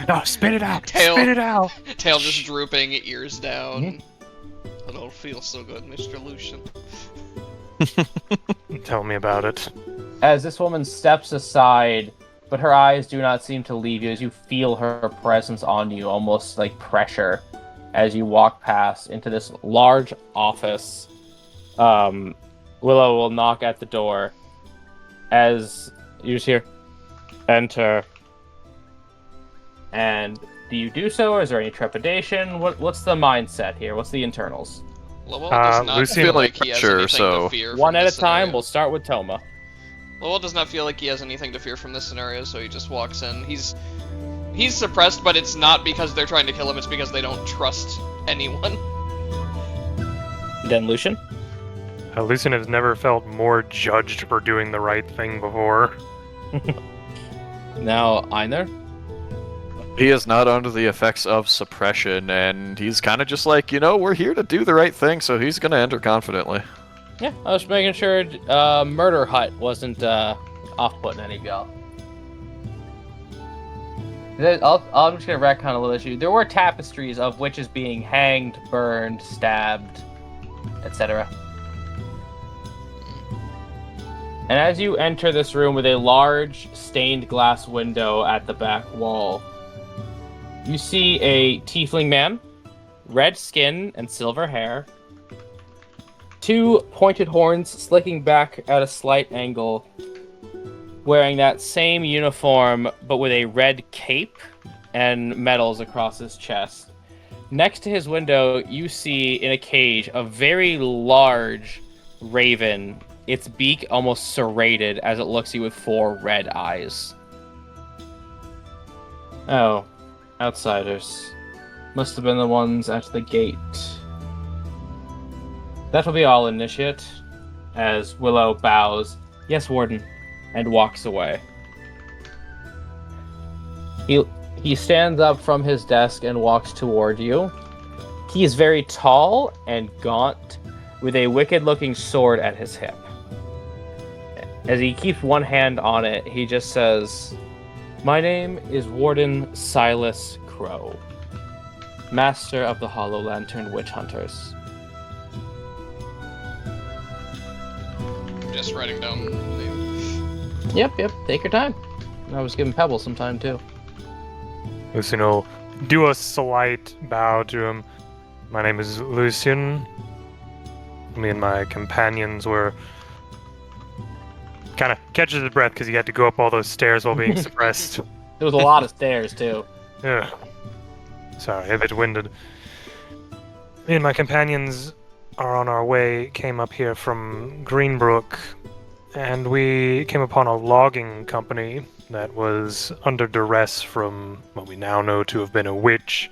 No, spit it out! Tail. Spit it out! Tail just drooping, ears down. Mm-hmm. I don't feel so good, Mr. Lucian. Tell me about it. As this woman steps aside, but her eyes do not seem to leave you as you feel her presence on you, almost like pressure, as you walk past into this large office. Willow will knock at the door as you just hear, enter. And do you do so, or is there any trepidation? What's the mindset here? What's the internals? Lowell does not Lucian- feel like he has Sure, anything so- to fear One from at a this time, scenario. we'll start with Toma. Lowell does not feel like he has anything to fear from this scenario, so he just walks in. He's suppressed, but it's not because they're trying to kill him, it's because they don't trust anyone. Then Lucian? Lucian has never felt more judged for doing the right thing before. Now, Einar? He is not under the effects of suppression, and he's kind of just like, we're here to do the right thing, so he's going to enter confidently. Yeah, I was making sure Murder Hut wasn't off-putting any of y'all. I'm just going to retcon a little issue. There were tapestries of witches being hanged, burned, stabbed, etc. And as you enter this room with a large stained glass window at the back wall, you see a tiefling man, red skin and silver hair, two pointed horns slicking back at a slight angle, wearing that same uniform but with a red cape and medals across his chest. Next to his window, you see in a cage a very large raven, its beak almost serrated as it looks at you with four red eyes. Oh, outsiders. Must have been the ones at the gate. That'll be all, Initiate, as Willow bows, yes, Warden, and walks away. He stands up from his desk and walks toward you. He is very tall and gaunt, with a wicked-looking sword at his hip. As he keeps one hand on it, he just says, "My name is Warden Silas Crow, Master of the Hollow Lantern Witch Hunters." Just writing down the name. Yep, take your time. I was giving Pebble some time, too. Lucian will do a slight bow to him. My name is Lucian. Me and my companions were... Kind of catches his breath because he had to go up all those stairs while being suppressed. There was a lot of stairs, too. Yeah. Sorry, a bit winded. Me and my companions are on our way, came up here from Greenbrook, and we came upon a logging company that was under duress from what we now know to have been a witch.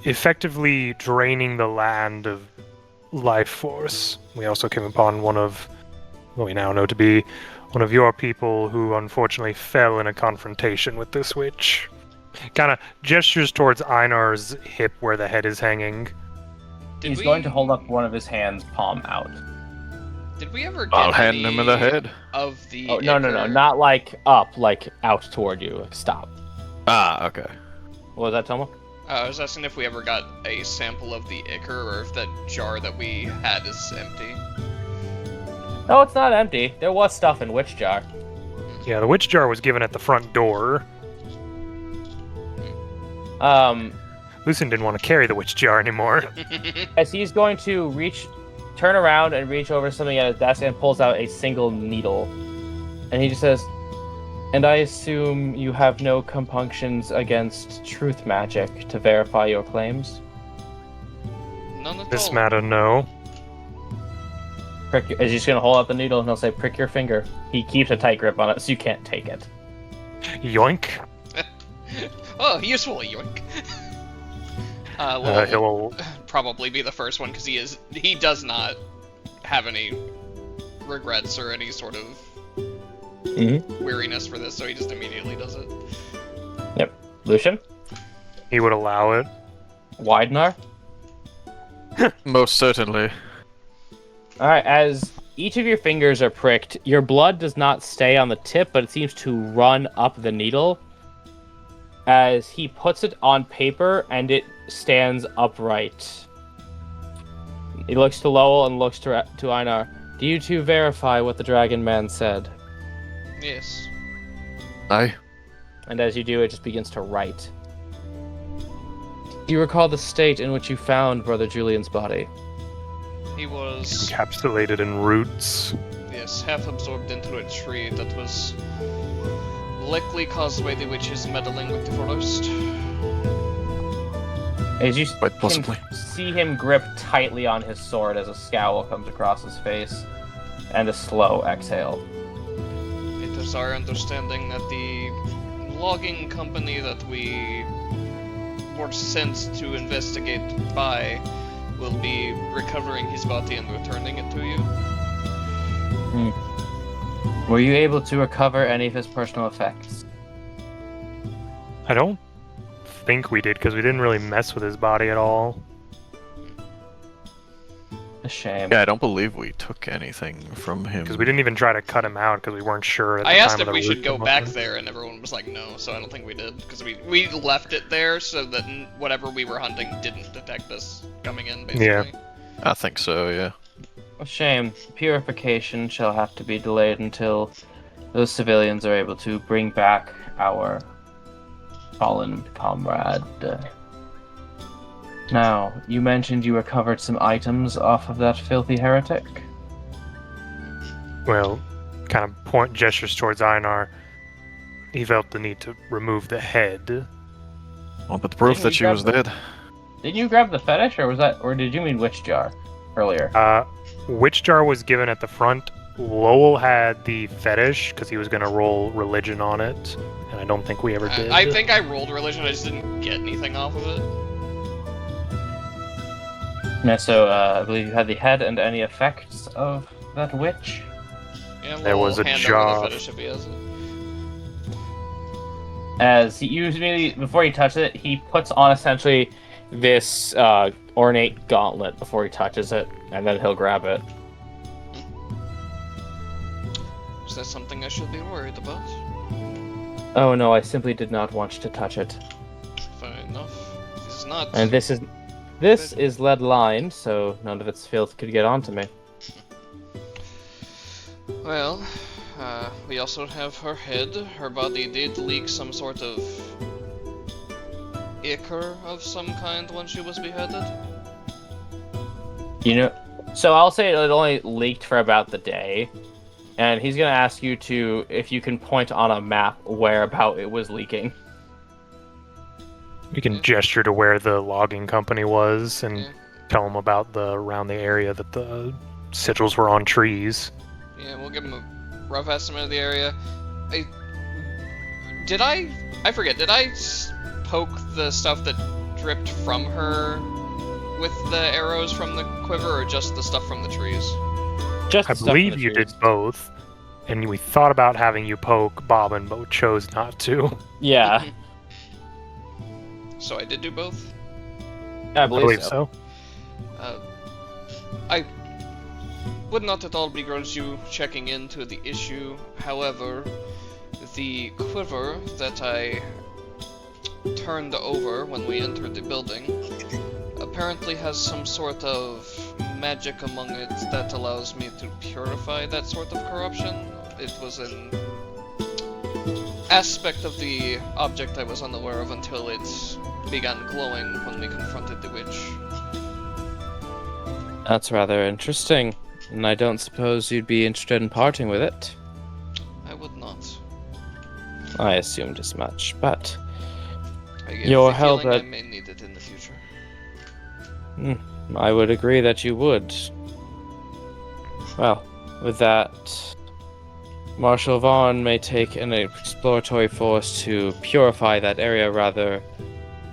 effectively draining the land of life force. We also came upon one of what we now know to be one of your people who unfortunately fell in a confrontation with this witch. Kind of gestures towards Einar's hip where the head is hanging. He's going to hold up one of his hands, palm out. Did we ever get I'll hand him in the head. of the Oh, no, ichor? not like up, like out toward you. Like, stop. Ah, okay. What was that, Tomo? I was asking if we ever got a sample of the ichor, or if that jar that we had is empty. No, it's not empty. There was stuff in Witch Jar. Yeah, the witch jar was given at the front door. Lucien didn't want to carry the witch jar anymore. As he's going to turn around and reach over something at his desk and pulls out a single needle. And he just says, "And I assume you have no compunctions against truth magic to verify your claims?" None at This all. matter, no. He's just going to hold out the needle and he'll say, "Prick your finger." He keeps a tight grip on it so you can't take it. Yoink. Oh, useful, yoink. Well, He'll probably be the first one because he does not have any regrets or any sort of weariness for this, so he just immediately does it. Yep. Lucian? he would allow it. Widener? Most certainly. Alright, as each of your fingers are pricked, your blood does not stay on the tip, but it seems to run up the needle. As he puts it on paper, and it stands upright. He looks to Lowell and looks to Einar. "Do you two verify what the Dragon Man said?" Yes. Aye. And as you do, it just begins to write. "Do you recall the state in which you found Brother Julian's body?" He was, Encapsulated in roots. yes, half absorbed into a tree that was likely caused by the witches meddling with the forest. As you Quite possibly. can see him grip tightly on his sword as a scowl comes across his face, and a slow exhale. It is our understanding that the logging company that we were sent to investigate by will be recovering his body and returning it to you. Were you able to recover any of his personal effects? I don't think we did, because we didn't really mess with his body at all. A shame. Yeah, I don't believe we took anything from him. Because we didn't even try to cut him out, because we weren't sure at the I time asked of if the we should root go back component. there, and everyone was like, no, so I don't think we did. Because we left it there so that whatever we were hunting didn't detect us coming in, basically. Yeah. I think so, yeah. A shame. Purification shall have to be delayed until those civilians are able to bring back our fallen comrade. Now, you mentioned you recovered some items off of that filthy heretic. Well, kind of gestures towards Einar. He felt the need to remove the head. Well, but the proof Didn't that we she grab was the- dead. Did you grab the fetish, or did you mean witch jar earlier? Witch jar was given at the front. Lowell had the fetish because he was going to roll religion on it, and I don't think we ever did. I think I rolled religion, I just didn't get anything off of it. Yeah, so I believe you had the head and any effects of that witch. Yeah, There was we'll a hand jar. over the fetish if he has it. As he usually, before he touches it, he puts on essentially this ornate gauntlet before he touches it, and then he'll grab it. Is that something I should be worried about? Oh no, I simply did not want you to touch it. Fair enough. This is not. And this is lead lined, so none of its filth could get onto me. Well, we also have her head. Her body did leak some sort of ichor of some kind when she was beheaded. You know, so I'll say it only leaked for about the day, and he's gonna ask you to, if you can point on a map where about it was leaking. We can gesture to where the logging company was and Yeah. tell them about around the area that the sigils were on trees. Yeah, we'll give him a rough estimate of the area. I forget, did I poke the stuff that stripped from her with the arrows from the quiver, or just the stuff from the trees? Just I the stuff in believe the you trees. did both, and we thought about having you poke Bobbin, but chose not to. Yeah, So I did do both? I I believe, believe so. so. I would not at all begrudge you checking into the issue. However, the quiver that I turned over when we entered the building apparently has some sort of magic among it that allows me to purify that sort of corruption. It was an aspect of the object I was unaware of until it began glowing when we confronted the witch. That's rather interesting, and I don't suppose you'd be interested in parting with it. I would not. I assumed as much, but I get Your the help feeling at- I may need it in the future. I would agree that you would. Well, with that, Marshal Vaughn may take an exploratory force to purify that area rather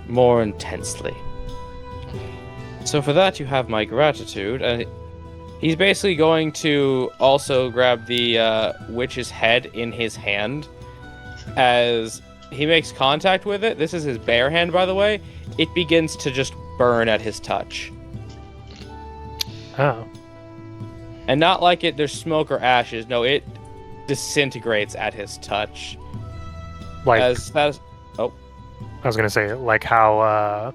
more intensely. So for that, you have my gratitude. He's basically going to also grab the witch's head in his hand as he makes contact with it. This is his bare hand, by the way. It begins to just burn at his touch. Oh. And not like there's smoke or ashes. No, it disintegrates at his touch. Like, I I was gonna say, like how,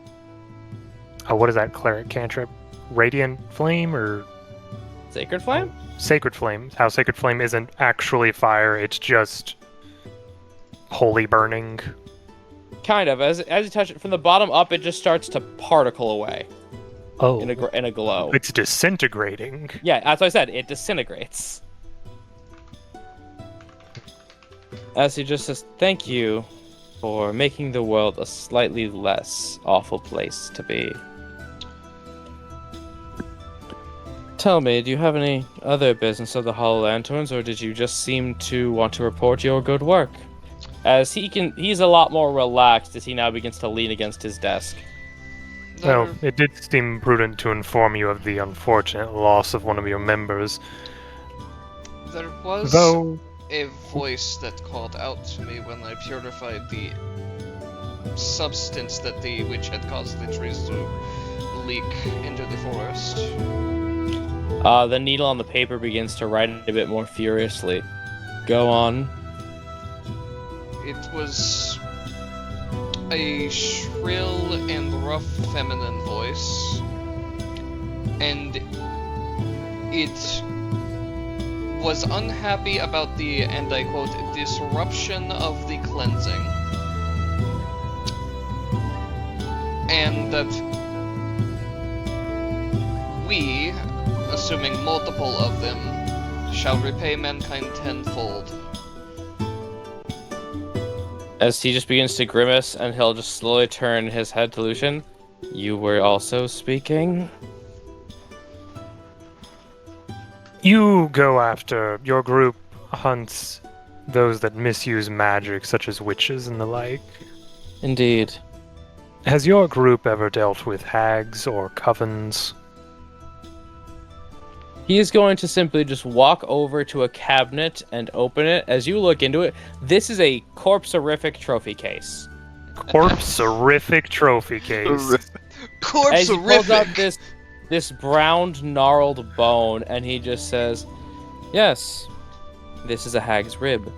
what is that cleric cantrip? Radiant Flame, or Sacred Flame? Sacred Flame? How Sacred Flame isn't actually fire, it's just holy burning. Kind of. As you touch it from the bottom up, it just starts to particle away Oh. in a glow. It's disintegrating. Yeah, that's what I said. It disintegrates. As he just says, "Thank you for making the world a slightly less awful place to be." Tell me, do you have any other business of the Hollow Lanterns, or did you just seem to want to report your good work? As he's a lot more relaxed as he now begins to lean against his desk. Well, it did seem prudent to inform you of the unfortunate loss of one of your members. There was Though, a voice that called out to me when I purified the substance that the witch had caused the trees to leak into the forest. The needle on the paper begins to write a bit more furiously. Go on. It was a shrill and rough feminine voice, and it was unhappy about the, and I quote, disruption of the cleansing, and that we, assuming multiple of them, shall repay mankind tenfold. As he just begins to grimace, and he'll just slowly turn his head to Lucian. You were also speaking? you go after, your group hunts those that misuse magic, such as witches and the like. Indeed. Has your group ever dealt with hags or covens? He is going to simply just walk over to a cabinet and open it. As you look into it, this is a corpse-orific trophy case. Corpse-orific trophy case. As he pulls out Corpse-orific! this browned, gnarled bone, and he just says, "Yes, this is a hag's rib."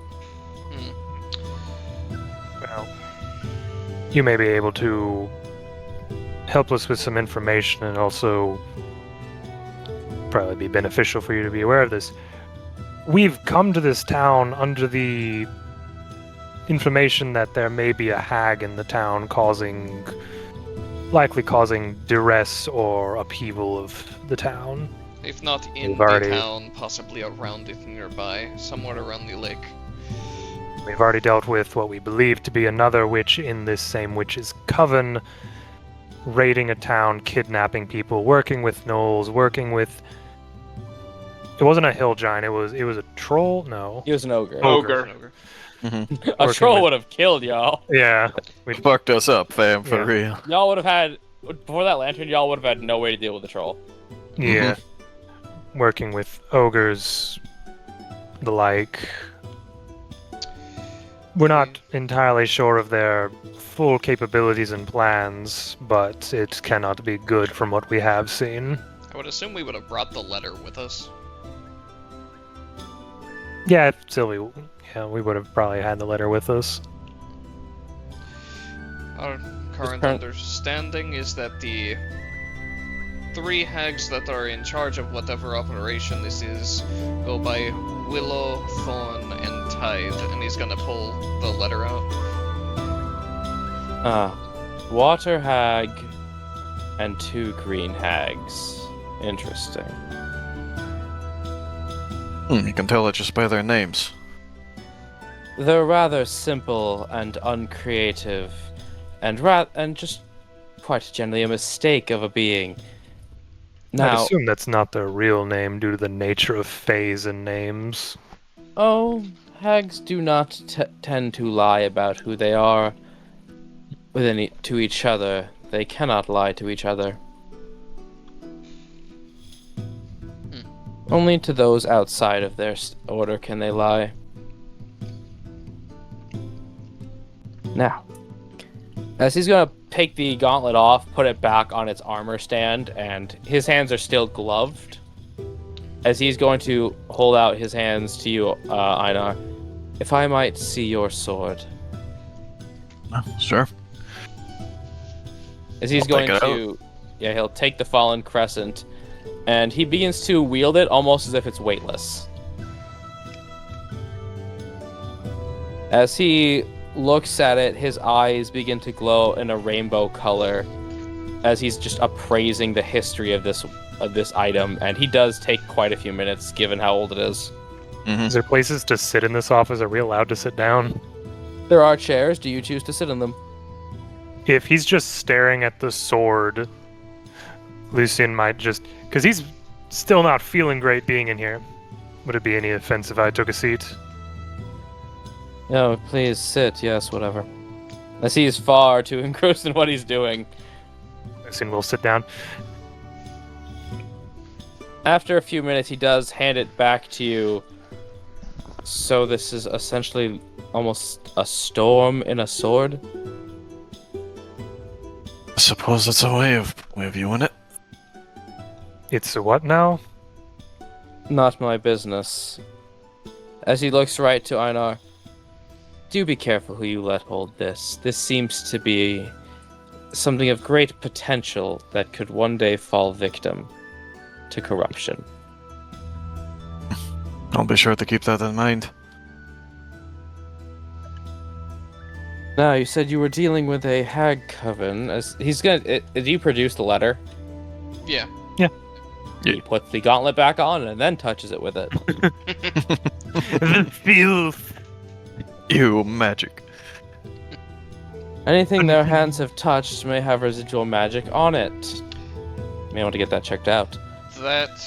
Well, you may be able to help us with some information, and also probably be beneficial for you to be aware of this. We've come to this town under the information that there may be a hag in the town likely causing duress or upheaval of the town. If not in We've the already- town, possibly around it nearby, somewhere around the lake. We've already dealt with what we believe to be another witch in this same witch's coven, raiding a town, kidnapping people, working with gnolls, working with... It wasn't a hill giant, it was a troll? No. He was an ogre. Ogre. Mm-hmm. A troll with- would have killed y'all. Yeah. Fucked us up, fam, for Yeah. real. Y'all would have had before that lantern. Y'all would have had no way to deal with the troll. Yeah. Working with ogres, the like. We're not entirely sure of their full capabilities and plans, but it cannot be good from what we have seen. I would assume we would have brought the letter with us. Yeah, Sylvie. Yeah, we would have probably had the letter with us. Our current current- understanding is that the 3 hags that are in charge of whatever operation this is go by Willow, Thorn, and Tide, and he's gonna pull the letter out. Water hag and 2 green hags. Interesting. You can tell it just by their names. They're rather simple and uncreative, and just quite generally a mistake of a being. I'd Now, assume that's not their real name due to the nature of fays and names. oh, hags do not tend to lie about who they are to each other. They cannot lie to each other. Only to those outside of their order can they lie. Now, as he's gonna take the gauntlet off, put it back on its armor stand, and his hands are still gloved. As he's going to hold out his hands to you, Einar, if I might see your sword. Sure. As he's I'll going take it to, yeah, he'll take the fallen crescent, and he begins to wield it almost as if it's weightless. As he looks at it, his eyes begin to glow in a rainbow color, as he's just appraising the history of this item, and he does take quite a few minutes, given how old it is. Is there places to sit in this office? Are we allowed to sit down? There are chairs. Do you choose to sit in them? If he's just staring at the sword, Lucian might just... Because he's still not feeling great being in here. Would it be any offense if I took a seat? No, please sit. Yes, whatever. As he is far too engrossed in what he's doing. Lucian will sit down. After a few minutes, he does hand it back to you. So this is essentially almost a storm in a sword. I suppose that's a way of viewing it. It's a what now? Not my business. As he looks right to Einar, do be careful who you let hold this. This seems to be something of great potential that could one day fall victim to corruption. I'll be sure to keep that in mind. Now, you said you were dealing with a hag coven. As he's gonna, did you produce the letter? Yeah. He puts the gauntlet back on and then touches it with it. The filth! Ew, magic. Anything their hands have touched may have residual magic on it. May want to get that checked out. That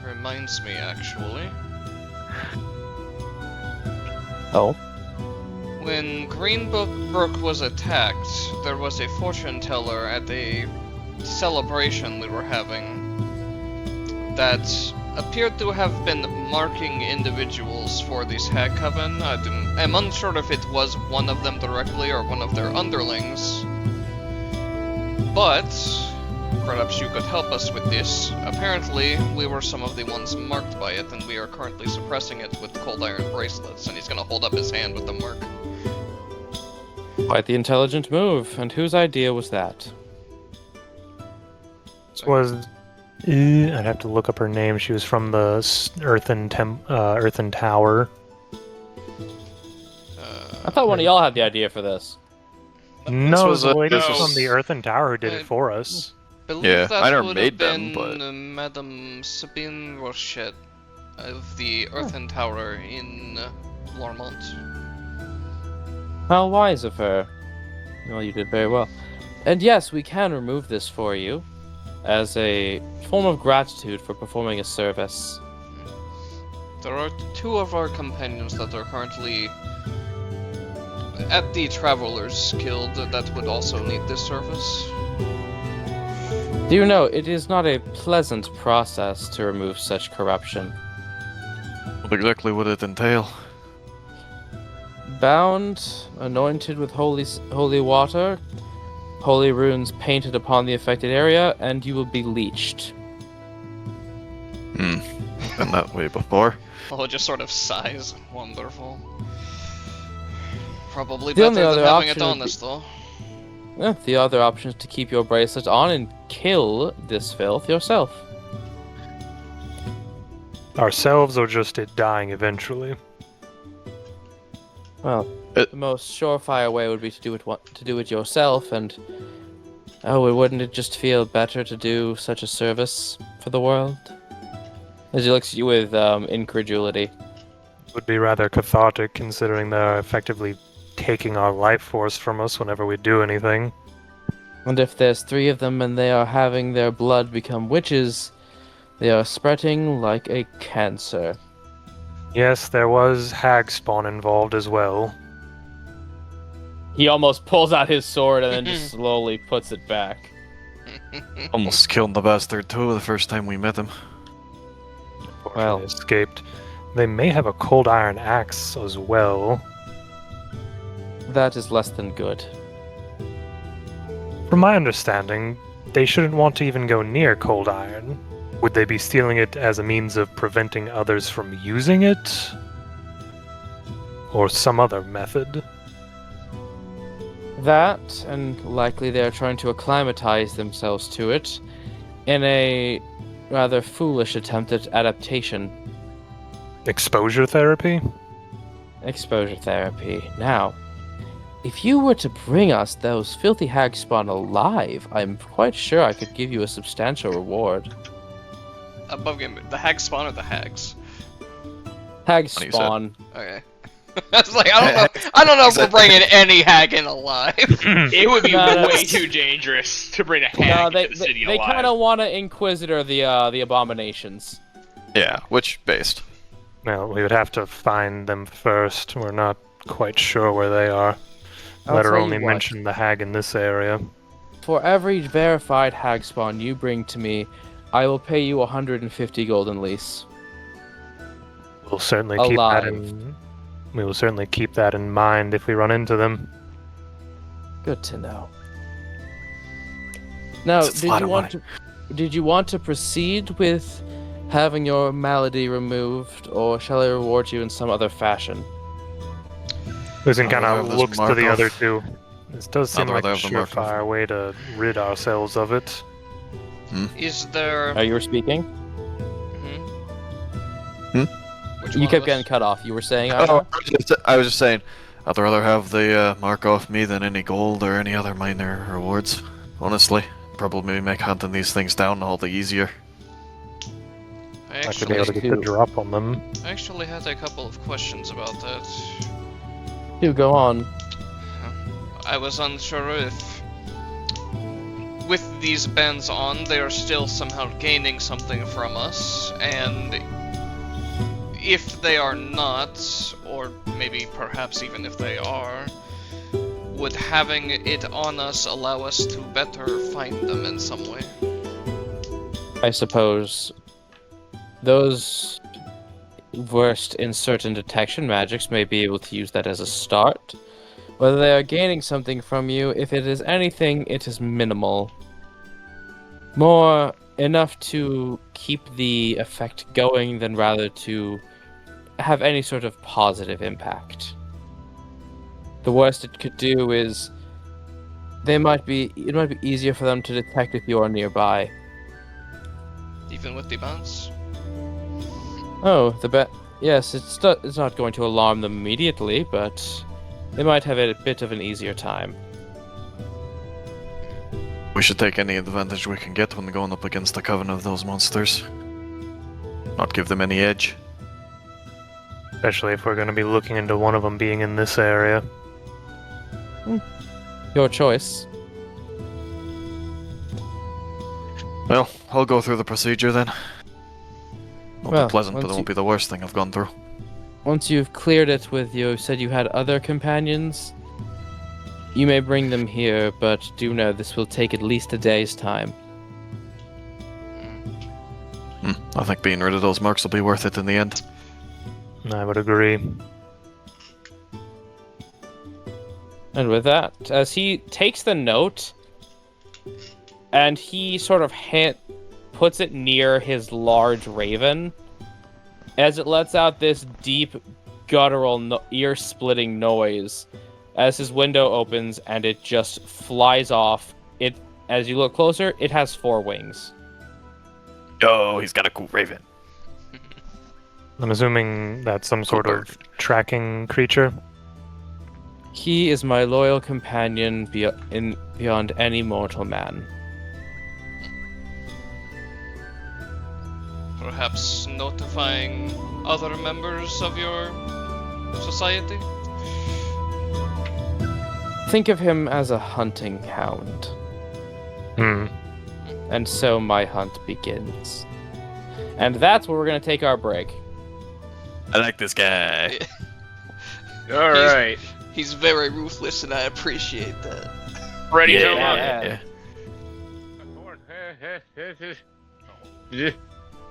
reminds me, actually. Oh? When Greenbrook was attacked, there was a fortune teller at a celebration we were having that appeared to have been marking individuals for this hag coven. I'm unsure if it was one of them directly or one of their underlings. But perhaps you could help us with this. Apparently, we were some of the ones marked by it, and we are currently suppressing it with cold iron bracelets, and he's gonna hold up his hand with the mark. Quite the intelligent move. And whose idea was that? This was... I'd have to look up her name. She was from the Earthen Tower. I thought one of y'all had the idea for this. No, was the a- lady this from was- the Earthen Tower who did it for us. Believe Yeah, that I never would made have them, been but- Madame Sabine Rochette of the Earthen Tower in Lormont. How wise of her. Well, you did very well. And yes, we can remove this for you as a form of gratitude for performing a service. There are 2 of our companions that are currently at the Travelers Guild, that would also need this service. Do you know, it is not a pleasant process to remove such corruption. What exactly would it entail? Bound, anointed with holy water, holy runes painted upon the affected area, and you will be leeched. Been that way before. Oh, just sort of sighs. Wonderful. Probably The better only than other having it option on would us, though. The other option is to keep your bracelet on and kill this filth yourself. Ourselves or just it dying eventually? Well, the most surefire way would be to do it yourself, and wouldn't it just feel better to do such a service for the world? As he looks at you with incredulity. It would be rather cathartic considering they're effectively taking our life force from us whenever we do anything. And if there's 3 of them and they are having their blood become witches, they are spreading like a cancer. Yes, there was hag spawn involved as well. He almost pulls out his sword and then just slowly puts it back. Almost killed the bastard too the first time we met him. Well, escaped. They may have a cold iron axe as well. That is less than good. From my understanding, they shouldn't want to even go near cold iron. Would they be stealing it as a means of preventing others from using it? Or some other method? That, and likely they are trying to acclimatize themselves to it in a rather foolish attempt at adaptation. Exposure therapy? Exposure therapy. Now, if you were to bring us those filthy hag spawn alive, I'm quite sure I could give you a substantial reward. Above game, the hag spawn or the hags? Hag What you spawn. Okay. I was like, I don't know if we're bringing any hag in alive. It would be No, way that's- too dangerous to bring a No, hag they into the city they alive. kind of want to Inquisitor the abominations. Yeah, which based. Well, we would have to find them first. We're not quite sure where they are. I'll Letter tell you only what. mentioned the hag in this area. For every verified hag spawn you bring to me, I will pay you 150 golden lease. We'll certainly keep that Alive. in. We will certainly keep that in mind if we run into them. Good to know. Now, It's a lot of money. did you want to proceed with having your malady removed, or shall I reward you in some other fashion? Listen I'd kind rather of have this looks to the mark other off. two. This does seem I'd like a rather have the mark off. surefire way to rid ourselves of it. Is there? Oh, you were speaking? Hmm? Hmm? Which You one kept of getting us? cut off. You were saying, Oh, I was just saying, I'd rather have the mark off me than any gold or any other minor rewards. Honestly, probably make hunting these things down all the easier. I I should be able to actually, get the drop on them. actually had a couple of questions about that. you go on. I was unsure if, with these bans on, they are still somehow gaining something from us, and if they are not, or maybe perhaps even if they are, would having it on us allow us to better find them in some way? I suppose those versed in certain detection magics may be able to use that as a start. Whether they are gaining something from you, if it is anything, it is minimal. More enough to keep the effect going than rather to have any sort of positive impact. The worst it could do is it might be easier for them to detect if you are nearby. Even with the bans? Oh, yes, it's not going to alarm them immediately, but they might have a bit of an easier time. We should take any advantage we can get when going up against the coven of those monsters. Not give them any edge. Especially if we're going to be looking into one of them being in this area. Your choice. Well, I'll go through the procedure then. Won't Well, be pleasant, but it once won't be the worst thing I've gone through. Once you've cleared it with you said you had other companions, You may bring them here, but do know this will take at least a day's time. I think being rid of those marks will be worth it in the end. I would agree. And with that, as he takes the note, and he sort of puts it near his large raven, as it lets out this deep, guttural, ear-splitting noise, as his window opens and it just flies off. As you look closer, it has 4 wings. Oh, he's got a cool raven. I'm assuming that's some sort of tracking creature. He is my loyal companion beyond any mortal man. Perhaps notifying other members of your society? Think of him as a hunting hound. And so my hunt begins. And that's where we're going to take our break. I like this guy. All right. He's very ruthless, and I appreciate that. Ready to Yeah.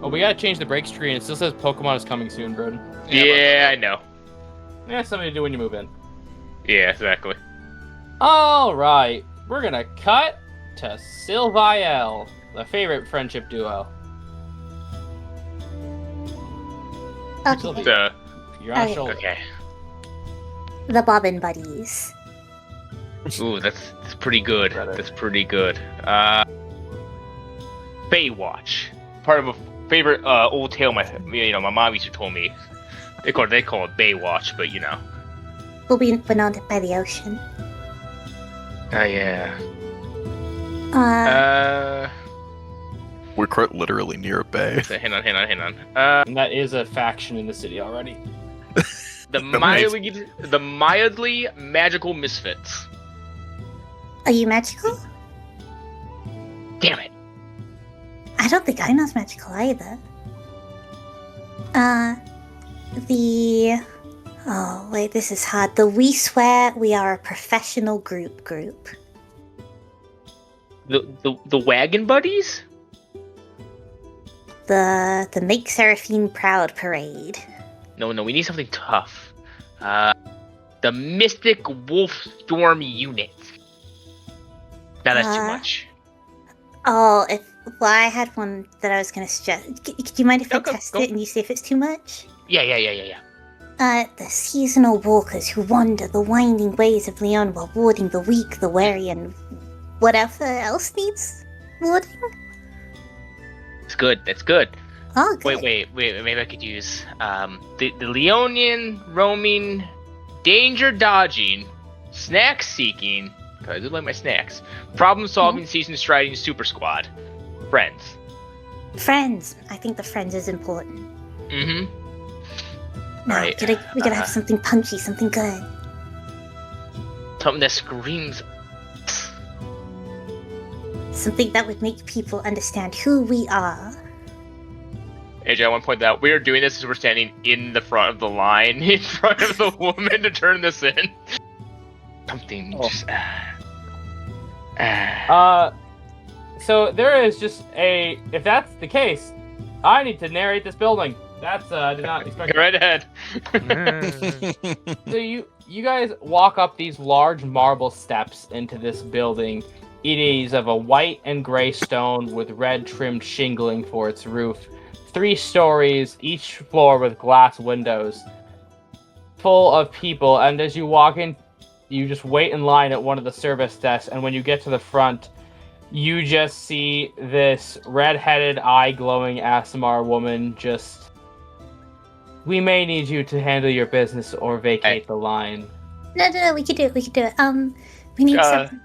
Oh, we gotta change the break screen. It still says Pokemon is coming soon, Broden. Yeah, I know. Yeah, something to do when you move in. Yeah, exactly. Alright, we're gonna cut to Sylviel, the favorite friendship duo. Okay. The You're on Okay. shoulder. okay. The Bobbin Buddies. Ooh, that's pretty good. Better. That's pretty good. Baywatch. Part of a favorite old tale my mom used to tell me. They call it Baywatch, but you know. We're not by the ocean. Oh yeah. We're quite literally near a bay. Hang on. And that is a faction in the city already. The mildly magical misfits. Are you magical? Damn it. I don't think I'm not magical either. Oh, wait, this is hard. We swear we are a professional group. The Wagon Buddies? The Make Seraphine Proud Parade. No, we need something tough. The Mystic Wolf Storm Unit. Now that's too much. Oh, I had one that I was going to suggest. Do you mind if I Go, test go. it and you see if it's too much? Yeah. The seasonal walkers who wander the winding ways of Leon while warding the weak, the wary, and whatever else needs warding. That's good. Oh, good. Wait, maybe I could use the Leonian roaming, danger dodging, snack seeking, because I do like my snacks, problem solving, season striding super squad. Friends. Friends. I think the friends is important. Mm-hmm. No, Right, we gotta have something punchy, something good. Something that screams. Something that would make people understand who we are. AJ, I want to point out, we are doing this as we're standing in the front of the line, in front of the woman to turn this in. Something just... So there is just if that's the case, I need to narrate this building. That's, I did not expect. Right ahead. So you guys walk up these large marble steps into this building. It is of a white and gray stone with red trimmed shingling for its roof. 3 stories, each floor with glass windows. Full of people, and as you walk in, you just wait in line at one of the service desks, and when you get to the front, you just see this red-headed, eye-glowing Asimar woman just... We may need you to handle your business or vacate the line. No, we could do it. We need something.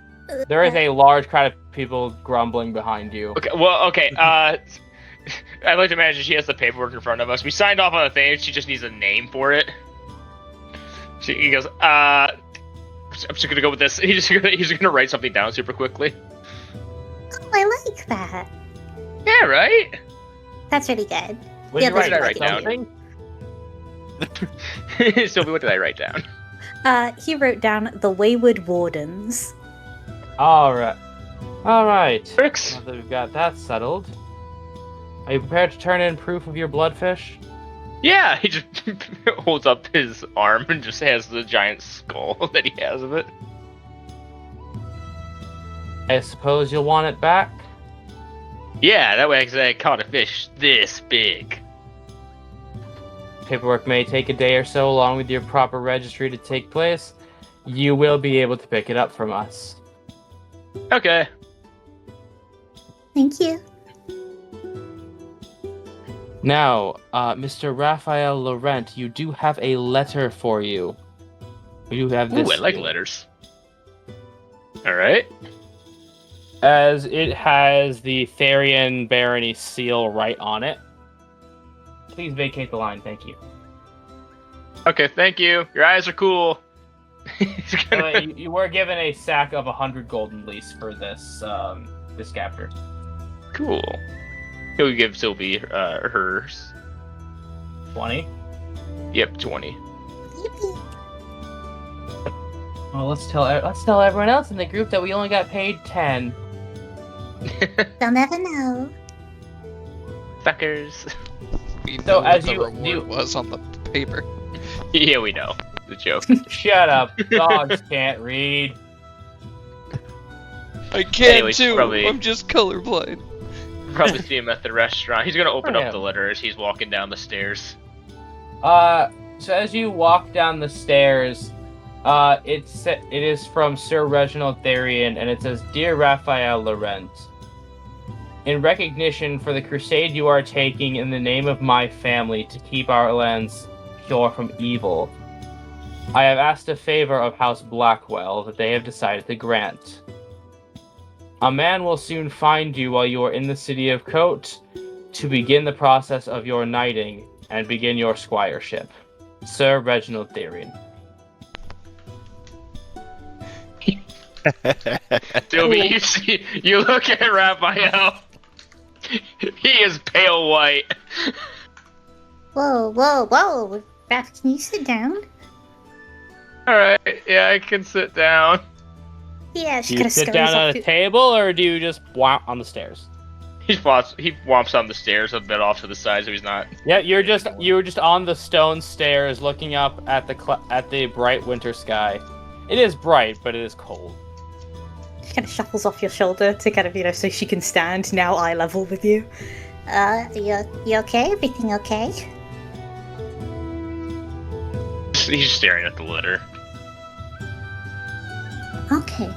There is a large crowd of people grumbling behind you. Okay. I'd like to imagine she has the paperwork in front of us. We signed off on the thing. She just needs a name for it. He goes, I'm just gonna go with this. He's gonna write something down super quickly. Oh, I like that. Yeah, right. That's really good. What did you Yeah, write that's down? right, Sylvie, what did I write down? He wrote down the Wayward Wardens. Alright. Alright. Tricks. Now that we've got that settled. Are you prepared to turn in proof of your bloodfish? Yeah, he just holds up his arm and just has the giant skull that he has of it. I suppose you'll want it back? Yeah, that way I caught a fish this big. Paperwork may take a day or so along with your proper registry to take place. You will be able to pick it up from us. Okay. Thank you. Now, Mr. Raphael Laurent, you do have a letter for you. You have this. Ooh, I like letters. Alright. As it has the Therian Barony seal right on it. Please vacate the line, thank you. Okay, thank you. Your eyes are cool. He's gonna... You were given a sack of 100 golden lease for this this capture. Cool. He'll give Sylvie hers. 20? Yep, 20. Yippee. Well, let's tell everyone else in the group that we only got paid 10. They'll never know. Suckers. We So, know as what the you- reward you- was on the paper. Yeah, we know. The joke. Shut up. Dogs can't read. I can't Anyways, too. probably- I'm just colorblind. Probably see him at the restaurant. He's gonna open Oh, up yeah. the letter as he's walking down the stairs. So as you walk down the stairs, it is from Sir Reginald Therian, and it says, "Dear Raphael Laurent, in recognition for the crusade you are taking in the name of my family to keep our lands pure from evil, I have asked a favor of House Blackwell that they have decided to grant. A man will soon find you while you are in the city of Cote to begin the process of your knighting and begin your squireship. Sir Reginald Therian." Sylvie, you look at Raphael. He is pale white. Whoa, whoa, whoa. Raph, can you sit down? Alright, yeah, I can sit down. Yeah, Do she you kind of sit down at a table, or do you just walk on the stairs? He whomps on the stairs a bit off to the side so he's not. Yeah, you were just on the stone stairs, looking up at the bright winter sky. It is bright, but it is cold. She kind of shuffles off your shoulder to kind of, so she can stand now eye level with you. You okay? Everything okay? He's staring at the letter. Okay.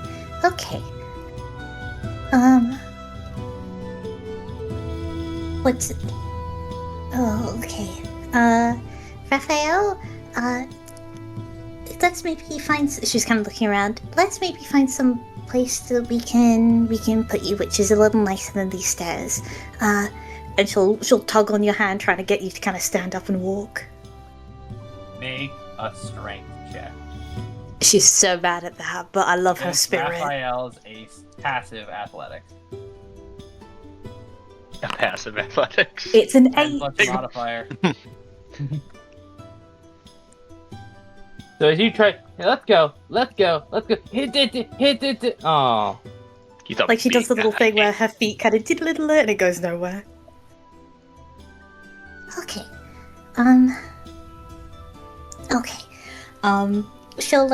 What's... Oh, okay. Raphael, let's maybe find... She's kind of looking around. Let's maybe find some place that we can put you, which is a little nicer than these stairs. And she'll tug on your hand, trying to get you to kind of stand up and walk. Make a strength check. She's so bad at that, but I love her Against spirit. Raphael's a passive athletics. A passive athletics. It's an 10 8. plus modifier. So as you try, hey, let's go. Hit it. Oh, He's a Like she does the big little guy. thing where her feet kind of diddle and it goes nowhere. Okay. Okay. She'll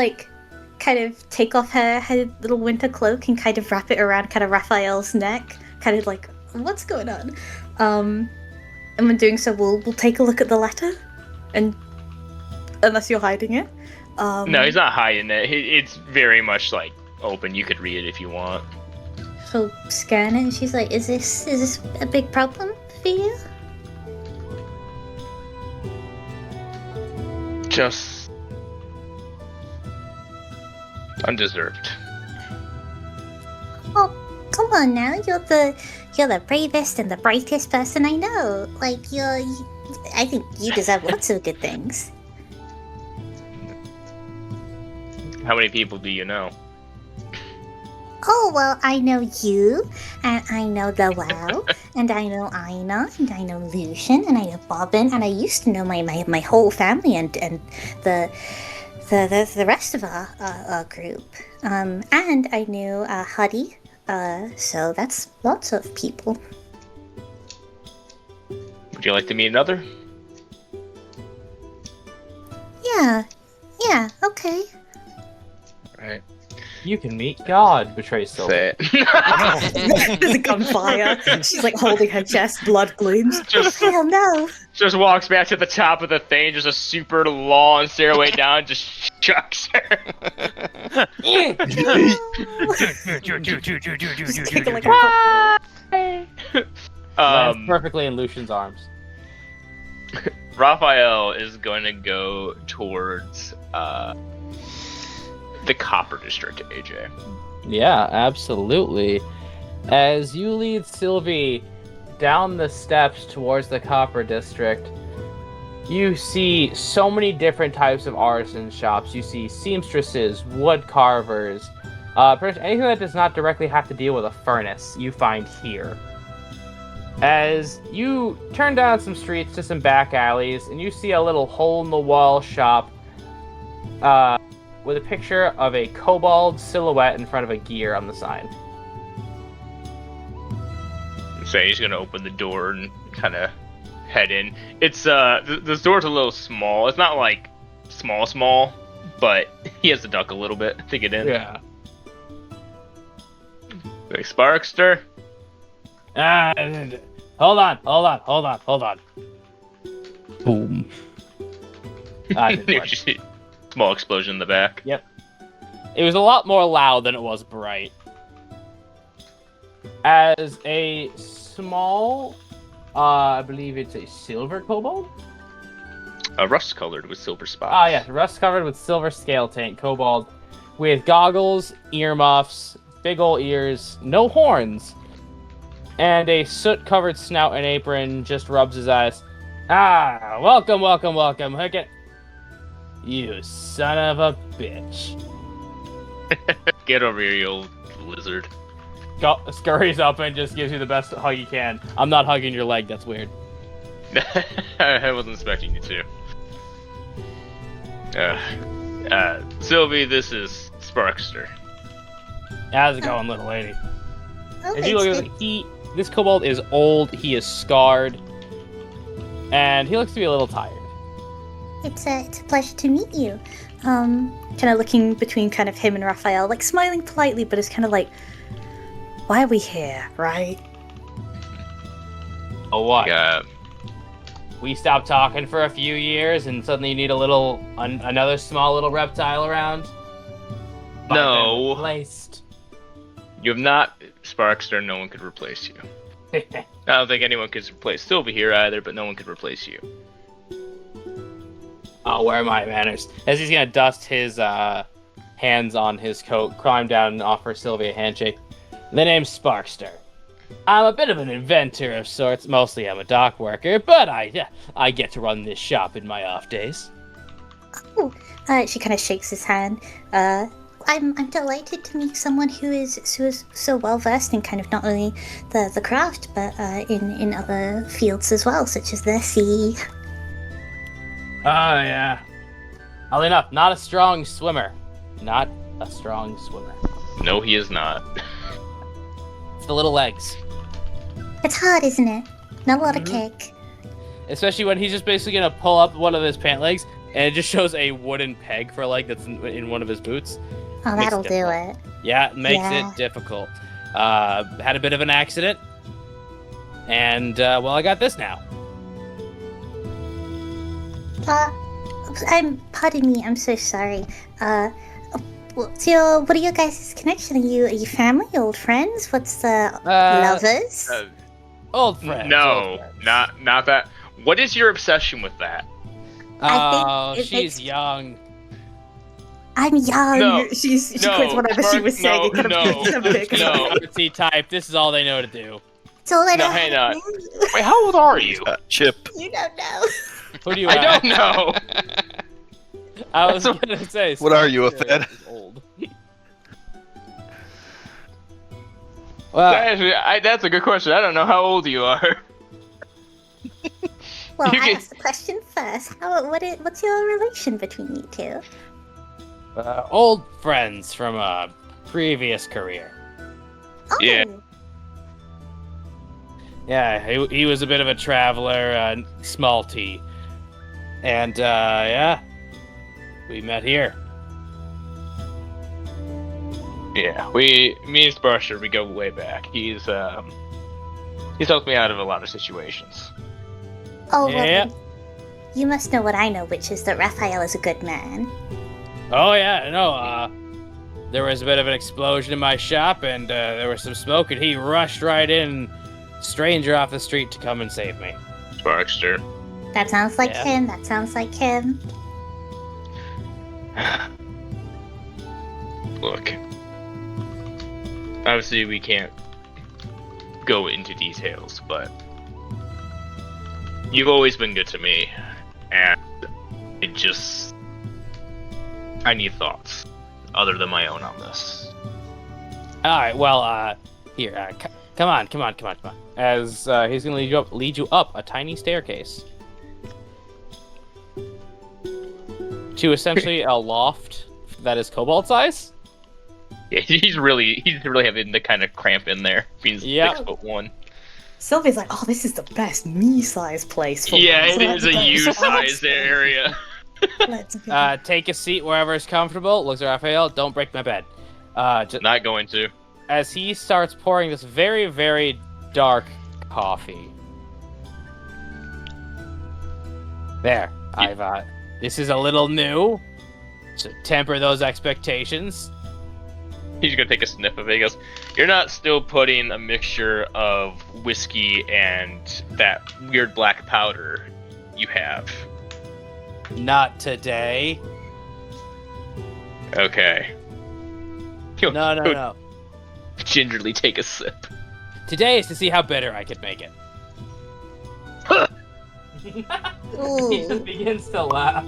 kind of take off her little winter cloak and kind of wrap it around kind of Raphael's neck. Kind of like, what's going on? And when doing so, we'll take a look at the letter. And unless you're hiding it. No, he's not hiding it. It's very much open. You could read it if you want. She'll scan it and she's like, is this a big problem for you? Just undeserved. Oh, come on now. You're the bravest and the brightest person I know. I think you deserve lots of good things. How many people do you know? Oh, well, I know you, and I know Lowell, and I know Aina, and I know Lucian, and I know Bobbin, and I used to know my whole family, and the the rest of our group. And I knew Huddy. So that's lots of people. Would you like to meet another? Yeah, okay. Right. You can meet God, betrays Sylvie. Say it. There's a gunfire. She's like holding her chest, blood gleams. Just- Hell no. Just walks back to the top of the thing, just a super long stairway down, just chucks her. Just kick her like a football. Lands perfectly in Lucian's arms. Raphael is going to go towards the Copper District, AJ. Yeah, absolutely. As you lead Sylvie down the steps towards the Copper District, you see so many different types of artisan shops. You see seamstresses, wood carvers, pretty much anything that does not directly have to deal with a furnace, you find here. As you turn down some streets to some back alleys, and you see a little hole-in-the-wall shop with a picture of a kobold silhouette in front of a gear on the sign. So he's gonna open the door and kind of head in. It's the door's a little small. It's not like small, but he has to duck a little bit to get in. Yeah. Like Sparkster. Hold on. Boom. I did one. Small explosion in the back. Yep. It was a lot more loud than it was bright. As a small, I believe it's a silver kobold? Rust colored with silver spots. Ah, yes, rust covered with silver scale tank kobold with goggles, earmuffs, big ol' ears, no horns, and a soot covered snout and apron. Just rubs his eyes. Ah, welcome. Hook it. You son of a bitch. Get over here, you old lizard. Scurries up and just gives you the best hug he can. I'm not hugging your leg, that's weird. I wasn't expecting you to. Sylvie, this is Sparkster. How's it going, little lady? Oh, As you look at this kobold is old, he is scarred, and he looks to be a little tired. It's a pleasure to meet you. Kind of looking between kind of him and Raphael, like smiling politely, but it's kind of like, why are we here, right? Oh, what? Yeah. We stopped talking for a few years, and suddenly you need another small little reptile around? No. Replaced. You have not, Sparkster. No one could replace you. I don't think anyone could replace Sylvie here either, but no one could replace you. Oh, where are my manners? As he's gonna dust his hands on his coat, climb down and offer Sylvie a handshake. The name's Sparkster. I'm a bit of an inventor of sorts. Mostly I'm a dock worker, but I get to run this shop in my off days. Oh, she kind of shakes his hand. I'm delighted to meet someone who is so well versed in kind of not only the craft, but in other fields as well, such as the sea. Oh, yeah. Oddly enough, not a strong swimmer. Not a strong swimmer. No, he is not. It's the little legs. It's hard, isn't it? Not a lot of kick. Especially when he's just basically gonna pull up one of his pant legs, and it just shows a wooden peg for a leg that's in one of his boots. Oh, Makes that'll it do difficult. it. Yeah, it makes Yeah. it difficult. Had a bit of an accident, and well, I got this now. Pardon me, I'm so sorry. What are your guys' connection? Are you family, old friends? What's the lovers? Old friends. No, old friends. not that. What is your obsession with that? Oh, I think it she's makes- young. I'm young. No, She no, quit whatever she was saying. no, It kind of no, gives them a big no. Artsy type. This is all they know to do. It's all I No, know. hang on. Wait, how old are you? Chip. You don't know. Who do you? I don't know. I was gonna say. What are you, a Sparkster fed? is Old. Well, That's a good question. I don't know how old you are. Well, You I can- asked the question first. What's your relation between you two? Old friends from a previous career. Oh, Yeah. Yeah, he was a bit of a traveler, small T. And, yeah, we met here. Yeah, me and Sparcher, we go way back. He's helped me out of a lot of situations. oh, well, Yeah. then you must know what I know, which is that Raphael is a good man. Oh, yeah, no, there was a bit of an explosion in my shop, and, there was some smoke, and he rushed right in, stranger off the street, to come and save me. Sparkster. That sounds like Yeah. him. That sounds like him. Look. Obviously, we can't go into details, but you've always been good to me, and I need thoughts other than my own on this. All right, well, here, come on. As he's gonna lead you up a tiny staircase to essentially a loft that is kobold size. Yeah, he's really having the kind of cramp in there. Being Yeah. 6'1". Sylvia's like, oh, this is the best me-sized place for Yeah, once. it is a Let's go. U-sized area. Let's go. Take a seat wherever is comfortable. Looks at Raphael. Don't break my bed. Not going to. As he starts pouring this very, very dark coffee. There. This is a little new, so temper those expectations. He's gonna take a sniff of it. He goes, "You're not still putting a mixture of whiskey and that weird black powder you have." Not today. Okay. He'll No. gingerly take a sip. Today is to see how bitter I could make it. He just Ooh. begins to laugh.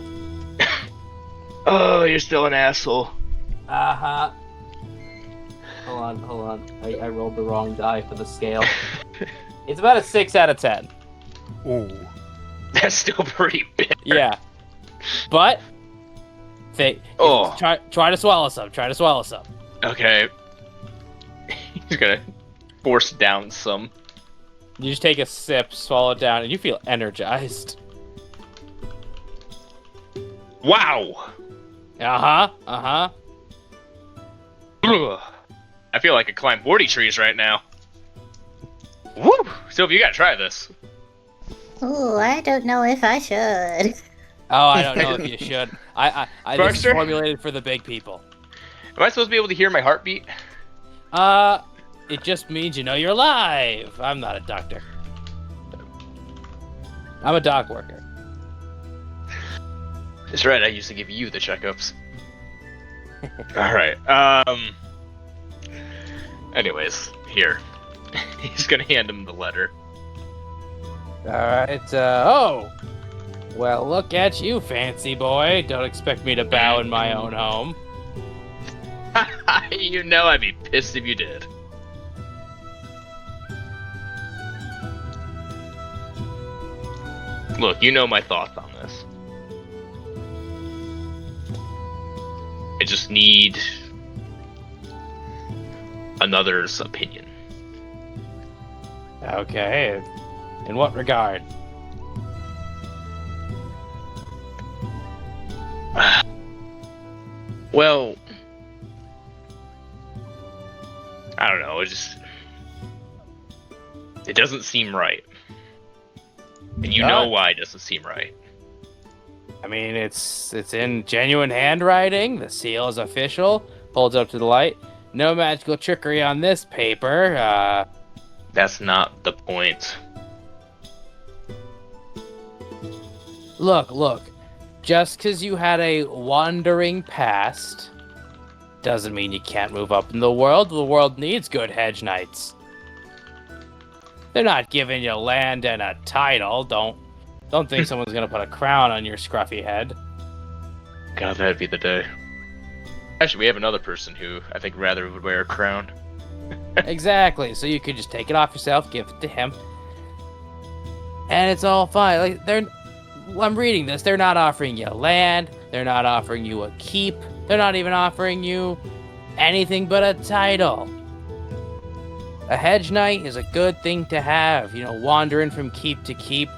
Oh, you're still an asshole. Uh-huh. Hold on. I rolled the wrong die for the scale. It's about a 6 out of 10. Ooh. That's still pretty bitter. Yeah. But Oh. try to swallow some. Okay. He's gonna force down some. You just take a sip, swallow it down, and you feel energized. Wow. Uh-huh. Ugh. I feel like I climb 40 trees right now. Woo! Sylvia, you gotta try this. Ooh, I don't know if I should. Oh, I don't know if you should. I this is Baxter? formulated for the big people. Am I supposed to be able to hear my heartbeat? It just means you know you're alive. I'm not a doctor. I'm a dock worker. That's right, I used to give you the checkups. Alright, anyways, here. He's gonna hand him the letter. Alright, oh! Well, look at you, fancy boy. Don't expect me to bow in my own home. You know I'd be pissed if you did. Look, you know my thoughts on this. I just need another's opinion. Okay, in what regard? Well, I don't know, it doesn't seem right. And you know why it doesn't seem right. I mean, it's in genuine handwriting. The seal is official. Holds up to the light. No magical trickery on this paper. That's not the point. Look. Just because you had a wandering past doesn't mean you can't move up in the world. The world needs good hedge knights. They're not giving you land and a title. Don't think someone's gonna put a crown on your scruffy head. God, that'd be the day. Actually, we have another person who I think rather would wear a crown. Exactly. So you could just take it off yourself, give it to him, and it's all fine. Like I'm reading this. They're not offering you land. They're not offering you a keep. They're not even offering you anything but a title. A hedge knight is a good thing to have, wandering from keep to keep,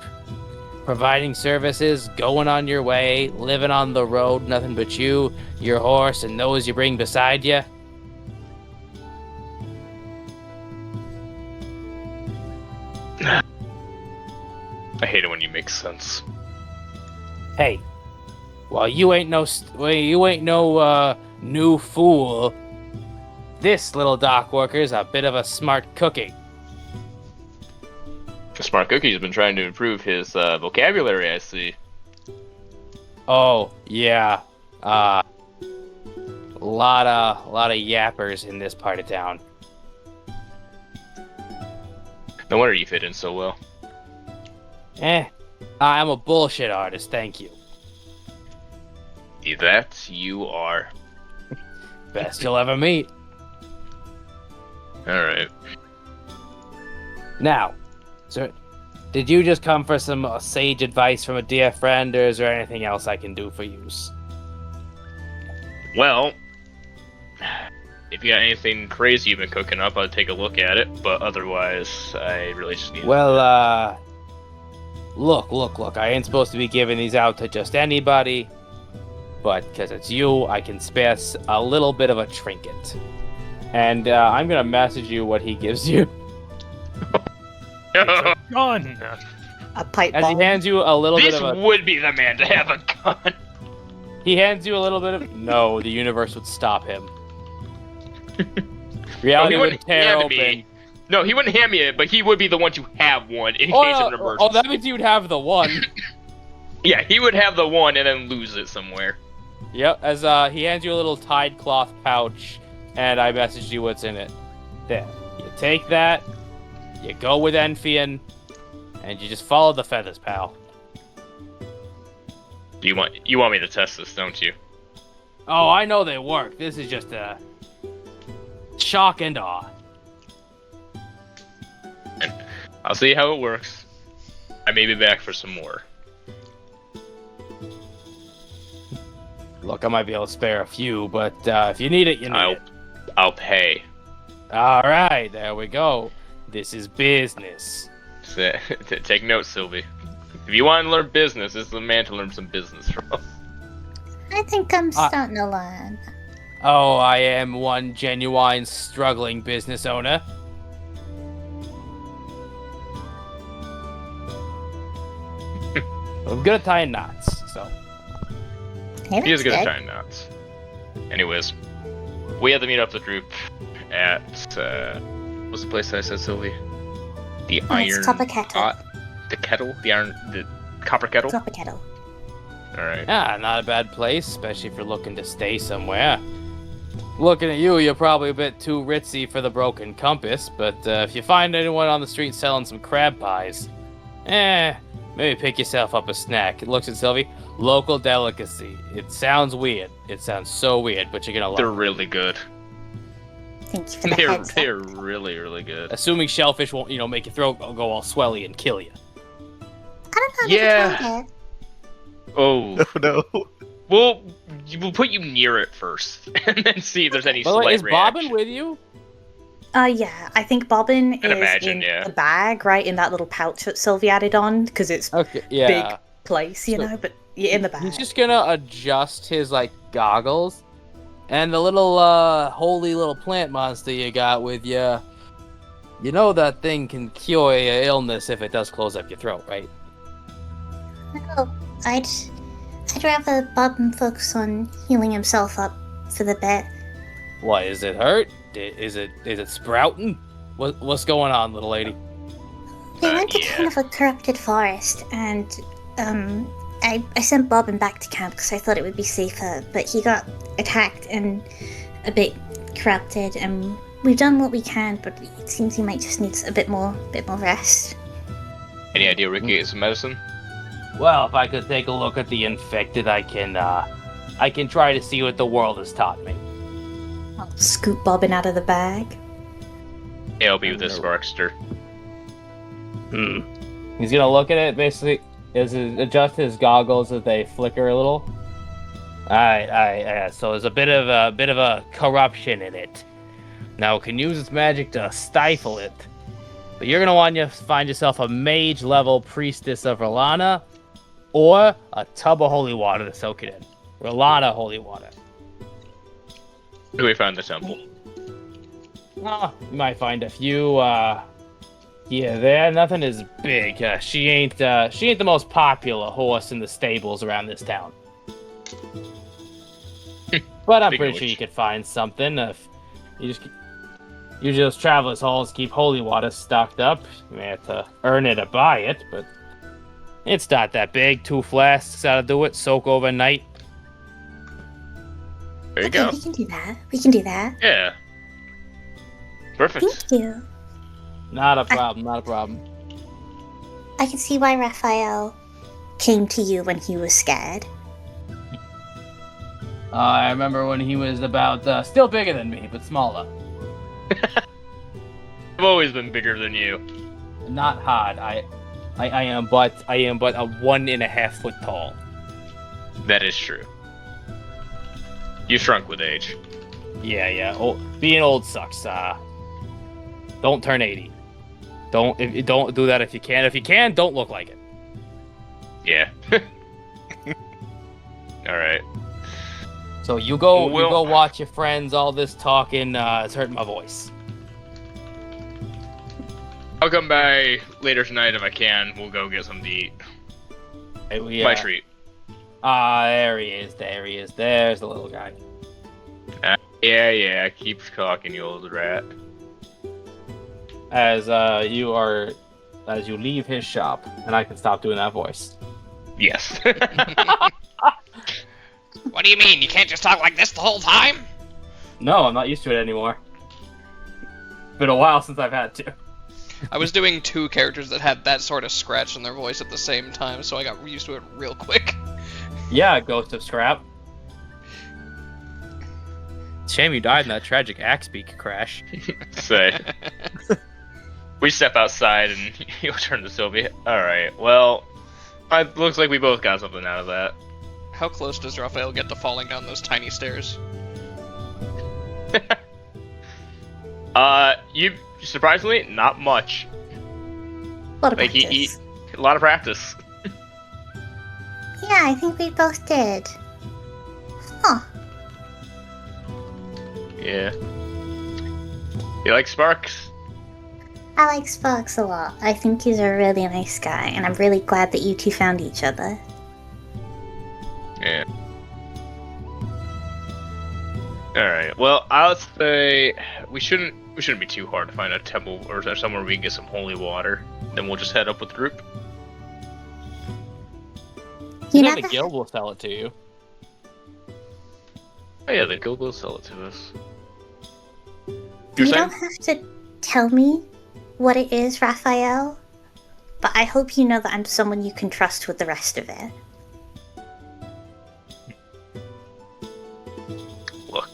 providing services, going on your way, living on the road, nothing but you, your horse, and those you bring beside you. I hate it when you make sense. Hey, well, you ain't no new fool. This little dock worker's a bit of a smart cookie. The smart cookie's been trying to improve his vocabulary, I see. Oh yeah, lot of yappers in this part of town. No wonder you fit in so well. I'm a bullshit artist, thank you. That you are. Best you'll ever meet. Alright. Now, sir, did you just come for some sage advice from a dear friend, or is there anything else I can do for you? Well, if you got anything crazy you've been cooking up, I'll take a look at it, but otherwise, I really just need Well, look, I ain't supposed to be giving these out to just anybody, but because it's you, I can spare a little bit of a trinket. And I'm gonna message you what he gives you. Gun. A pipe As he bomb. hands you a little bit This of a... would be the man to have a gun. He hands you a little bit of... No, the universe would stop him. Reality would wouldn't tear hand open. me. No, he wouldn't hand me it, but he would be the one to have one in case of an emergency. Oh, that means you'd have the one. Yeah, he would have the one and then lose it somewhere. Yep, as he hands you a little tied cloth pouch, and I messaged you what's in it. There. You take that, you go with Enfian, and you just follow the feathers, pal. You want me to test this, don't you? Oh, I know they work. This is just a shock and awe. I'll see how it works. I may be back for some more. Look, I might be able to spare a few, but if you need it, you need it. I'll pay. All right, there we go. This is business. Take notes, Sylvie. If you want to learn business, this is the man to learn some business from. I think I'm starting to learn. Oh, I am one genuine struggling business owner. I'm good at tying knots, so. Hey, He is that's good at tying knots. Anyways, we had to meet up the group at what's the place that I said, Sylvie? The It's Copper Kettle. The kettle? The copper kettle? Copper Kettle. Alright. Yeah, not a bad place, especially if you're looking to stay somewhere. Looking at you, you're probably a bit too ritzy for the broken compass, but if you find anyone on the street selling some crab pies, maybe pick yourself up a snack. It looks at Sylvie. Local delicacy. It sounds weird. It sounds so weird, but you're gonna love They're it. really good. Thank you for the heads up. They're really, really good. Assuming shellfish won't, make your throat go all swelly and kill you. I don't know. Yeah. Oh Oh. no. We'll put you near it first, and then see if there's any By the way, slight is Bobbin reaction. with you? Yeah. I think Bobbin is imagine, in yeah. the bag, right, in that little pouch that Sylvie added on, because it's Okay, yeah. big place, you So- know, but you're in the bag. He's just gonna adjust his goggles, and the little holy little plant monster you got with you. You know that thing can cure your illness if it does close up your throat, right? Oh, I'd rather Bobbin focus on healing himself up for the bit. What, is it hurt? Is it sprouting? What's going on, little lady? We went to yeah. kind of a corrupted forest, and I sent Bobbin back to camp because I thought it would be safer, but he got attacked and a bit corrupted, and we've done what we can, but it seems he might just need a bit more rest. Any idea where we can get some medicine? Well, if I could take a look at the infected, I can try to see what the world has taught me. I'll scoop Bobbin out of the bag. Yeah, I'll be with this Sparkster. He's gonna look at it, basically, adjust his goggles as they flicker a little. Alright. So there's a bit of a corruption in it. Now it can use its magic to stifle it. But you're gonna want to find yourself a mage level priestess of Rolana, or a tub of holy water to soak it in. Rolana holy water. Where do we find the temple? You might find a few. There. Nothing is big. She ain't the most popular horse in the stables around this town. But I'm pretty sure you could find something if you just. Usually those travelers' halls keep holy water stocked up. You may have to earn it or buy it, but it's not that big. 2 flasks ought to do it. Soak overnight. There you Okay, go. we can do that. We can do that. Yeah. Perfect. Thank you. Not a problem. I can see why Raphael came to you when he was scared. I remember when he was about still bigger than me, but smaller. I've always been bigger than you. Not hard. I am but a 1.5 foot tall. That is true. You shrunk with age. Yeah. Being old sucks. Don't turn 80. Don't do that if you can. If you can, don't look like it. Yeah. All right. So you go watch your friends. All this talking it's hurting my voice. I'll come by later tonight if I can. We'll go get something to eat. My treat. There he is. There's the little guy. Yeah. Keep talking, you old rat. As you leave his shop, and I can stop doing that voice. Yes. What do you mean? You can't just talk like this the whole time? No, I'm not used to it anymore. Been a while since I've had to. I was doing 2 characters that had that sort of scratch in their voice at the same time, so I got used to it real quick. Yeah, Ghost of Scrap. Shame you died in that tragic axe beak crash. Say. We step outside and you'll turn to Sylvia. Alright, well, it looks like we both got something out of that. How close does Raphael get to falling down those tiny stairs? You surprisingly not much. A lot of Like practice. a lot of practice. Yeah, I think we both did. Huh. Yeah. You like Sparks? I like Sparks a lot. I think he's a really nice guy, and I'm really glad that you two found each other. Yeah. All right. Well, I'll say we shouldn't be too hard to find a temple or somewhere we can get some holy water. Then we'll just head up with the group. You The never, guild will sell it to you. Oh yeah, the guild will sell it to us. you saying? don't have to tell me what it is, Raphael. But I hope you know that I'm someone you can trust with the rest of it. Look,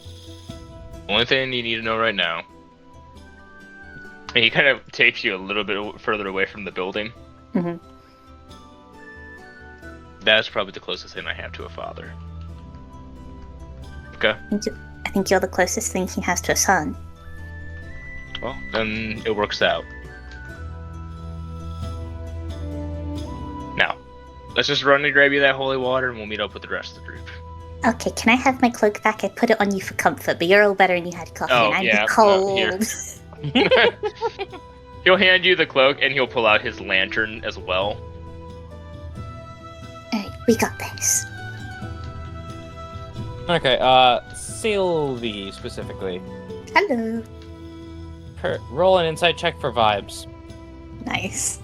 only thing you need to know right now. And he kind of takes you a little bit further away from the building. Mhm. That's probably the closest thing I have to a father. Okay. I think you're the closest thing he has to a son. Well, then it works out. Now, let's just run and grab you that holy water and we'll meet up with the rest of the group. Okay, can I have my cloak back? I put it on you for comfort, but you're all better and you had coffee, Oh, and I'm yeah, cold. here. He'll hand you the cloak and he'll pull out his lantern as well. Alright, we got this. Okay, Sylvie specifically. Hello. Roll an insight check for vibes. Nice.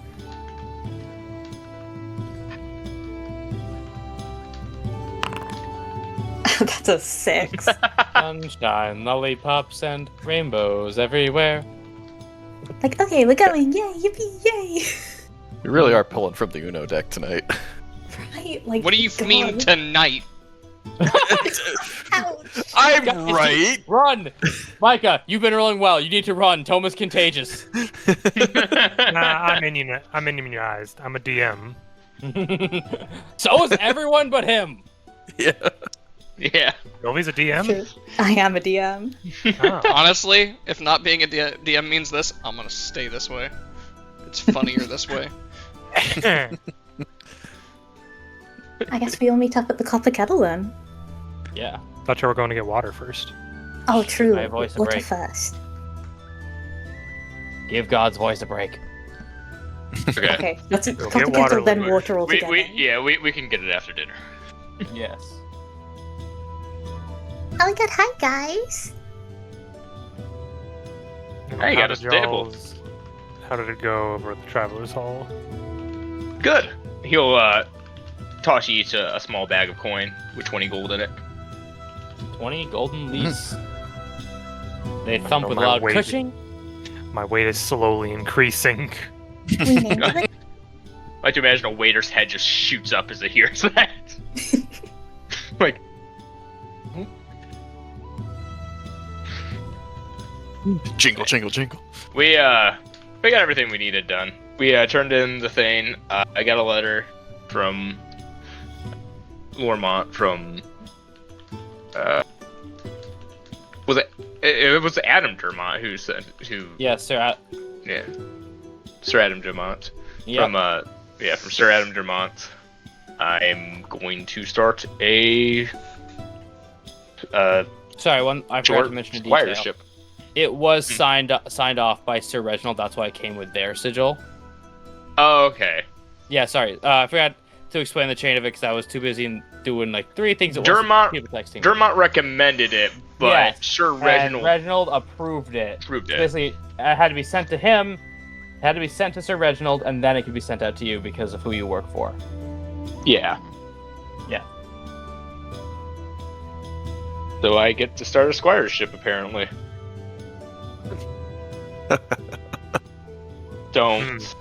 That's a 6. Sunshine, lollipops, and rainbows everywhere. Like, okay, we're going. Yay, yippee, yay. You really are pulling from the Uno deck tonight. Right? Like, What do you God. mean tonight? Ouch. I'm Guys, right. Run! Micah, you've been rolling well. You need to run. Toma's contagious. Nah, I'm immunized. I'm a DM. So is everyone but him. Yeah. Yeah. Sylvie's a DM? True. I am a DM. Oh. Honestly, if not being a DM means this, I'm gonna stay this way. It's funnier this way. I guess we all meet up at the Copper Kettle then. Yeah. Thought you were going to get water first. Oh, true. My voice a Water break. first. Give God's voice a break. Okay. Okay, let's get Copper water Kettle, then later. water all together. We can get it after dinner. Yes. Oh my god, hi guys! Hey, you How got a did stable. y'all's- How did it go over at the Travelers Hall? Good. He'll toss you each a small bag of coin with 20 gold in it. 20 golden leaves. They thump with my loud weight. cushing. My weight is slowly increasing. We named it. I like to imagine a waiter's head just shoots up as it hears that. Like, Jingle, jingle, jingle. we got everything we needed done. We turned in the thing. I got a letter from Lormont from was it was Adam Dermont who said Yes, sir. yeah, Sir Adam Dermont Yeah. from Sir Adam Dermont. I'm going to start a Sorry, I forgot short to mention a detail. squireship. It was signed off by Sir Reginald. That's why it came with their sigil. Oh, okay. Yeah, sorry. I forgot to explain the chain of it because I was too busy doing like 3 things at once. Dermont People texting. Dermont recommended it, but Yes, Sir And Reginald Reginald approved it. approved it. Basically, it had to be sent to him, it had to be sent to Sir Reginald, and then it could be sent out to you because of who you work for. Yeah. Yeah. So I get to start a squireship, apparently. Don't.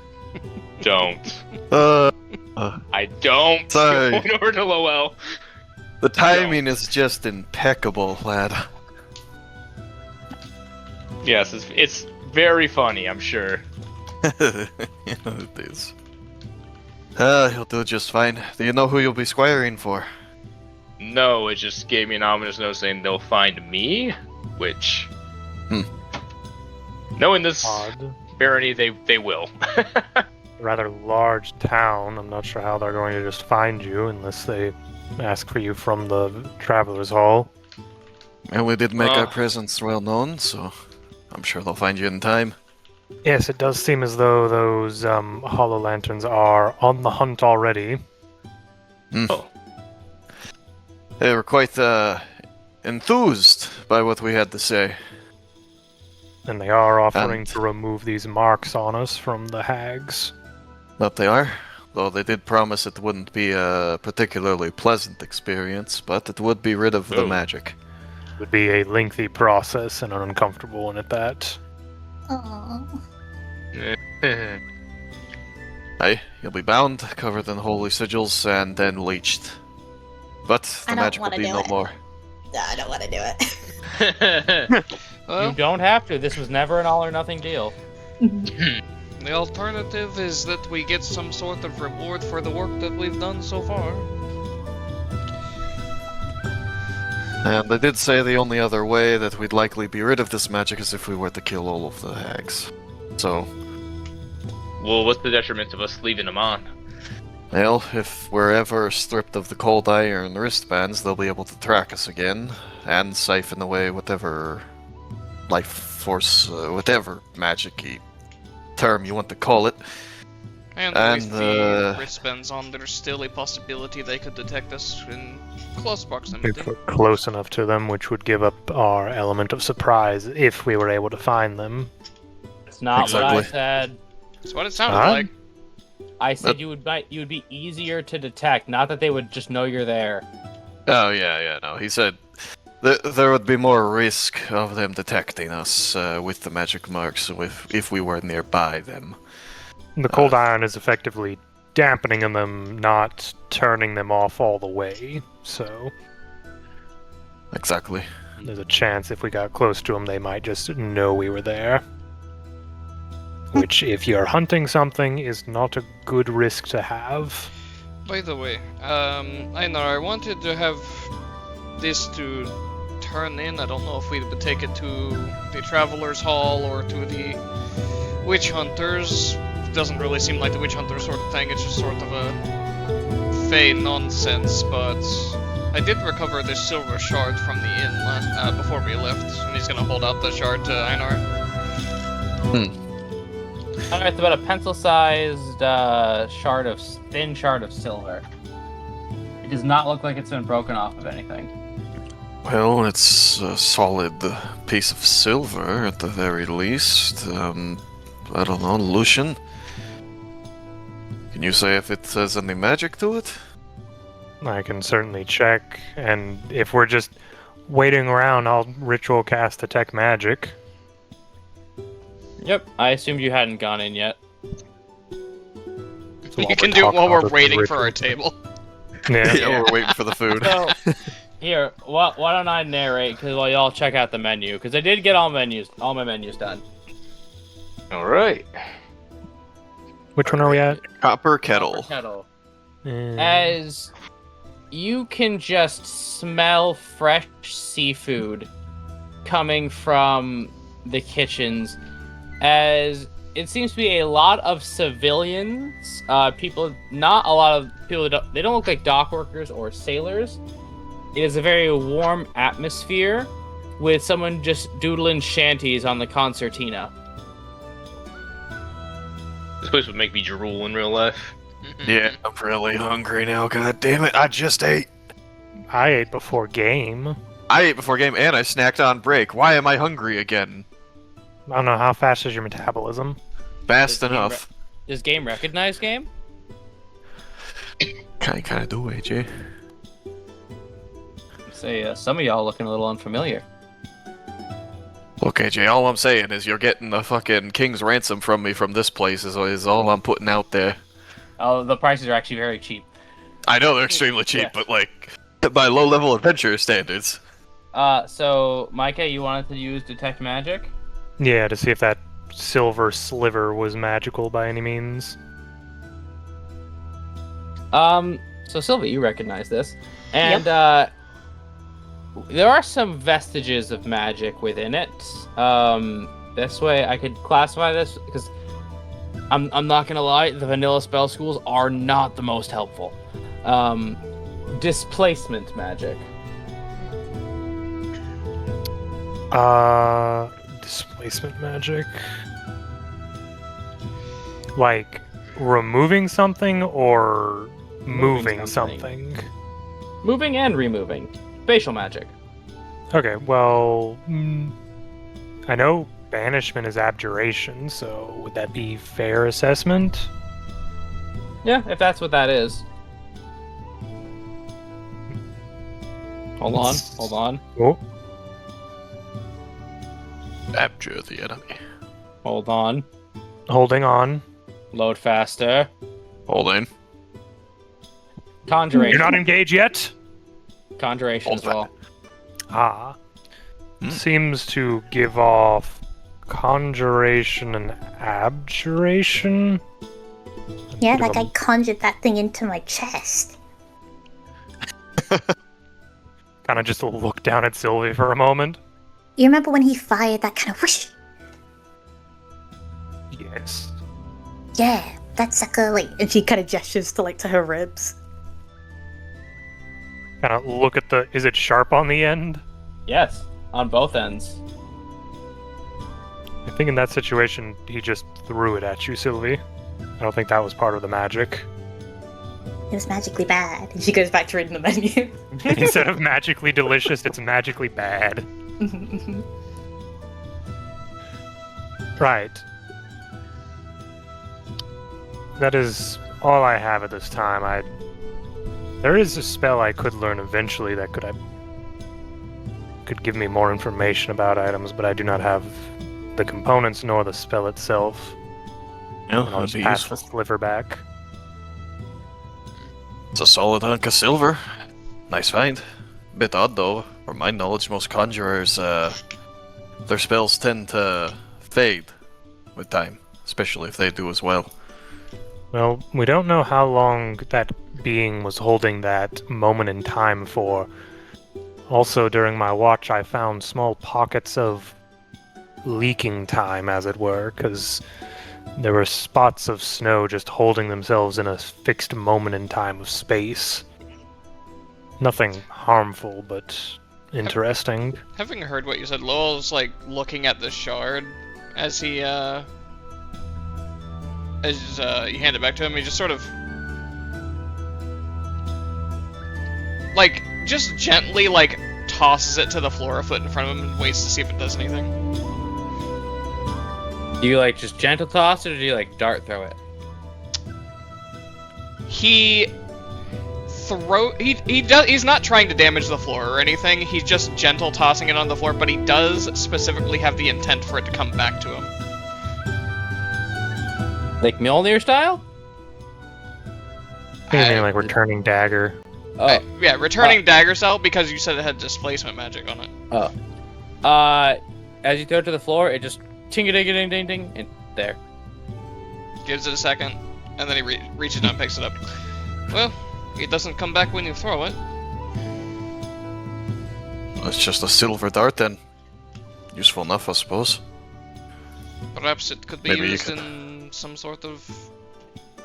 Don't. I don't. Sorry. Going over to Lowell. The timing is just impeccable, lad. Yes, it's very funny, I'm sure. It is. He'll do just fine. Do you know who you'll be squiring for? No, it just gave me an ominous note saying they'll find me, which... Knowing this Odd. barony, they will. Rather large town. I'm not sure how they're going to just find you unless they ask for you from the Travelers Hall. And we did make Ah. our presence well known, so I'm sure they'll find you in time. Yes, it does seem as though those hollow lanterns are on the hunt already. Oh. They were quite enthused by what we had to say. And they are offering And- to remove these marks on us from the hags. That they are. Though they did promise it wouldn't be a particularly pleasant experience, but it would be rid of the Oh. magic. It would be a lengthy process and an uncomfortable one at that. Aww. Aye, you'll be bound, covered in holy sigils, and then leeched. But the I don't magic will wanna be do no it. more. No, I don't want to do it. Well, You don't have to. This was never an all or nothing deal. the alternative is that we get some sort of reward for the work that we've done so far. And they did say the only other way that we'd likely be rid of this magic is if we were to kill all of the hags. So, Well, what's the detriment of us leaving them on? well, if we're ever stripped of the cold iron wristbands, they'll be able to track us again, and siphon away whatever life force, whatever magic-y term you want to call it. And, And, with the wristbands on, there's still a possibility they could detect us in close proximity. If we're close enough to them, which would give up our element of surprise if we were able to find them. It's not what I Exactly. said. That's what it sounded Huh? like. I said But- you would be easier to detect, not that they would just know you're there. Oh, yeah, no. He said there would be more risk of them detecting us with the magic marks if we were nearby them. The cold iron is effectively dampening them, not turning them off all the way. So Exactly. there's a chance if we got close to them, they might just know we were there. Which, if you're hunting something, is not a good risk to have. By the way, Einar, I wanted to have this to turn in. I don't know if we would take it to the Traveler's Hall or to the Witch Hunters. It doesn't really seem like the Witch Hunter sort of thing, it's just sort of a Fey nonsense, but I did recover this silver shard from the inn before we left, and he's gonna hold out the shard to Einar. It's about a pencil-sized thin shard of silver. It does not look like it's been broken off of anything. Well, it's a solid piece of silver at the very least. I don't know, Lucian? Can you say if it says any magic to it? I can certainly check, and if we're just waiting around, I'll ritual cast Detect Magic. Yep, I assumed you hadn't gone in yet. So You can do it while we're waiting for our table. Yeah, we're waiting for the food. So, here, why don't I narrate while y'all check out the menu? Because I did get all my menus done. Alright. Which one are we at? Copper kettle. Kettle. Mm. As you can just smell fresh seafood coming from the kitchens, as it seems to be a lot of civilians, not a lot of people, they don't look like dock workers or sailors. It is a very warm atmosphere with someone just doodling shanties on the concertina. This place would make me drool in real life. Yeah, I'm really hungry now, god damn it. I just ate. I ate before game. I ate before game and I snacked on break. Why am I hungry again? I don't know, how fast is your metabolism? Fast Does game enough. Does game recognize game? Kinda do, AJ. Say, some of y'all looking a little unfamiliar. Look, AJ, all I'm saying is you're getting the fucking king's ransom from me from this place is all I'm putting out there. Oh, the prices are actually very cheap. I know they're extremely cheap, Yeah. but like, by low-level adventure standards. So, Micah, you wanted to use Detect Magic? Yeah, to see if that silver sliver was magical by any means. So Sylvia, you recognize this. And, there are some vestiges of magic within it. This way I could classify this, because I'm not gonna lie, the vanilla spell schools are not the most helpful. Displacement magic. Displacement magic. Like removing something or moving something? Moving and removing. Spatial magic. Okay, well, I know banishment is abjuration, so would that be fair assessment? Yeah, if that's what that is. Hold on. Oh, Abjure the enemy. Hold on. holding on. Load faster. Holding. Conjuration. You're not engaged yet? Conjuration as well. Ah. Hmm. Seems to give off conjuration and abjuration. Yeah, Bit of like a- I conjured that thing into my chest. Kind of just look down at Sylvie for a moment. You remember when he fired that kind of whoosh? Yes. Yeah, that's like a like, and she kind of gestures to her ribs. Kind of look at the. Is it sharp on the end? Yes, on both ends. I think in that situation, he just threw it at you, Sylvie. I don't think that was part of the magic. It was magically bad. And she goes back to reading the menu. Instead of magically delicious, it's magically bad. Right. That is all I have at this time. There is a spell I could learn eventually that could give me more information about items, but I do not have the components nor the spell itself. Yeah, And I'll that'd just be pass the useful. sliver back. It's a solid hunk of silver. Nice find. Bit odd though. From my knowledge, most conjurers, their spells tend to fade with time, especially if they do as well. Well, we don't know how long that being was holding that moment in time for. Also, during my watch, I found small pockets of leaking time, as it were, because there were spots of snow just holding themselves in a fixed moment in time of space. Nothing harmful, but interesting. Having heard what you said, Lowell's like looking at the shard as he you hand it back to him. He just sort of like just gently like tosses it to the floor a foot in front of him and waits to see if it does anything. Do you like just gentle toss it, or do you like dart throw it? He's not trying to damage the floor or anything. He's just gentle tossing it on the floor, but he does specifically have the intent for it to come back to him. Like Mjolnir style? I mean, like returning dagger. Oh. Yeah, returning dagger style, because you said it had displacement magic on it. Oh. As you throw it to the floor, it just ting-a-ding-a-ding-ding-ding, and there. Gives it a second, and then he reaches down and picks it up. Well, it doesn't come back when you throw it. It's just a silver dart then. Useful enough, I suppose. Perhaps it could be Maybe you used could- in some sort of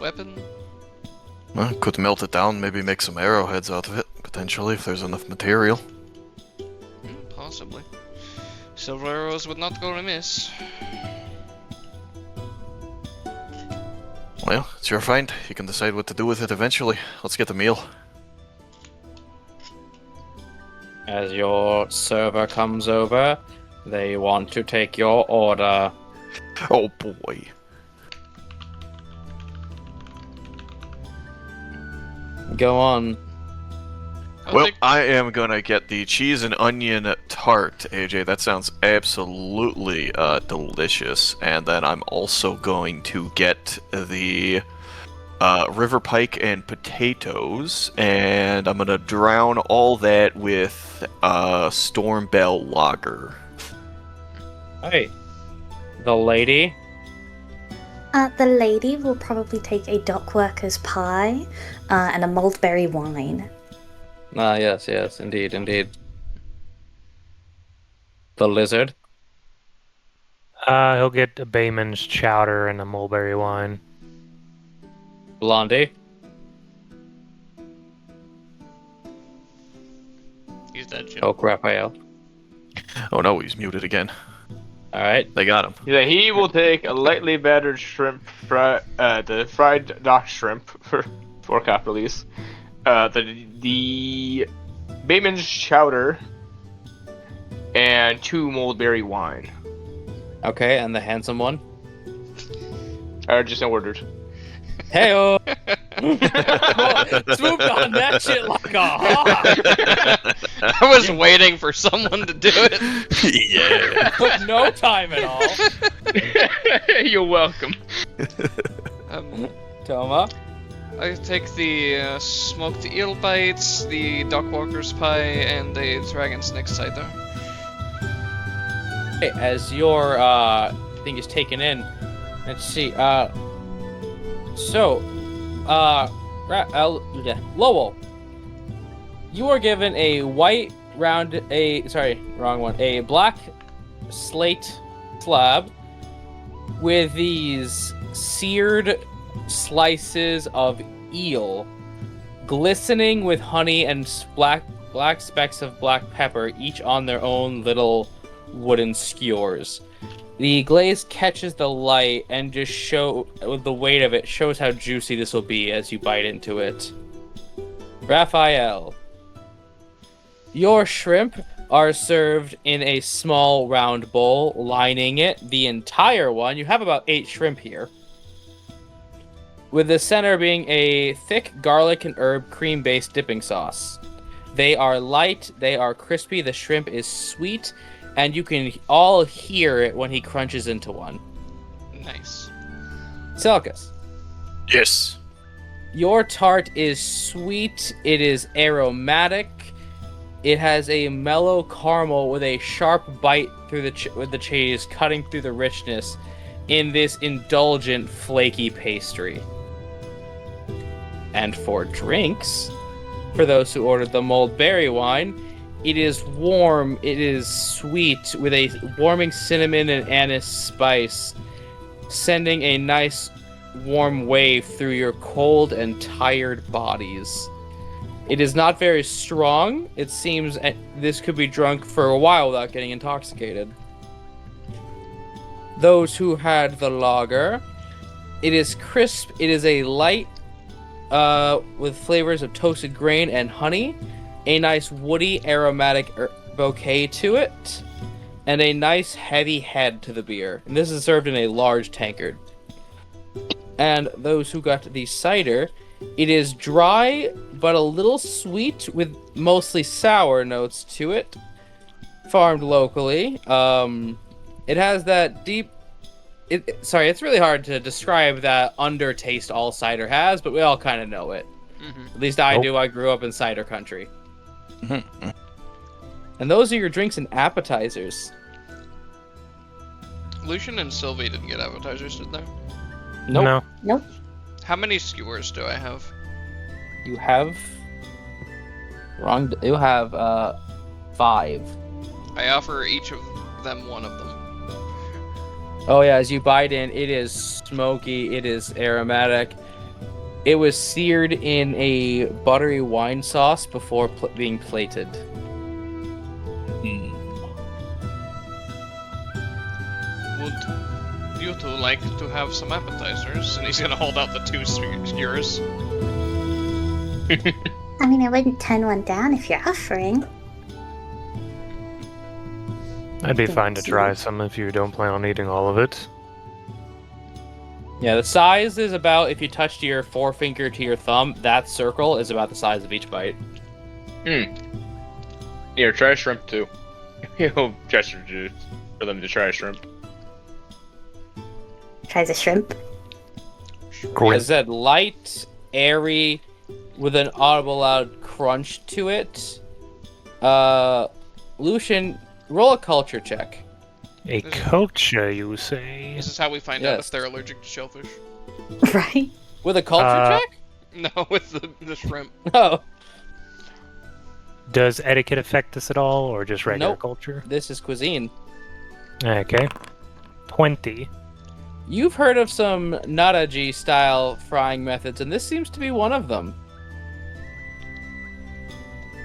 weapon? Well, could melt it down, maybe make some arrowheads out of it, potentially, if there's enough material. Possibly. Silver arrows would not go amiss. Well, it's your find. You can decide what to do with it eventually. Let's get the meal. As your server comes over, they want to take your order. Oh boy. Go on. Well, I am gonna get the cheese and onion tart, AJ. That sounds absolutely delicious. And then I'm also going to get the river pike and potatoes, and I'm gonna drown all that with Storm Bell lager. Hey, the lady. The lady will probably take a dock worker's pie and a mulberry wine. Ah, yes, indeed, indeed. The lizard. He'll get a Bayman's chowder and a mulberry wine. Blondie. He's dead, Jim. Oak Raphael. Oh no, he's muted again. Alright. They got him. Yeah, he will take a lightly battered shrimp, the fried dock shrimp for cap release. The Bayman's chowder and 2 mulberry wine. Okay, and the handsome one. Are just ordered. Heyo! Swooped on that shit like a hawk! I was waiting for someone to do it. Yeah. Took no time at all. You're welcome. Toma. I take the smoked eel bites, the dockwalker's pie, and the dragon snake cider. Okay, as your thing is taken in, let's see. Lowell, you are given a a black slate slab with these seared slices of eel, glistening with honey and black specks of black pepper, each on their own little wooden skewers. The glaze catches the light and just the weight of it shows how juicy this will be as you bite into it. Raphael, your shrimp are served in a small round bowl, lining it, the entire one. You have about 8 shrimp here, with the center being a thick garlic and herb cream-based dipping sauce. They are light, they are crispy, the shrimp is sweet, and you can all hear it when he crunches into one. Nice. Selkus, Yes. your tart is sweet, it is aromatic, it has a mellow caramel with a sharp bite through with the cheese, cutting through the richness in this indulgent, flaky pastry. And for drinks, for those who ordered the mulled berry wine, It is warm. It is sweet with a warming cinnamon and anise spice, sending a nice warm wave through your cold and tired bodies. It is not very strong. It seems this could be drunk for a while without getting intoxicated. Those who had the lager, it is crisp. It is a light with flavors of toasted grain and honey, a nice woody aromatic bouquet to it, and a nice heavy head to the beer. And this is served in a large tankard. And those who got the cider, it is dry but a little sweet with mostly sour notes to it, farmed locally. It has that deep... Sorry, it's really hard to describe that undertaste all cider has, but we all kind of know it. At least I do. I grew up in cider country. And those are your drinks and appetizers. Lucian and Sylvie didn't get appetizers, did they? Nope. No. Nope. How many skewers do I have? You have... You have, 5. I offer each of them one of them. Oh yeah, as you bite in, it is smoky, it is aromatic. It was seared in a buttery wine sauce before being plated. Would you two like to have some appetizers? And he's gonna hold out the 2 skewers. I mean, I wouldn't turn one down if you're offering. I'd be fine to try some if you don't plan on eating all of it. Yeah, the size is about, if you touched your forefinger to your thumb, that circle is about the size of each bite. Here, try shrimp too. He'll gesture for them to try shrimp. Tries a shrimp. As I said, light, airy, with an audible loud crunch to it. Lucian, roll a culture check. A culture, you say? This is how we find out if they're allergic to shellfish. Right? With a culture check? No, with the shrimp. Oh. Does etiquette affect this at all, or just regular Nope. culture? This is cuisine. Okay. 20. You've heard of some Naraji style frying methods, and this seems to be one of them.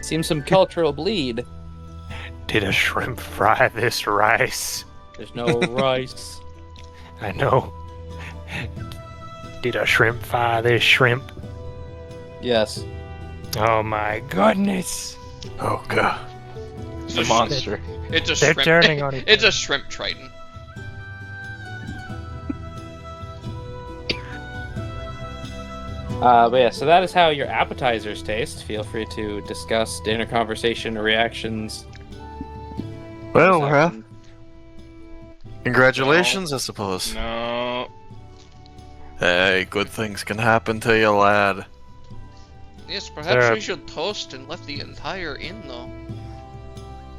Seems some cultural bleed. Did a shrimp fry this rice? There's no rice. I know. Did a shrimp fry this shrimp? Yes. Oh my goodness! Oh god. It's a monster. It's a They're shrimp. turning on each It's a shrimp triton. But yeah, so that is how your appetizers taste. Feel free to discuss dinner conversation or reactions. Well, Raph, congratulations, I suppose. No. Hey, good things can happen to you, lad. Yes, perhaps we should toast and let the entire inn know.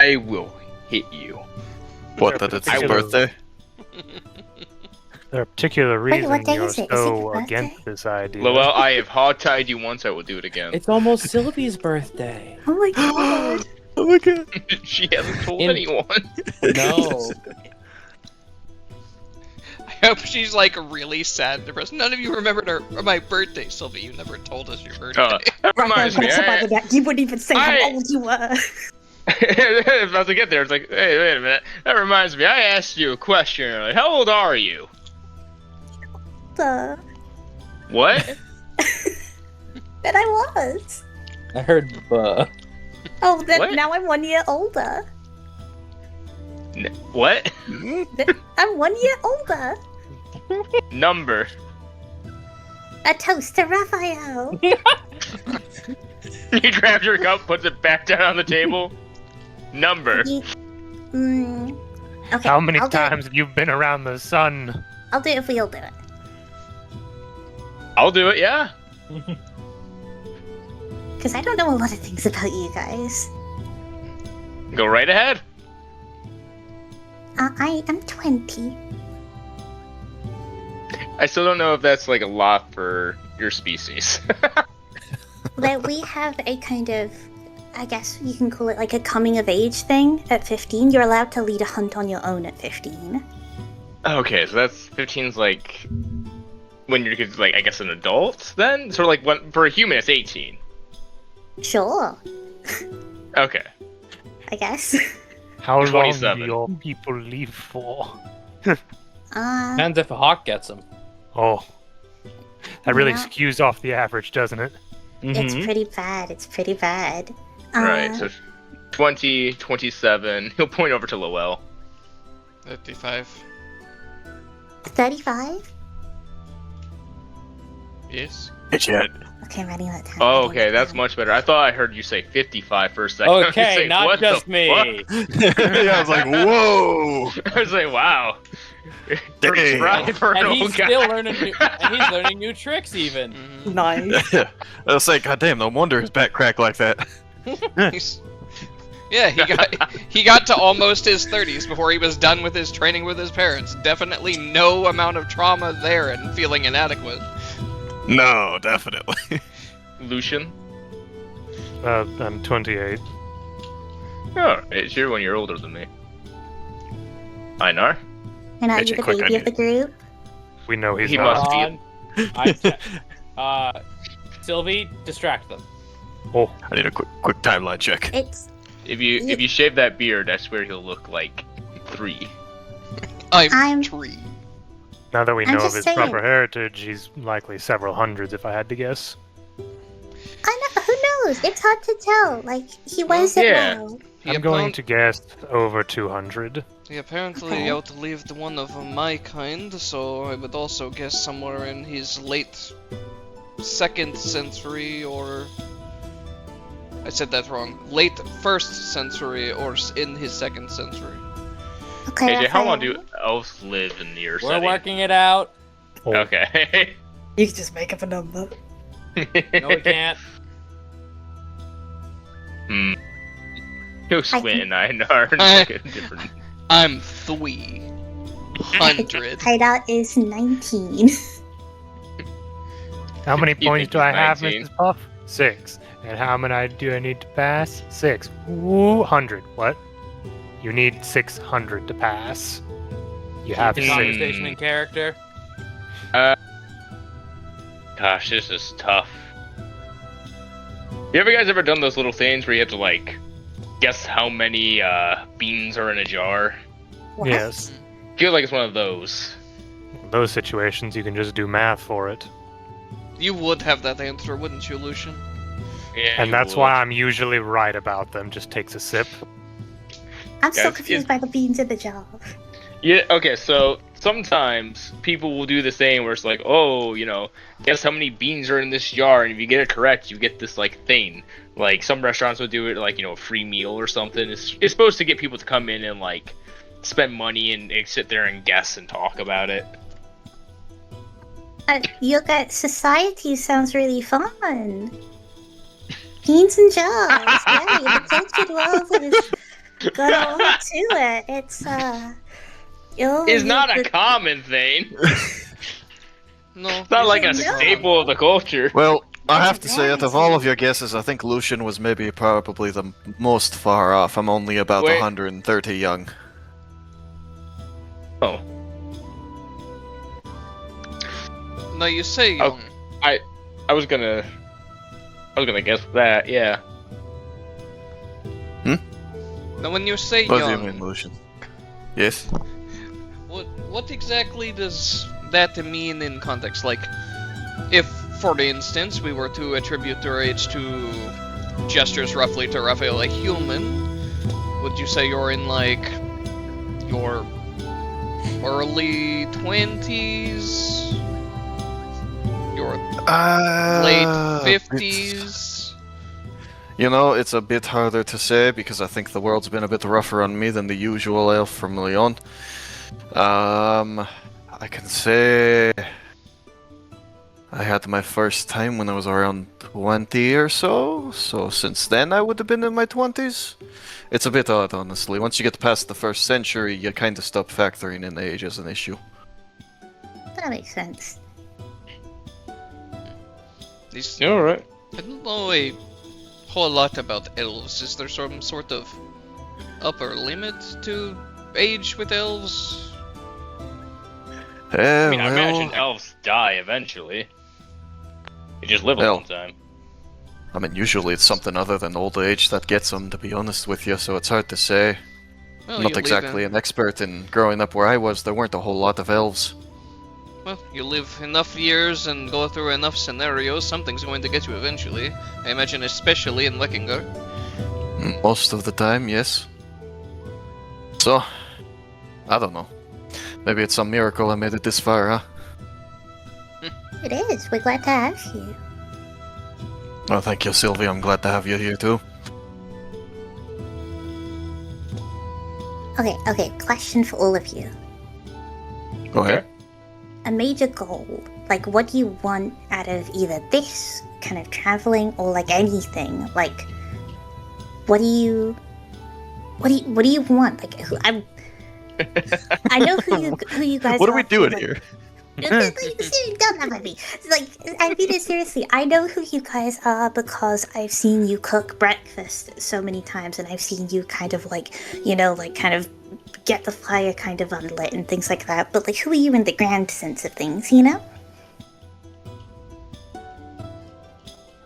I will hit you. What, that it's his birthday? There are particular Wait, what reasons day you're is it? Is it so your birthday? against this idea. Well, I have hog-tied you once, I will do it again. It's almost Sylvie's birthday. Oh my god. Oh my god. She hasn't told In- anyone. No. I hope she's like really sad and depressed. None of you remembered my birthday, Sylvie. You never told us your birthday. That reminds me. You wouldn't even say how I- old you were. About to get there, it's like, hey, wait a minute. That reminds me, I asked you a question earlier. How old are you? What? But I was. I heard buh. Oh, then What? now I'm 1 year older. What? I'm 1 year older. Number. A toast to Raphael. He grabs your cup, puts it back down on the table. Number. Okay. How many I'll do it. times have you been around the sun? I'll do it if we all do it. I'll do it, yeah. Because I don't know a lot of things about you guys. Go right ahead. I am 20. I still don't know if that's like a lot for your species. That we have a kind of I guess you can call it like a coming of age thing at 15. You're allowed to lead a hunt on your own at 15. Okay, so that's 15's like when you're like I guess an adult then? Sort of like when for a human it's 18. Sure, Okay. I guess. How long 27. do your people live for? Depends if a hawk gets them. Oh. That really Yeah. skews off the average, doesn't it? It's Mhm. pretty bad. It's pretty bad. Right, so 20, 27. He'll point over to Lowell. 55. 35? Yes. Shit. Okay, I'm writing that down. Oh, writing okay, that that's down. much better. I thought I heard you say 55 for a second. I was Okay, like, not what the just me. fuck? Yeah, I was like, whoa! I was like, wow. Damn. Right for an And old he's guy. still learning new tricks even. Mhm. Nice. I was like, God damn, no wonder his back cracked like that. He's- yeah, he got to almost his 30s before he was done with his training with his parents. Definitely no amount of trauma there and feeling inadequate. No, definitely. Lucian? I'm 28. Oh, it's you're 1 year older than me. Einar? And are Bitchy, you the quick, baby I of the group? We know he's He not. must be. Sylvie, distract them. Oh, I need a quick timeline check. It's If you shave that beard, I swear he'll look like 3. I'm 3. now that we I'm know of just his saying. proper heritage, he's likely several hundreds if I had to guess. I know. Who knows? It's hard to tell. Like he wears it yeah. well. I'm going to guess over 200. He apparently Okay. outlived one of my kind, so I would also guess somewhere in his late 2nd century or... I said that wrong. Late 1st century or in his 2nd century. Okay. AJ, how long Raphael. do elves live in your We're setting? working it out. Oh, Okay. You can just make up a number. No, we can't. Hmm. He'll squint and Einar and look at different. I'm 300. Hideout is 19. How many You points think do I he's have, 19? Mrs. Puff? 6. And how many do I need to pass? 6. 100. What? You need 600 to pass. You have The 6. conversation in character. Gosh, this is tough. You ever guys ever done those little things where you have to like guess how many beans are in a jar? What? Yes. I feel like it's one of those. In those situations, you can just do math for it. You would have that answer, wouldn't you, Lucian? Yeah, And you that's would. why I'm usually right about them. Just takes a sip. I'm still Guys, confused by the beans in the jar. Yeah, okay, so sometimes people will do this thing where it's like, oh, you know, guess how many beans are in this jar, and if you get it correct, you get this, like, thing. Like, some restaurants will do it, like, you know, a free meal or something. It's supposed to get people to come in and, like, spend money and sit there and guess and talk about it. Yoga society sounds really fun. Beans and jars. Yay, the cultured world has got a lot to it. It's It's not a common thing. No. It's not like a No. staple of the culture. Well, I have to say, out of all of your guesses, I think Lucian was maybe probably the most far off. I'm only about Wait. 130 young. Oh. Now you say Oh. young. I was gonna guess that, yeah. Now when you say What do you young, mean, Lucian? Yes? what exactly does that mean in context? Like, if, for instance, we were to attribute their age to gestures roughly to Raphael a human, would you say you're in, like, your early 20s? Your late 50s? You know, it's a bit harder to say because I think the world's been a bit rougher on me than the usual elf from Lyon. I can say I had my first time when I was around 20 or so. So since then I would have been in my 20s. It's a bit odd, honestly. Once you get past the first century, you kind of stop factoring in age as an issue. That makes sense. These, Alright. I don't know, a whole lot about elves. Is there some sort of upper limit to age with elves? I mean, I well, imagine elves die eventually. They just live a Well, long time. I mean, usually it's something other than old age that gets them, to be honest with you, so it's hard to say. Well, I'm not you exactly live an expert in growing up where I was, there weren't a whole lot of elves. well, you live enough years and go through enough scenarios, something's going to get you eventually. I imagine especially in Lekingar. Most of the time, yes. So, I don't know. Maybe it's some miracle I made it this far, huh? It is. We're glad to have you. Oh, thank you, Sylvie. I'm glad to have you here, too. Okay, question for all of you. Go ahead. A major goal. Like, what do you want out of either this kind of traveling or like anything? Like, what do you want? Like, I know who you guys. What are we are, doing like- here? Don't laugh at me. Like, I mean it seriously. I know who you guys are because I've seen you cook breakfast so many times, and I've seen you kind of like, kind of get the fire kind of unlit and things like that. But like, who are you in the grand sense of things, you know?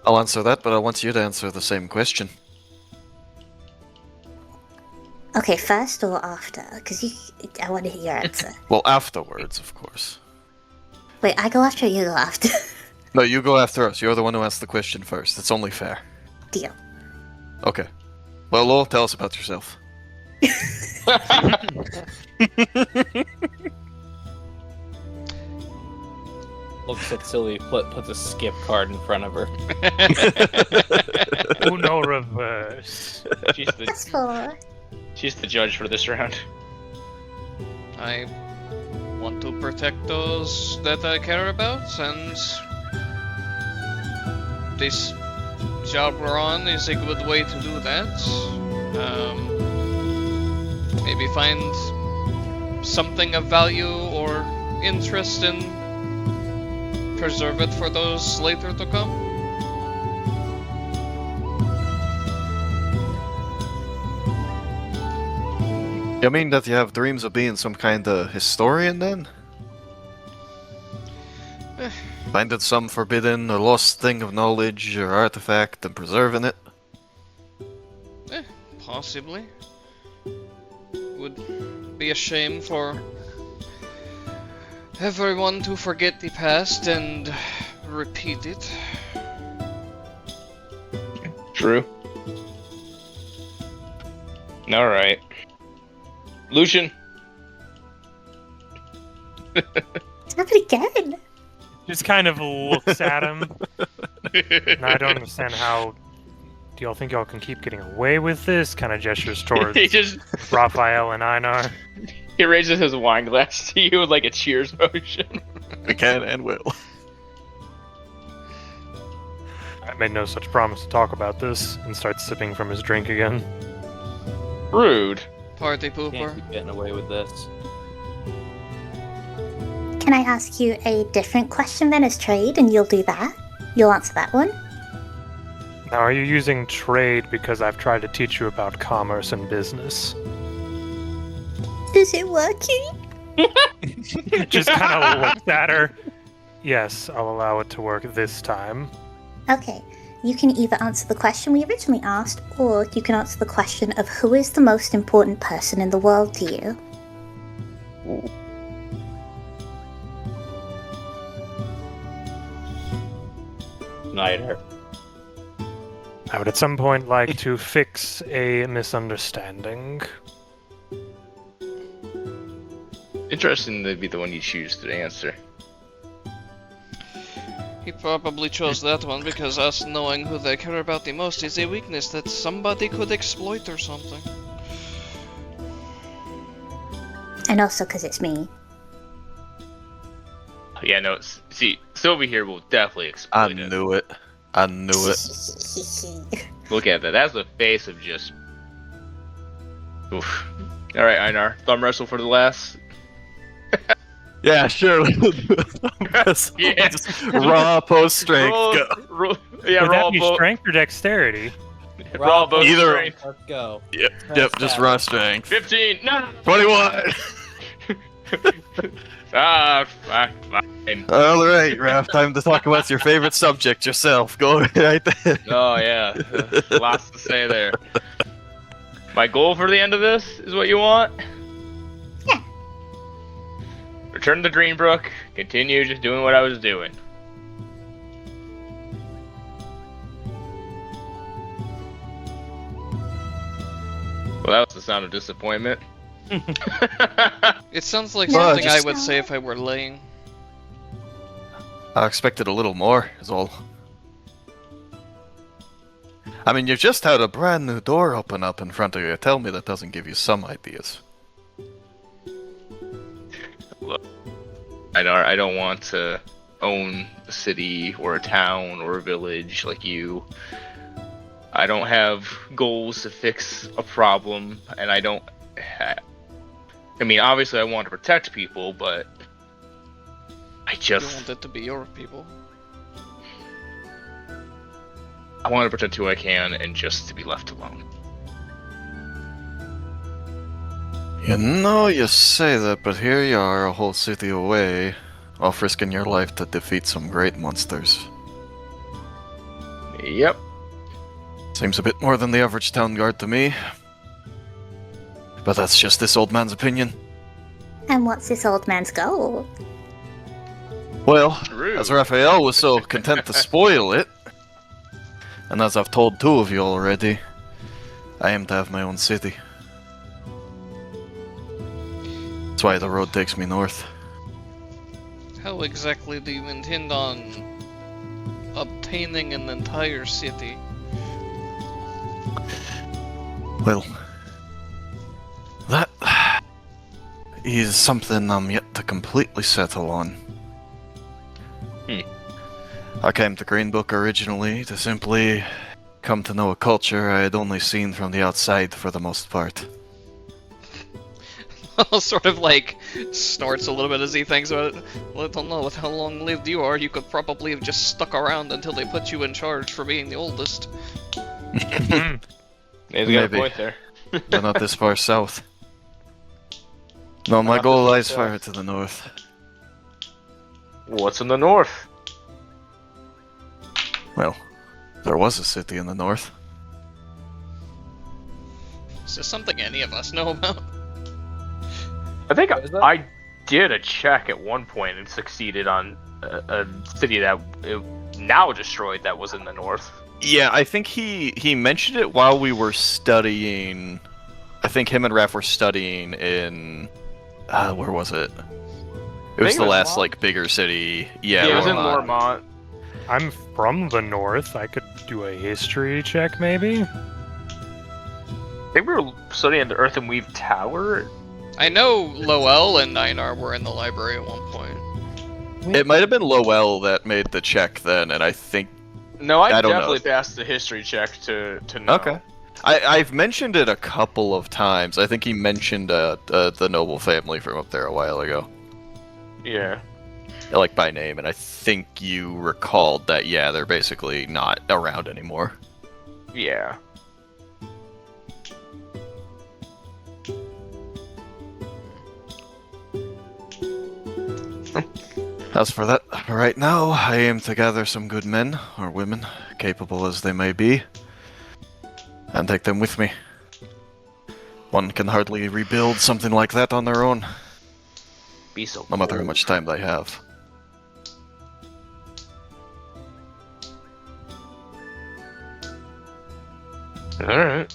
I'll answer that, but I want you to answer the same question. Okay, first or after? Because I want to hear your answer. Well, afterwards, of course. Wait, I go after or you go after? No, you go after us. You're the one who asked the question first. It's only fair. Deal. Okay. Well, Lowell, tell us about yourself. Looks at Sylvie, puts a skip card in front of her. Uno reverse. She's That's the, for. she's the judge for this round. I want to protect those that I care about, and this job we're on is a good way to do that. Maybe find something of value or interest and preserve it for those later to come. You mean that you have dreams of being some kind of historian, then? Finding some forbidden or lost thing of knowledge or artifact and preserving it? Possibly. Would be a shame for everyone to forget the past and repeat it. True. Alright. Lucian. It's happened again. Just kind of looks at him. And I don't understand how. Do y'all think y'all can keep getting away with this? Kind of gestures towards he just Raphael and Einar. he raises his wine glass to you with like a cheers motion. We can and will. I made no such promise to talk about this, and starts sipping from his drink again. Rude. Party Can't pooper. keep getting away with this. Can I ask you a different question then as trade, and you'll do that? You'll answer that one? Now, are you using trade because I've tried to teach you about commerce and business? Is it working? Just kind of looks at her. Yes, I'll allow it to work this time. Okay, you can either answer the question we originally asked, or you can answer the question of who is the most important person in the world to you. Neither. I would at some point like to fix a misunderstanding. Interesting to be the one you choose to answer. He probably chose that one because us knowing who they care about the most is a weakness that somebody could exploit or something. And also because it's me. Yeah, no, see, Sylvie here will definitely I exploit it. knew it. I knew it. Look at that. That's the face of just. Oof. All right, Einar, thumb wrestle for the last. Yeah, sure. Yeah. Just raw post strength. Roll, Go. roll, yeah, Would roll that be both. strength or dexterity? Raw both Either- strength. Let's go. Yep, That's just bad. raw strength. 15. No. 21. Fine. All right, Raph. Time to talk about your favorite subject yourself. Go right there. Oh yeah, lots to say there. My goal for the end of this is what you want? Yeah. Return to Greenbrook, continue just doing what I was doing. Well, that was the sound of disappointment. It sounds like No, something I just- would say if I were laying. I expected a little more, is all. I mean, you just had a brand new door open up in front of you. Tell me that doesn't give you some ideas. I don't want to own a city or a town or a village like you. I don't have goals to fix a problem, and I don't. I mean, obviously, I want to protect people, but I You just want it to be your people. I want to protect who I can, and just to be left alone. You know, you say that, but here you are, a whole city away, off risking your life to defeat some great monsters. Yep. Seems a bit more than the average town guard to me. But that's just this old man's opinion. And what's this old man's goal? Well, Rude. as Raphael was so content to spoil it, and as I've told two of you already, I aim to have my own city. That's why the road takes me north. How exactly do you intend on obtaining an entire city? Well, that is something I'm yet to completely settle on. I came to Greenbook originally to simply come to know a culture I had only seen from the outside for the most part. Sort of like snorts a little bit as he thinks about it. Well, I don't know with how long lived you are. You could probably have just stuck around until they put you in charge for being the oldest. He's got a Maybe. point there. But not this far south. No, my Not goal this far lies south. far to the north. What's in the north? Well, there was a city in the north. Is this something any of us know about? I think What is that? I did a check at one point and succeeded on a city that now destroyed that was in the north. Yeah, I think he mentioned it while we were studying. I think him and Raph were studying in. Where was it? It was think the it was last Lormont? like bigger city. Yeah, it was in Lormont. Lormont. I'm from the north. I could do a history check, maybe. I think we were studying the Earth and Weave Tower. I know Lowell and Einar were in the library at one point. It might have been Lowell that made the check then, and I think. No, I don't know. definitely passed the history check to know. Okay. I've mentioned it a couple of times. I think he mentioned the noble family from up there a while ago, Yeah. like by name, and I think you recalled that. Yeah, they're basically not around anymore. Yeah. As for that, right now, I aim to gather some good men, or women, capable as they may be, and take them with me. One can hardly rebuild something like that on their own, Be so. no matter how much time they have. All right.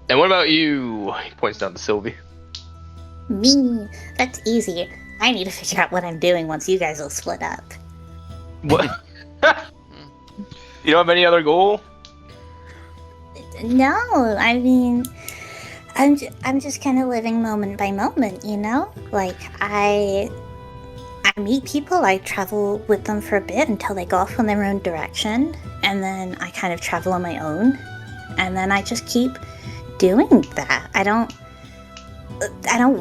And what about you? He points down to Sylvie. Me. That's easy. I need to figure out what I'm doing once you guys all split up. What? You don't have any other goal? No, I mean, I'm just kind of living moment by moment, you know? Like, I meet people, I travel with them for a bit until they go off on their own direction, and then I kind of travel on my own, and then I just keep doing that. I don't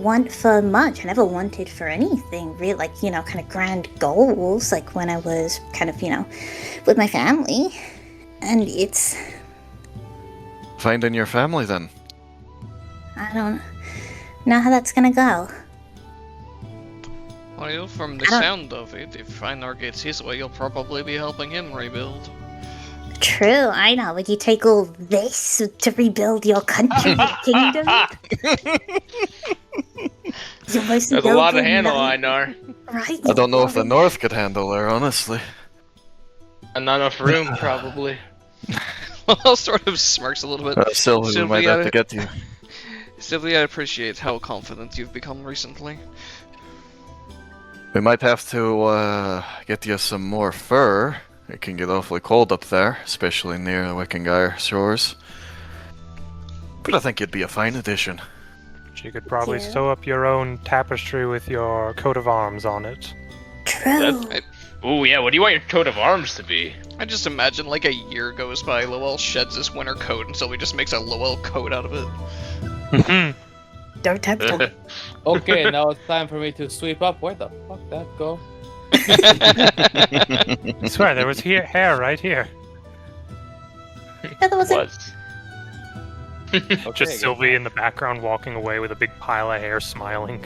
want for much. I never wanted for anything, really, like, you know, kind of grand goals, like when I was kind of, you know, with my family. And it's finding your family then? I don't know how that's gonna go. Well, from the I don't- sound of it, if Einar gets his way, you'll probably be helping him rebuild. True, I know. Would you take all this to rebuild your country, your kingdom? Your most There's a lot to noble handle, knight, Einar. right? I don't know if the Warren? North could handle her, honestly. And not enough room, probably. Well, sort of smirks a little bit. Still, we might have to get to you. Sylvia, I appreciate how confident you've become recently. We might have to get you some more fur. It can get awfully cold up there, especially near the Wikingar shores. But I think you'd be a fine addition. You could probably Yeah. sew up your own tapestry with your coat of arms on it. True. Ooh, yeah, what do you want your coat of arms to be? I just imagine like a year goes by, Lowell sheds his winter coat, and Sylvie just makes a Lowell coat out of it. Don't tempt him. Okay, now it's time for me to sweep up. Where the fuck that go? I swear, there was hair right here. Yeah, there wasn't. What? Okay, Just good. Sylvie in the background walking away with a big pile of hair smiling.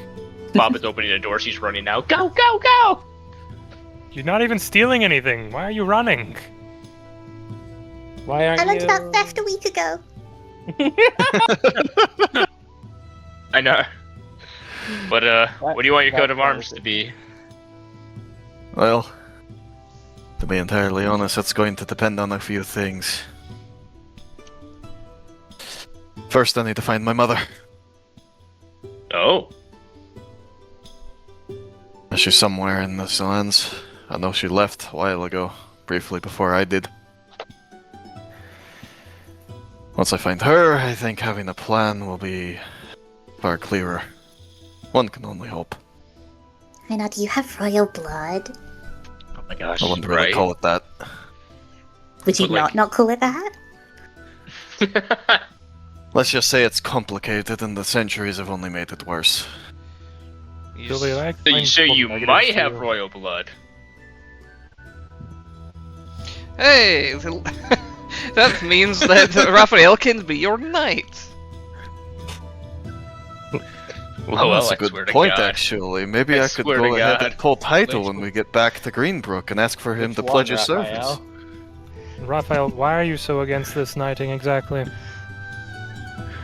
Bob is opening the door, she's running now. Go, go, go! You're not even stealing anything. Why are you running? Why aren't I learned you? about theft a week ago. I know. But, what do you want your coat of That's arms to be? Well, to be entirely honest, it's going to depend on a few things. First, I need to find my mother. Oh. She's somewhere in this lands. I know she left a while ago, briefly before I did. Once I find her, I think having a plan will be far clearer. One can only hope. I know, do you have royal blood? Oh my gosh, I wouldn't really call it that. Would you But, like- not call it that? Let's just say it's complicated and the centuries have only made it worse. Sylvie, I So you negative might have zero. royal blood. Hey! That means that Raphael can be your knight. Well, That's a I good swear to point, God. actually. Maybe I I could swear go to ahead God. and pull title Which when we get back to Greenbrook and ask for him Which to one, pledge his Raphael? service. Raphael, why are you so against this knighting exactly?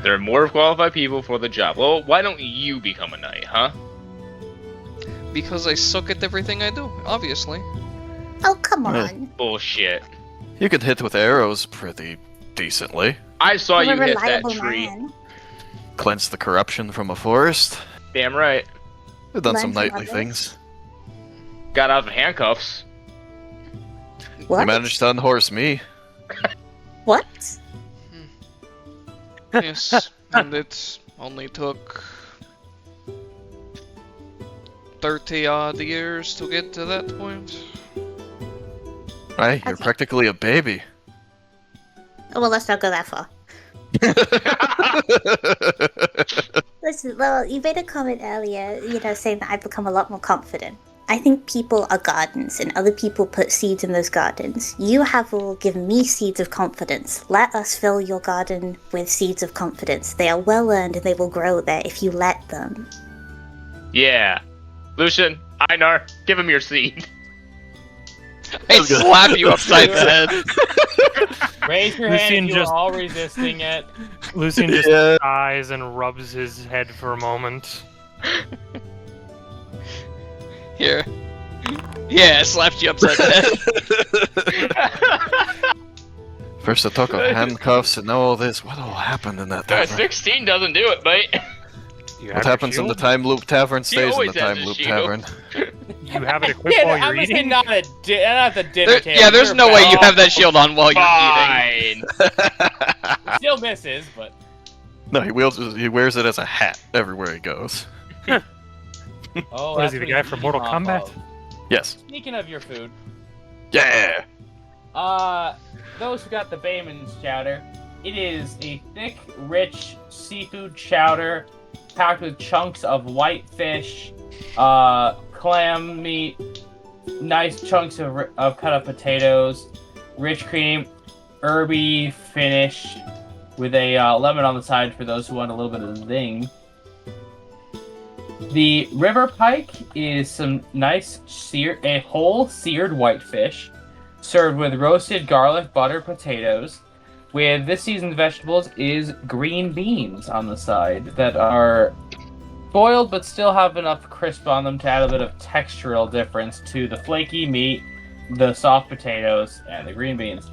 There are more qualified people for the job. Well, why don't you become a knight, huh? Because I suck at everything I do, obviously. Oh, come Yeah. on. Bullshit. You can hit with arrows pretty decently. I saw You're you a hit that reliable tree. man. Cleanse the corruption from a forest. Damn right. You've done Learn some from knightly others. things. Got out of the handcuffs. What? You managed to unhorse me. What? Yes, and it only took 30-odd years to get to that point. Right? You're Okay. practically a baby. Oh, well, let's not go that far. Listen, well, you made a comment earlier, saying that I've become a lot more confident. I think people are gardens, and other people put seeds in those gardens. You have all given me seeds of confidence. Let us fill your garden with seeds of confidence. They are well earned, and they will grow there if you let them. Yeah. Lucian, Einar, give him your seed. I slap you upside the head. Raise your hand Lucian if you're just- all resisting it. Lucian just Yeah. sighs and rubs his head for a moment. Here. Yeah, I slapped you upside the head. First I talk of handcuffs and now all this. What all happened in that tavern? 16 doesn't do it, mate. You What have happens your in the shield? Time Loop Tavern stays in always the has Time a Loop shield. Tavern. You have it equipped Yeah, while I'm you're gonna say eating? not at the dinner table. Yeah, there's You're no way you bad. have that shield on while you're eating. Fine. Still misses, but No, he wears it as a hat everywhere he goes. oh, What is that's he, the what guy he's from eating Mortal off Kombat? of. Yes. Speaking of your food, Yeah! those who got the Bayman's chowder, it is a thick, rich seafood chowder packed with chunks of white fish, clam meat, nice chunks of cut up potatoes, rich cream, herby finish, with a lemon on the side for those who want a little bit of zing. The river pike is some nice a whole seared whitefish, served with roasted garlic butter potatoes. With this season's vegetables is green beans on the side that are boiled but still have enough crisp on them to add a bit of textural difference to the flaky meat, the soft potatoes, and the green beans.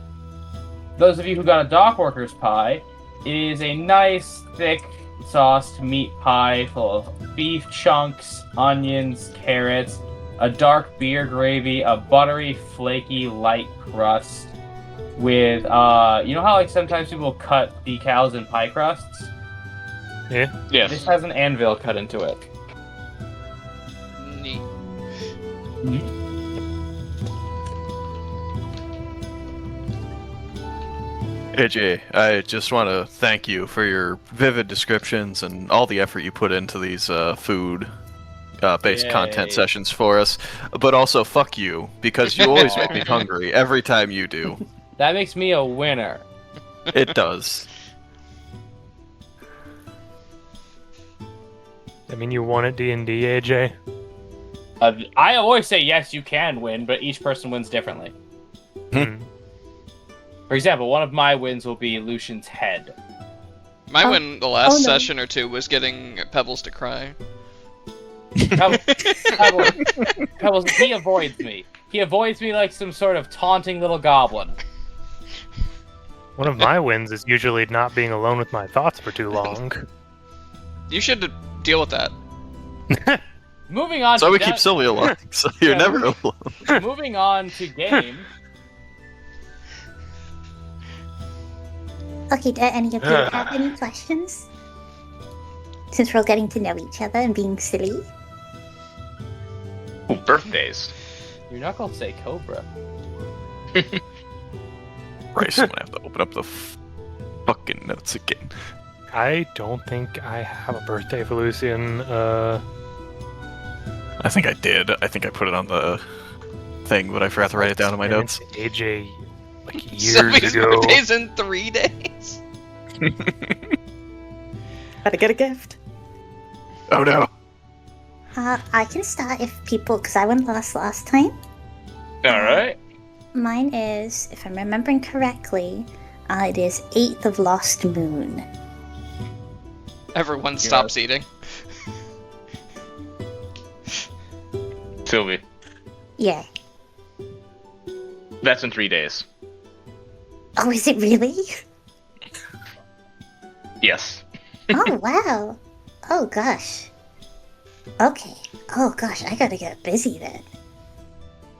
Those of you who got a dock worker's pie, it is a nice, thick, sauced meat pie full of beef chunks, onions, carrots, a dark beer gravy, a buttery, flaky, light crust with, you know how like sometimes people cut decals in pie crusts? Yeah. Yes. This has an anvil cut into it. Neat. AJ, I just want to thank you for your vivid descriptions and all the effort you put into these food-based Yay. content sessions for us. But also, fuck you, because you always make me hungry every time you do. That makes me a winner. It does. I mean, you won at D&D, AJ. I always say yes, you can win, but each person wins differently. Hmm. For example, one of my wins will be Lucian's head. My Oh. win the last Oh, no. session or two was getting Pebbles to cry. Pebbles, he avoids me. He avoids me like some sort of taunting little goblin. One of my wins is usually not being alone with my thoughts for too long. You should deal with that. Moving on. So to we keep Sylvia alone, so you're Yeah. never alone. Moving on to game. Okay, do any of you have any questions? Since we're all getting to know each other and being silly. Ooh, birthdays. Your knuckles say Cobra. Bryce, I'm gonna have to open up the fucking notes again. I don't think I have a birthday for Lucian. I think I did. I think I put it on the thing, but I forgot to write it down in my notes. AJ, like years Somebody's ago. birthday's in 3 days. Gotta get a gift. Oh no. I can start if people, because I went last time. Alright. Mine is, if I'm remembering correctly, it is 8th of Lost Moon. Everyone stops eating. Sylvie. Yeah. That's in 3 days. Oh, is it really? Yes. Oh, wow. Oh, gosh. Okay. Oh, gosh, I gotta get busy then.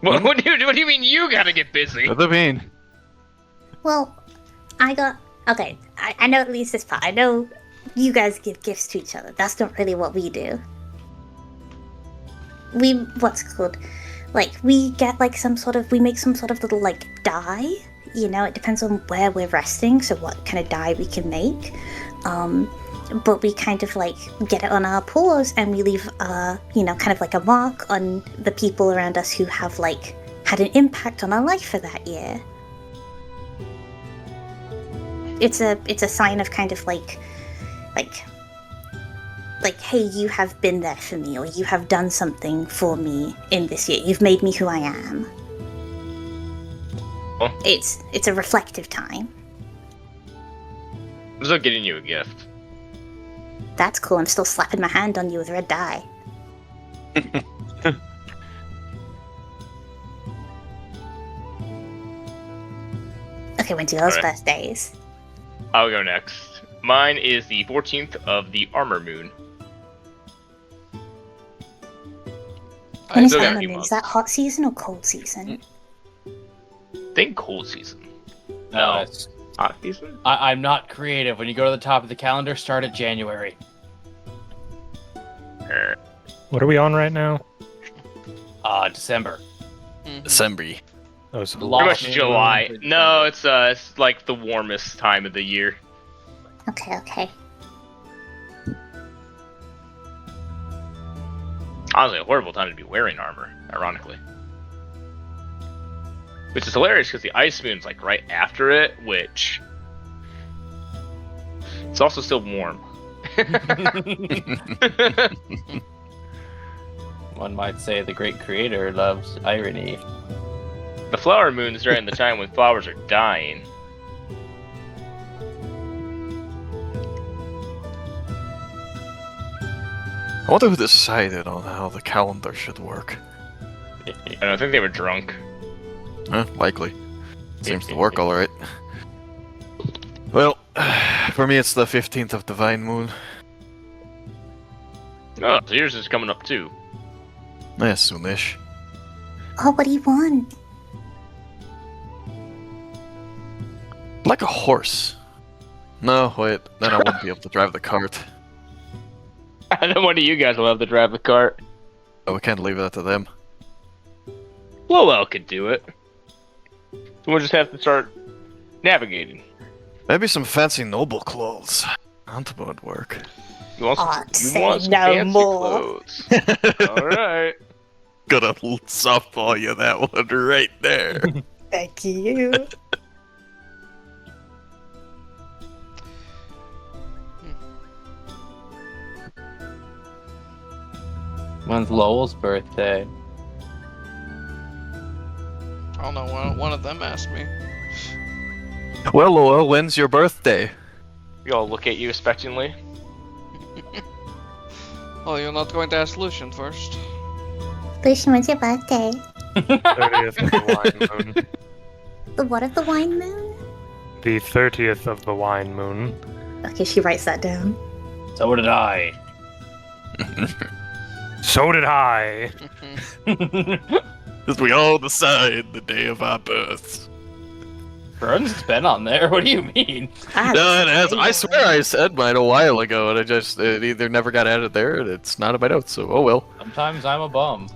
What do you mean you gotta get busy? What do you mean? Well, okay, I know at least this part. I know you guys give gifts to each other. That's not really what we do. We get like we make some sort of little like die. You know, it depends on where we're resting, so what kind of die we can make. But we kind of like get it on our paws and we leave, kind of like a mark on the people around us who have like had an impact on our life for that year. It's a sign of kind of like, hey, you have been there for me, or you have done something for me in this year. You've made me who I am. Oh. It's a reflective time. I'm still getting you a gift. That's cool. I'm still slapping my hand on you with red dye. Okay, when do those Alright. birthdays? I'll go next. Mine is the 14th of the Armor Moon. When is still got a summer few moon? Is months. that hot season or cold season? Think cold season. No, No. Hot season? I'm not creative. When you go to the top of the calendar, start at January. What are we on right now? December. Mhm. December. Oh, so Long- Pretty much Moon, July. Moon, No, it's like the warmest time of the year. Okay. Honestly, a horrible time to be wearing armor, ironically. Which is hilarious because the Ice Moon's like right after it, which It's also still warm. One might say the great creator loves irony. The flower moon is during the time when flowers are dying. I wonder who decided on how the calendar should work. I don't think they were drunk. Likely. Seems to work alright. Well, for me it's the 15th of Divine Moon. Oh, so yours is coming up too. Yeah, soonish. Oh, what do you want? Like a horse. No, wait, then I wouldn't be able to drive the cart. I know one of you guys will have to drive the cart. Oh, we can't leave that to them. Lowell could do it. We'll just have to start navigating. Maybe some fancy noble clothes. That would work. You want some, say you want some no fancy more. clothes. Alright. Gonna softball you that one right there. Thank you. When's Lowell's birthday? I don't know, one of them asked me. Well, Lowell, when's your birthday? We all look at you expectantly. Oh, you're not going to ask Lucian first? Lucian, when's your birthday? 30th of the wine moon. The what of the wine moon? The 30th of the wine moon. Okay, she writes that down. So did I. So did I. Because we all decide the day of our births. Burns been on there. What do you mean? No, it has. I swear I said mine a while ago, and it either never got added there, and it's not in my notes, so oh well. Sometimes I'm a bum.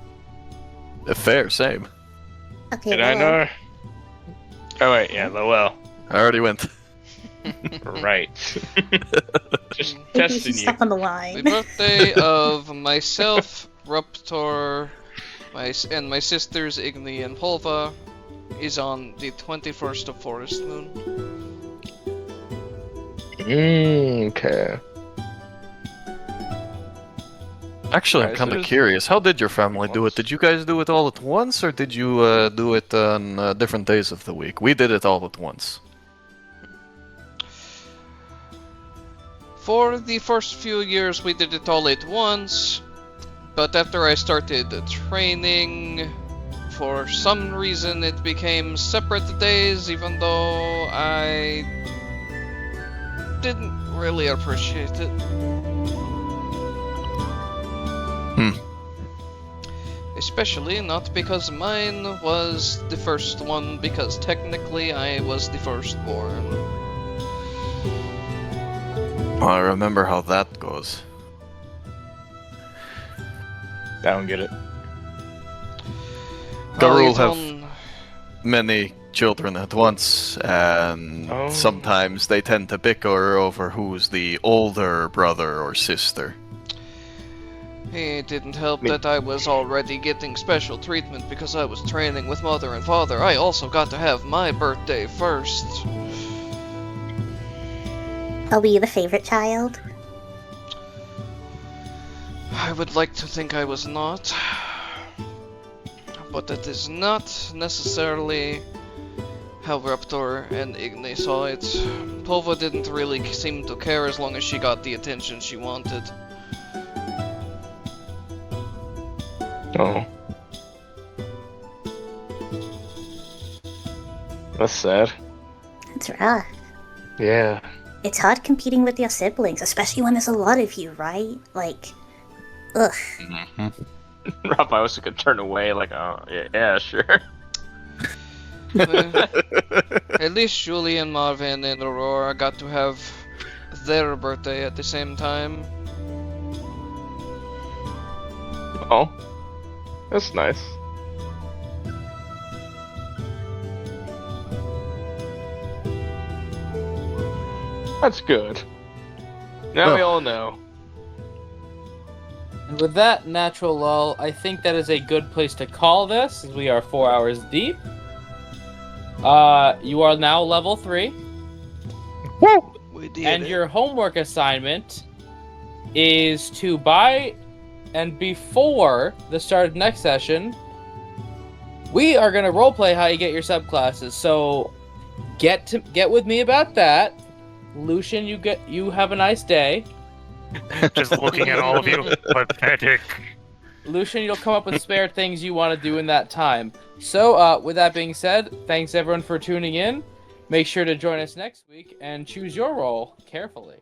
Fair, same. Okay, Did I know? Oh wait, yeah, Lowell. I already went. Right. Just Maybe testing she's you. stuck on the The line. birthday of myself, Ruptor, and my sisters Igni and Polva is on the 21st of Forest Moon. Okay. Actually, I'm Alright, kind so of there's- curious. How did your family do it? Did you guys do it all at once, or did you do it on different days of the week? We did it all at once. For the first few years, we did it all at once, but after I started training, for some reason it became separate days, even though I didn't really appreciate it. Especially not because mine was the first one, because technically I was the firstborn. I remember how that goes. I don't get it. Garul it's have on- many children at once, and Oh. sometimes they tend to bicker over who's the older brother or sister. It didn't help Me- that I was already getting special treatment because I was training with Mother and Father. I also got to have my birthday first. Are we the favorite child? I would like to think I was not. But that is not necessarily how Raptor and Igni saw it. Pova didn't really seem to care as long as she got the attention she wanted. Oh. That's sad. That's rough. Yeah. It's hard competing with your siblings, especially when there's a lot of you, right? Like, ugh. Rob, I was gonna turn away like, oh, yeah, sure. At least Julie and Marvin and Aurora got to have their birthday at the same time. Oh. That's nice. That's good. Now we all know. And with that natural lull, I think that is a good place to call this, as we are 4 hours deep. You are now level 3. We We did And it. your homework assignment is to buy, and before the start of next session, we are gonna roleplay how you get your subclasses. So get with me about that. Lucian, you have a nice day. Just looking at all of you, pathetic. Lucian, you'll come up with spare things you want to do in that time. So, with that being said, thanks everyone for tuning in. Make sure to join us next week and choose your role carefully.